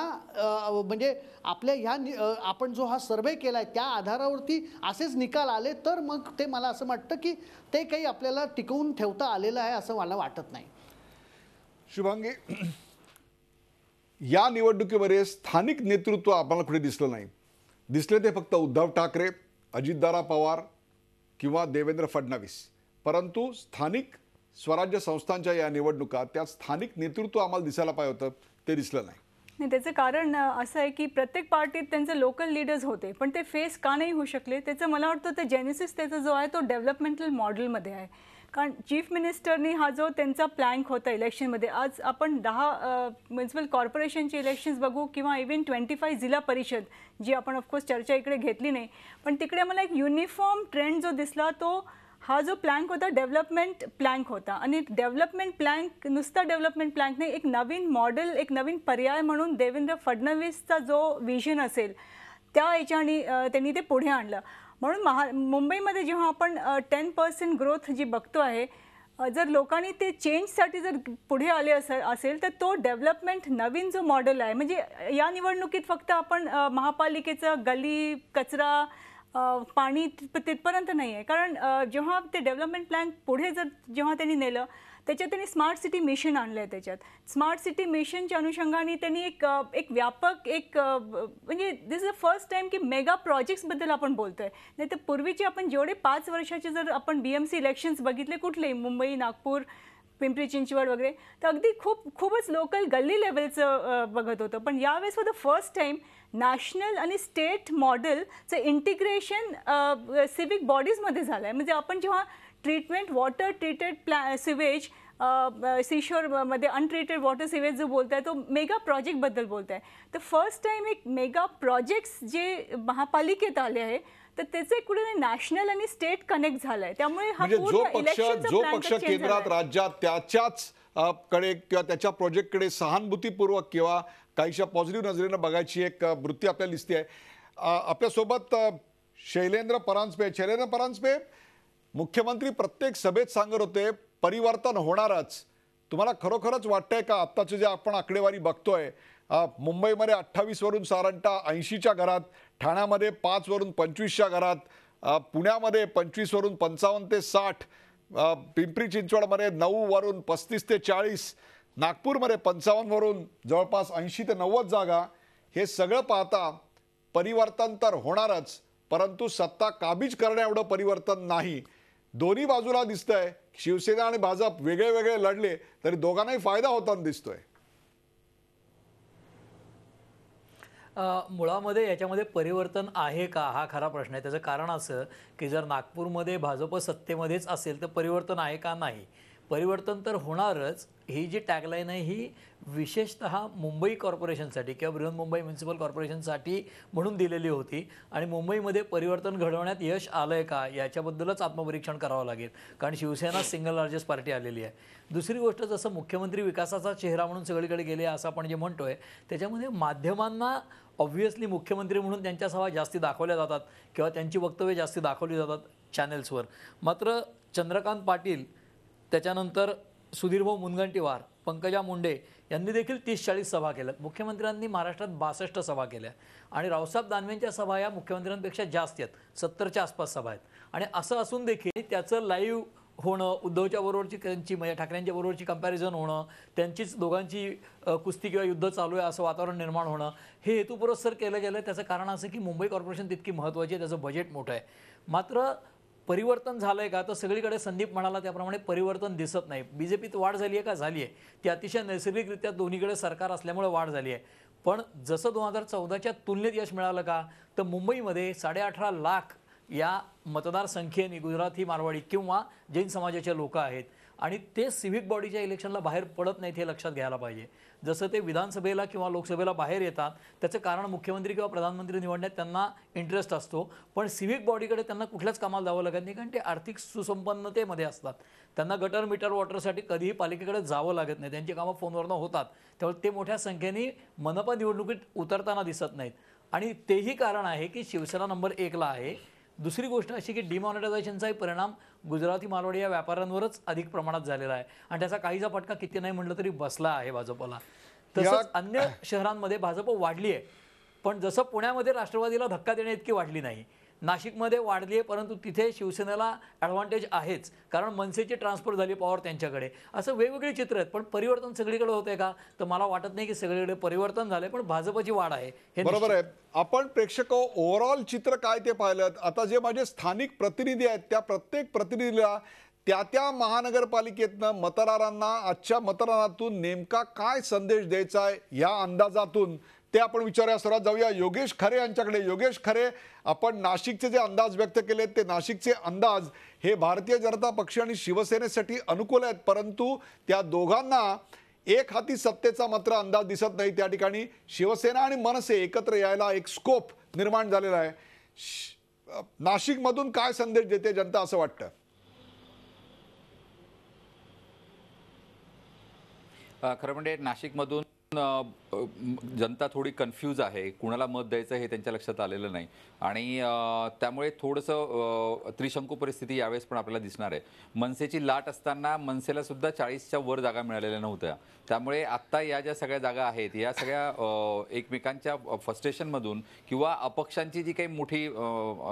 म्हणजे आपल्या ह्या आपण जो हा सर्वे केला आहे त्या आधारावरती असेच निकाल आले तर मग ते मला असं वाटतं की ते काही आपल्याला टिकवून ठेवता आलेलं आहे असं मला वाटत नाही. शुभांगी, या निवडणुकीमध्ये स्थानिक नेतृत्व आपल्याला कुठे दिसलं नाही. दिसले ते फक्त उद्धव ठाकरे, अजितदादा पवार किंवा देवेंद्र फडणवीस. परंतु स्थानिक स्वराज्य संस्थांच्या या निवडणुका त्यात स्थानिक नेतृत्व आम्हाला दिसायला पाहिजे होतं, ते दिसलं नाही. नाही, त्याचं कारण असं आहे की प्रत्येक पार्टीत त्यांचे लोकल लीडर्स होते पण ते फेस का नाही होऊ शकले त्याचं मला वाटतं ते जेनेसिस त्याचा जो आहे तो डेव्हलपमेंटल मॉडेलमध्ये आहे. कारण चीफ मिनिस्टरनी हा जो त्यांचा प्लॅंक होता इलेक्शनमध्ये, आज आपण 10 म्युन्सिपल कॉर्पोरेशनचे इलेक्शन्स बघू किंवा इवन 25 जिल्हा परिषद जी आपण ऑफकोर्स चर्चा इकडे घेतली नाही पण तिकडे मला एक युनिफॉर्म ट्रेंड जो दिसला तो हा जो प्लॅंक होता डेव्हलपमेंट प्लॅंक होता. आणि डेव्हलपमेंट प्लॅंक नुसता डेव्हलपमेंट प्लॅंक नाही, एक नवीन मॉडेल एक नवीन पर्याय म्हणून देवेंद्र फडणवीसचा जो विजन असेल त्या याच्याने त्यांनी ते पुढे आणलं. म्हणून मुंबईमध्ये जेव्हा आपण 10% ग्रोथ जी बघतो आहे जर लोकांनी ते चेंजसाठी जर पुढे आले असेल तर तो डेव्हलपमेंट नवीन जो मॉडेल आहे म्हणजे या निवडणुकीत फक्त आपण महापालिकेचं गली कचरा पाणी तिथपर्यंत नाही आहे. कारण जेव्हा ते डेव्हलपमेंट प्लॅन पुढे जर जेव्हा त्यांनी नेलं त्याच्यात त्यांनी स्मार्ट सिटी मिशन आणलं आहे. त्याच्यात स्मार्ट सिटी मिशनच्या अनुषंगाने त्यांनी एक व्यापक म्हणजे दिस इज द फर्स्ट टाईम की मेगा प्रोजेक्ट्सबद्दल आपण बोलतो आहे. नाही तर पूर्वीचे आपण जेवढे 5 वर्षाचे जर आपण BMC इलेक्शन्स बघितले कुठले मुंबई नागपूर पिंपरी चिंचवड वगैरे तर अगदी खूपच लोकल गल्ली लेवलचं बघत होतं. पण यावेळेस for the first time national आणि स्टेट मॉडेलचं इंटिग्रेशन सिविक बॉडीजमध्ये झालं आहे. म्हणजे आपण जेव्हा ट्रीटमेंट वॉटर ट्रीटेड सिवेज सीशोरमध्ये अनट्रीटेड वॉटर सिवेज जो बोलत आहे तो मेगा प्रोजेक्टबद्दल बोलत आहे. तर फर्स्ट टाईम एक मेगा प्रोजेक्ट्स जे महापालिकेत आले आहे तर त्याचे कुठे नॅशनल आणि स्टेट कनेक्ट झालंय. त्यामुळे जो पक्ष केंद्रात राज्यात त्याच्याच कडे किंवा त्याच्या प्रोजेक्टकडे सहानुभूतीपूर्वक किंवा काहीशा पॉझिटिव्ह नजरेनं बघायची एक वृत्ती आपल्याला दिसते आहे. आपल्यासोबत शैलेंद्र परांजपे, मुख्यमंत्री प्रत्येक सभेत सांगत होते परिवर्तन होणारच. तुम्हाला खरोखरच वाटतंय का आत्ताचे जे आपण आकडेवारी बघतोय मुंबईमध्ये 28 वरून साधारणतः 80च्या घरात, ठाण्यामध्ये 5 वरून 25च्या घरात, पुण्यामध्ये 25 वरून 55 ते 60, पिंपरी चिंचवडमध्ये 9 वरून 35 ते 40, नागपूरमध्ये 55 वरून जवळपास 80 ते 90 जागा. हे सगळं पाहता परिवर्तन तर होणारच परंतु सत्ता काबीज करण्या एवढं परिवर्तन नाही. दोन्ही बाजूला दिसतंय शिवसेना आणि भाजप वेगळे वेगळे लढले तरी दोघांनाही फायदा होताना दिसतोय. मुळामध्ये याच्यामध्ये परिवर्तन आहे का हा खरा प्रश्न आहे. त्याचं कारण असं की जर नागपूरमध्ये भाजप सत्तेमध्येच असेल तर परिवर्तन आहे का नाही. परिवर्तन तर होणारच. ही जी टॅगलाईन आहे ही विशेषतः मुंबई कॉर्पोरेशनसाठी किंवा बृहन्मुंबई म्युन्सिपल कॉर्पोरेशनसाठी म्हणून दिलेली होती आणि मुंबईमध्ये परिवर्तन घडवण्यात यश आलं आहे का याच्याबद्दलच आत्मपरीक्षण करावं लागेल. कारण शिवसेना सिंगल लार्जेस्ट पार्टी आलेली आहे. दुसरी गोष्ट जसं मुख्यमंत्री विकासाचा चेहरा म्हणून सगळीकडे गेले असं आपण जे म्हणतोय त्याच्यामध्ये माध्यमांना ऑब्व्हियसली मुख्यमंत्री म्हणून त्यांच्या सभा जास्ती दाखवल्या जातात किंवा त्यांची वक्तव्य जास्ती दाखवली जातात चॅनेल्सवर. मात्र चंद्रकांत पाटील त्याच्यानंतर सुधीरभाऊ मुनगंटीवार, पंकजा मुंडे यांनी देखील 30-40 सभा केल्यात. मुख्यमंत्र्यांनी महाराष्ट्रात 62 सभा केल्या आणि रावसाहेब दानवेंच्या सभा या मुख्यमंत्र्यांपेक्षा जास्त आहेत, 70च्या आसपास सभा आहेत. आणि असं असून देखील त्याचं लाईव्ह होणं, उद्धवच्या बरोबरची त्यांची म्हणजे ठाकरेंच्या बरोबरची कंपॅरिझन होणं, त्यांचीच दोघांची कुस्ती किंवा युद्ध चालू आहे असं वातावरण निर्माण होणं, हे हेतुपुरस्सर केलं गेलं. त्याचं कारण असं की मुंबई कॉर्पोरेशन तितकी महत्त्वाची आहे, त्याचं बजेट मोठं आहे. मात्र परिवर्तन झालं आहे का, तर सगळीकडे संदीप म्हणाला त्याप्रमाणे परिवर्तन दिसत नाही. BJPत वाढ झाली आहे का, झाली आहे. ती अतिशय नैसर्गिकरित्या दोन्हीकडे सरकार असल्यामुळे वाढ झाली आहे. पण जसं 2014च्या तुलनेत यश मिळालं का, तर मुंबईमध्ये 18.5 लाख या मतदारसंख्येने गुजराती, मारवाडी किंवा जैन समाजाचे लोक आहेत आणि ते सिव्हिक बॉडीच्या इलेक्शनला बाहेर पडत नाहीत हे लक्षात घ्यायला पाहिजे. जसं ते विधानसभेला किंवा लोकसभेला बाहेर येतात त्याचं कारण मुख्यमंत्री किंवा प्रधानमंत्री निवडण्यात त्यांना इंटरेस्ट असतो, पण सिव्हिक बॉडीकडे त्यांना कुठल्याच कामाला जावं लागत नाही, कारण ते आर्थिक सुसंपन्नतेमध्ये असतात. त्यांना गटर मीटर वॉटरसाठी कधीही पालिकेकडे जावं लागत नाही, त्यांची कामं फोनवरनं होतात. त्यामुळे ते मोठ्या संख्येने मनपा निवडणुकीत उतरताना दिसत नाहीत आणि तेही कारण आहे की शिवसेना नंबर 1ला आहे. दुसरी गोष्ट अशी की डिमॉनिटायझेशनचाही परिणाम गुजराती, मारवाडी या व्यापाऱ्यांवरच अधिक प्रमाणात झालेला आहे आणि त्याचा काहीसा फटका किती नाही म्हटलं तरी बसला आहे भाजपला. तसंच अन्य शहरांमध्ये भाजप वाढली आहे, पण जसं पुण्यामध्ये राष्ट्रवादीला धक्का देण्या इतकी वाढली नाही. नाशिकमध्ये वाढली आहे, परंतु तिथे शिवसेनेला ॲडव्हान्टेज आहेच, कारण मनसेची ट्रान्सफर झाली पॉवर त्यांच्याकडे. असं वेगवेगळे चित्र आहेत, पण परिवर्तन सगळीकडे होतंय का, तर मला वाटत नाही की सगळीकडे परिवर्तन झालंय, पण भाजपची वाढ आहे हे बरोबर आहे. आपण प्रेक्षक ओव्हरऑल चित्र काय ते पाहिलं. आता जे माझे स्थानिक प्रतिनिधी आहेत त्या प्रत्येक प्रतिनिधीला त्या महानगरपालिकेतनं मतदारांना आजच्या मतदानातून नेमका काय संदेश द्यायचा आहे या अंदाजातून ते आपण विचारूया. सर्वात जाऊया योगेश खरे यांच्याकडे. योगेश खरे, आपण नाशिकचे जे अंदाज व्यक्त केले ते नाशिकचे अंदाज हे भारतीय जनता पक्ष आणि शिवसेनेसाठी अनुकूल आहेत, परंतु त्या दोघांना एक हाती सत्तेचा मात्र अंदाज दिसत नाही. त्या ठिकाणी शिवसेना आणि मनसे एकत्र यायला एक स्कोप निर्माण झालेला आहे. नाशिकमधून काय संदेश देते जनता असं वाटतं? खरं म्हणजे नाशिकमधून जनता थोडी कन्फ्यूज आहे, कुणाला मत द्यायचं हे त्यांच्या लक्षात आलेलं नाही आणि त्यामुळे थोडंसं त्रिशंकू परिस्थिती यावेळेस पण आपल्याला दिसणार आहे. मनसेची लाट असताना मनसेला सुद्धा 40च्या वर जागा मिळालेल्या नव्हत्या, त्यामुळे आत्ता या ज्या सगळ्या जागा आहेत या सगळ्या एकमेकांच्या फ्रस्ट्रेशनमधून किंवा अपक्षांची जी काही मोठी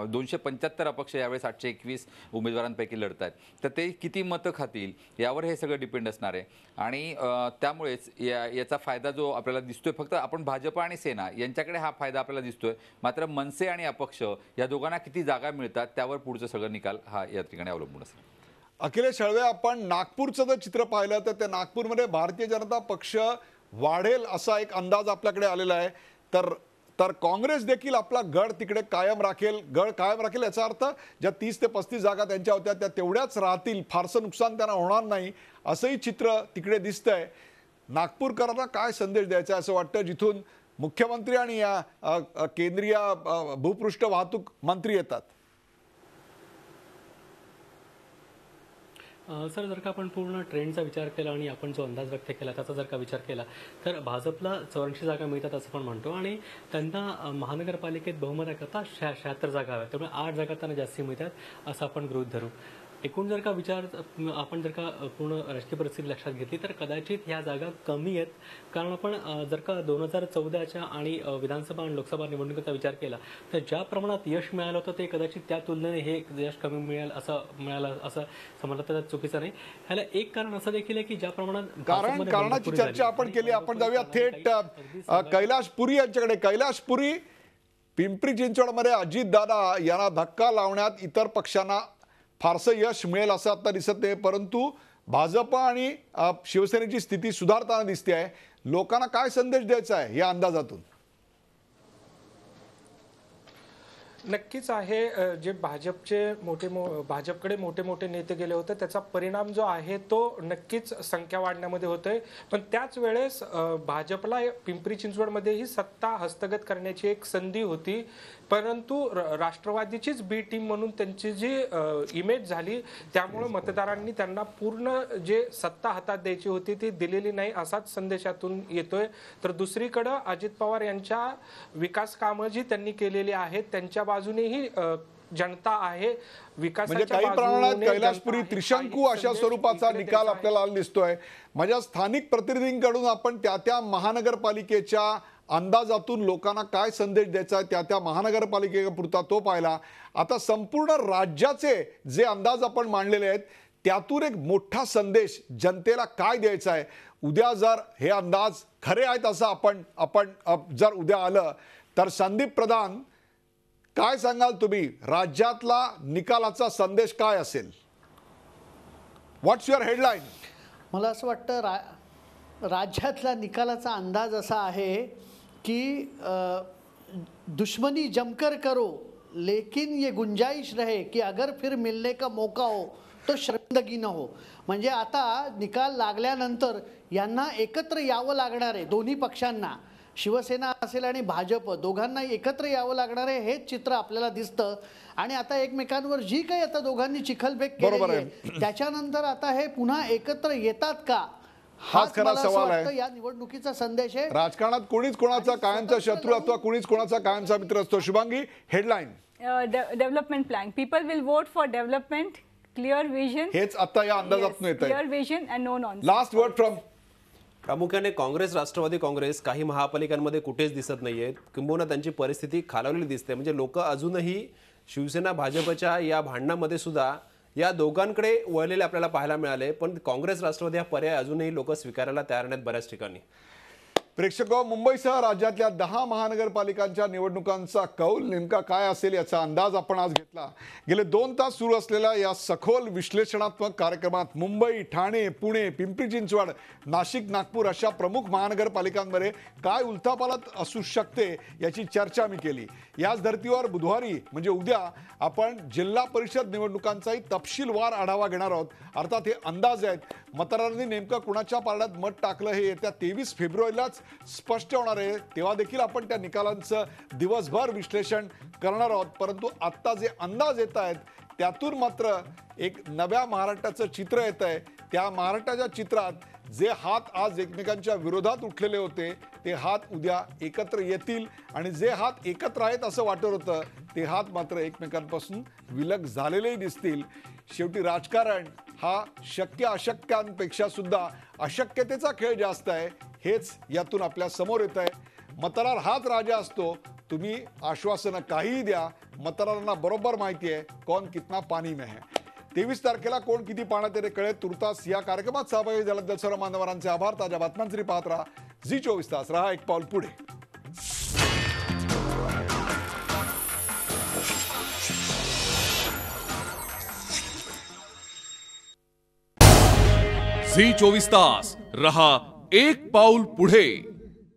275 अपक्ष यावेळेस 821 उमेदवारांपैकी लढत आहेत, तर ते किती मतं खातील यावर हे सगळं डिपेंड असणार आहे आणि त्यामुळेच याचा फायदा जो आपल्याला दिसतोय, फक्त आपण भाजप आणि सेना यांच्याकडे हा फायदा आपल्याला दिसतोय, मात्र मनसे आणि अपक्ष या दोघांना किती जागा मिळतात त्यावर पुढचं सगळं निकाल हा या ठिकाणी अवलंबून असेल. अखिलेश हळवे, आपण नागपूरचं जर चित्र पाहिलं तर त्या नागपूरमध्ये भारतीय जनता पक्ष वाढेल असा एक अंदाज आपल्याकडे आलेला आहे, तर काँग्रेस देखील आपला गड तिकडे कायम राखेल याचा अर्थ ज्या 30 ते 35 जागा त्यांच्या होत्या त्या तेवढ्याच राहतील, फारसं नुकसान त्यांना होणार नाही असंही चित्र तिकडे दिसतंय. नागपूरकरांना काय संदेश द्यायचा असं वाटतं, जिथून मुख्यमंत्री आणि या केंद्रीय भूपृष्ठ वाहतूक मंत्री येतात? सर, जर का आपण पूर्ण ट्रेंडचा विचार केला आणि आपण जो अंदाज व्यक्त केला त्याचा जर का विचार केला तर भाजपला 84 जागा मिळतात असं पण म्हणतो आणि त्यांना महानगरपालिकेत बहुमताकरता 76 जागा हव्या, त्यामुळे 8 जागा त्यांना जास्ती मिळतात असं आपण गृहीत धरू. एकूण जर का विचार आपण जर का पूर्ण राजकीय परिस्थिती लक्षात घेतली तर कदाचित ह्या जागा कमी आहेत, कारण आपण जर का 2014च्या आणि विधानसभा आणि लोकसभा निवडणुकीचा विचार केला तर ज्या प्रमाणात यश मिळालं होतं ते कदाचित त्या तुलनेने हे यश कमी मिळालं असं समजलं तर चुकीचं नाही. ह्याला एक कारण असं देखील आहे की ज्या प्रमाणात कारणाची चर्चा आपण केली. आपण जाऊया थेट कैलाश पुरी यांच्याकडे. कैलाश पुरी, पिंपरी चिंचवडमध्ये अजितदादा यांना धक्का लावण्यात इतर पक्षांना फारसं यश मिळेल असं आता दिसत नाही, परंतु भाजप आणि शिवसेनेची स्थिती सुधारताना दिसते आहे. लोकांना काय संदेश द्यायचा आहे या अंदाजातून? नक्कीच आहे. जे भाजपकडे मोठे मोठे नेते गेले होते त्याचा परिणाम जो आहे तो नक्कीच संख्या वाढण्यामध्ये होतोय, पण त्याच वेळेस भाजपला पिंपरी चिंचवडमध्येही सत्ता हस्तगत करण्याची एक संधी होती, परंतु राष्ट्रवादीचीच बी टीम म्हणून त्यांची जी इमेज झाली त्यामुळे मतदारांनी त्यांना पूर्ण जे सत्ता हातात द्यायची होती ती दिलेली नाही असाच संदेशातून येतोय. तर दुसरीकडे अजित पवार यांच्या विकास कामं जी त्यांनी केलेली आहेत त्यांच्या बाजूनेही जनता आहे. म्हणजे काही प्रमाणात कैलाशपुरी त्रिशंकू अशा स्वरूपाचा निकाल आपल्याला दिसतोय. माझ्या स्थानिक प्रतिनिधींकडून आपण त्या महानगरपालिकेच्या अंदाजातून लोकांना काय संदेश द्यायचा आहे त्या महानगरपालिकेपुरता तो पाहिला. आता संपूर्ण राज्याचे जे अंदाज आपण मांडलेले आहेत त्यातून एक मोठा संदेश जनतेला काय द्यायचा आहे? उद्या जर हे अंदाज खरे आहेत असं आपण जर उद्या आलं तर संदीप प्रधान काय सांगाल तुम्ही? राज्यातला निकालाचा संदेश काय असेल? व्हॉट्स युअर हेडलाईन? मला असं वाटतं राज्यातल्या निकालाचा अंदाज असा आहे की दुश्मनी जमकर करो लेकिन ये गुंजाइश रहे कि अगर फिर मिलने का मौका हो तो शर्मिंदगी न हो. म्हणजे आता निकाल लागल्यानंतर यांना एकत्र यावं लागणार आहे, दोन्ही पक्षांना, शिवसेना असेल आणि भाजप, दोघांना एकत्र यावं लागणार आहे, हेच चित्र आपल्याला दिसतं. आणि आता एकमेकांवर जी काही आता दोघांनी चिखलफेक केलेली आहे त्याच्यानंतर आता हे पुन्हा एकत्र येतात का, हाच खरा सवाल आहे. या निवडणुकीचा संदेश आहे. राजकारणात कोणीच कोणाचा कायमचा शत्रू अथवा कोणीच कोणाचा कायमचा मित्र असतो. Shubhangi, headline? Development plan. People will vote for development, clear vision. हेच आता या अंदाजातून येत आहे. Clear vision and no nonsense. Last word from? प्रामुख्याने काँग्रेस, राष्ट्रवादी काँग्रेस काही महापालिकांमध्ये कुठेच दिसत नाहीयेत, किंबहुना त्यांची परिस्थिती खालावलेली दिसते. म्हणजे लोक अजूनही शिवसेना भाजपच्या या भांडणामध्ये सुद्धा या दोघांकडे वळलेले आपल्याला पाहायला मिळाले, पण काँग्रेस राष्ट्रवादी हा पर्याय अजूनही लोक स्वीकारायला तयार नाहीत बऱ्याच ठिकाणी. प्रेक्षको, मुंबईसह राज्यातल्या 10 महानगरपालिकांच्या निवडणुकांचा कौल नेमका काय असेल याचा अंदाज आपण आज घेतला. गेले 2 तास सुरू असलेल्या या सखोल विश्लेषणात्मक कार्यक्रमात मुंबई, ठाणे, पुणे, पिंपरी चिंचवड, नाशिक, नागपूर अशा प्रमुख महानगरपालिकांमध्ये काय उलथापालथ असू शकते याची चर्चा मी केली. याच धर्तीवर बुधवारी म्हणजे उद्या आपण जिल्हा परिषद निवडणुकांचाही तपशीलवार आढावा घेणार आहोत. अर्थात हे अंदाज आहेत. मतदारांनी नेमकं कुणाच्या पारड्यात मत टाकलं हे येत्या 23 फेब्रुवारीलाच स्पष्ट होणार आहे. तेव्हा देखील आपण त्या निकालांचं दिवसभर विश्लेषण करणार आहोत. परंतु आत्ता जे अंदाज येत आहेत त्यातून मात्र एक नव्या महाराष्ट्राचं चित्र येत आहे. त्या महाराष्ट्राच्या चित्रात जे हात आज एकमेकांच्या विरोधात उठलेले होते ते हात उद्या एकत्र येतील आणि जे हात एकत्र आहेत असं वाटत होतं ते हात मात्र एकमेकांपासून विलग झालेलेही दिसतील. शेवटी राजकारण हा शक्य अशक्यांपेक्षा सुद्धा अशक्यतेचा खेळ जास्त आहे, हेच यातून आपल्या समोर येत आहे. मतदार हाच राजा असतो. तुम्ही आश्वासनं काहीही द्या, मतदारांना बरोबर माहिती आहे कौन कितना पाणी में है. 23 तारखेला कोण किती पाण्यात येते कळेल. तुर्तास या कार्यक्रमात सहभागी झाल्याबद्दल सर्व मान्यवरांचे आभार. ताज्या बातम्यांसाठी पाहत राहा झी 24 तास. रहा एक पाऊल पुढे. झी 24 तास रहा एक पाऊल पुढे.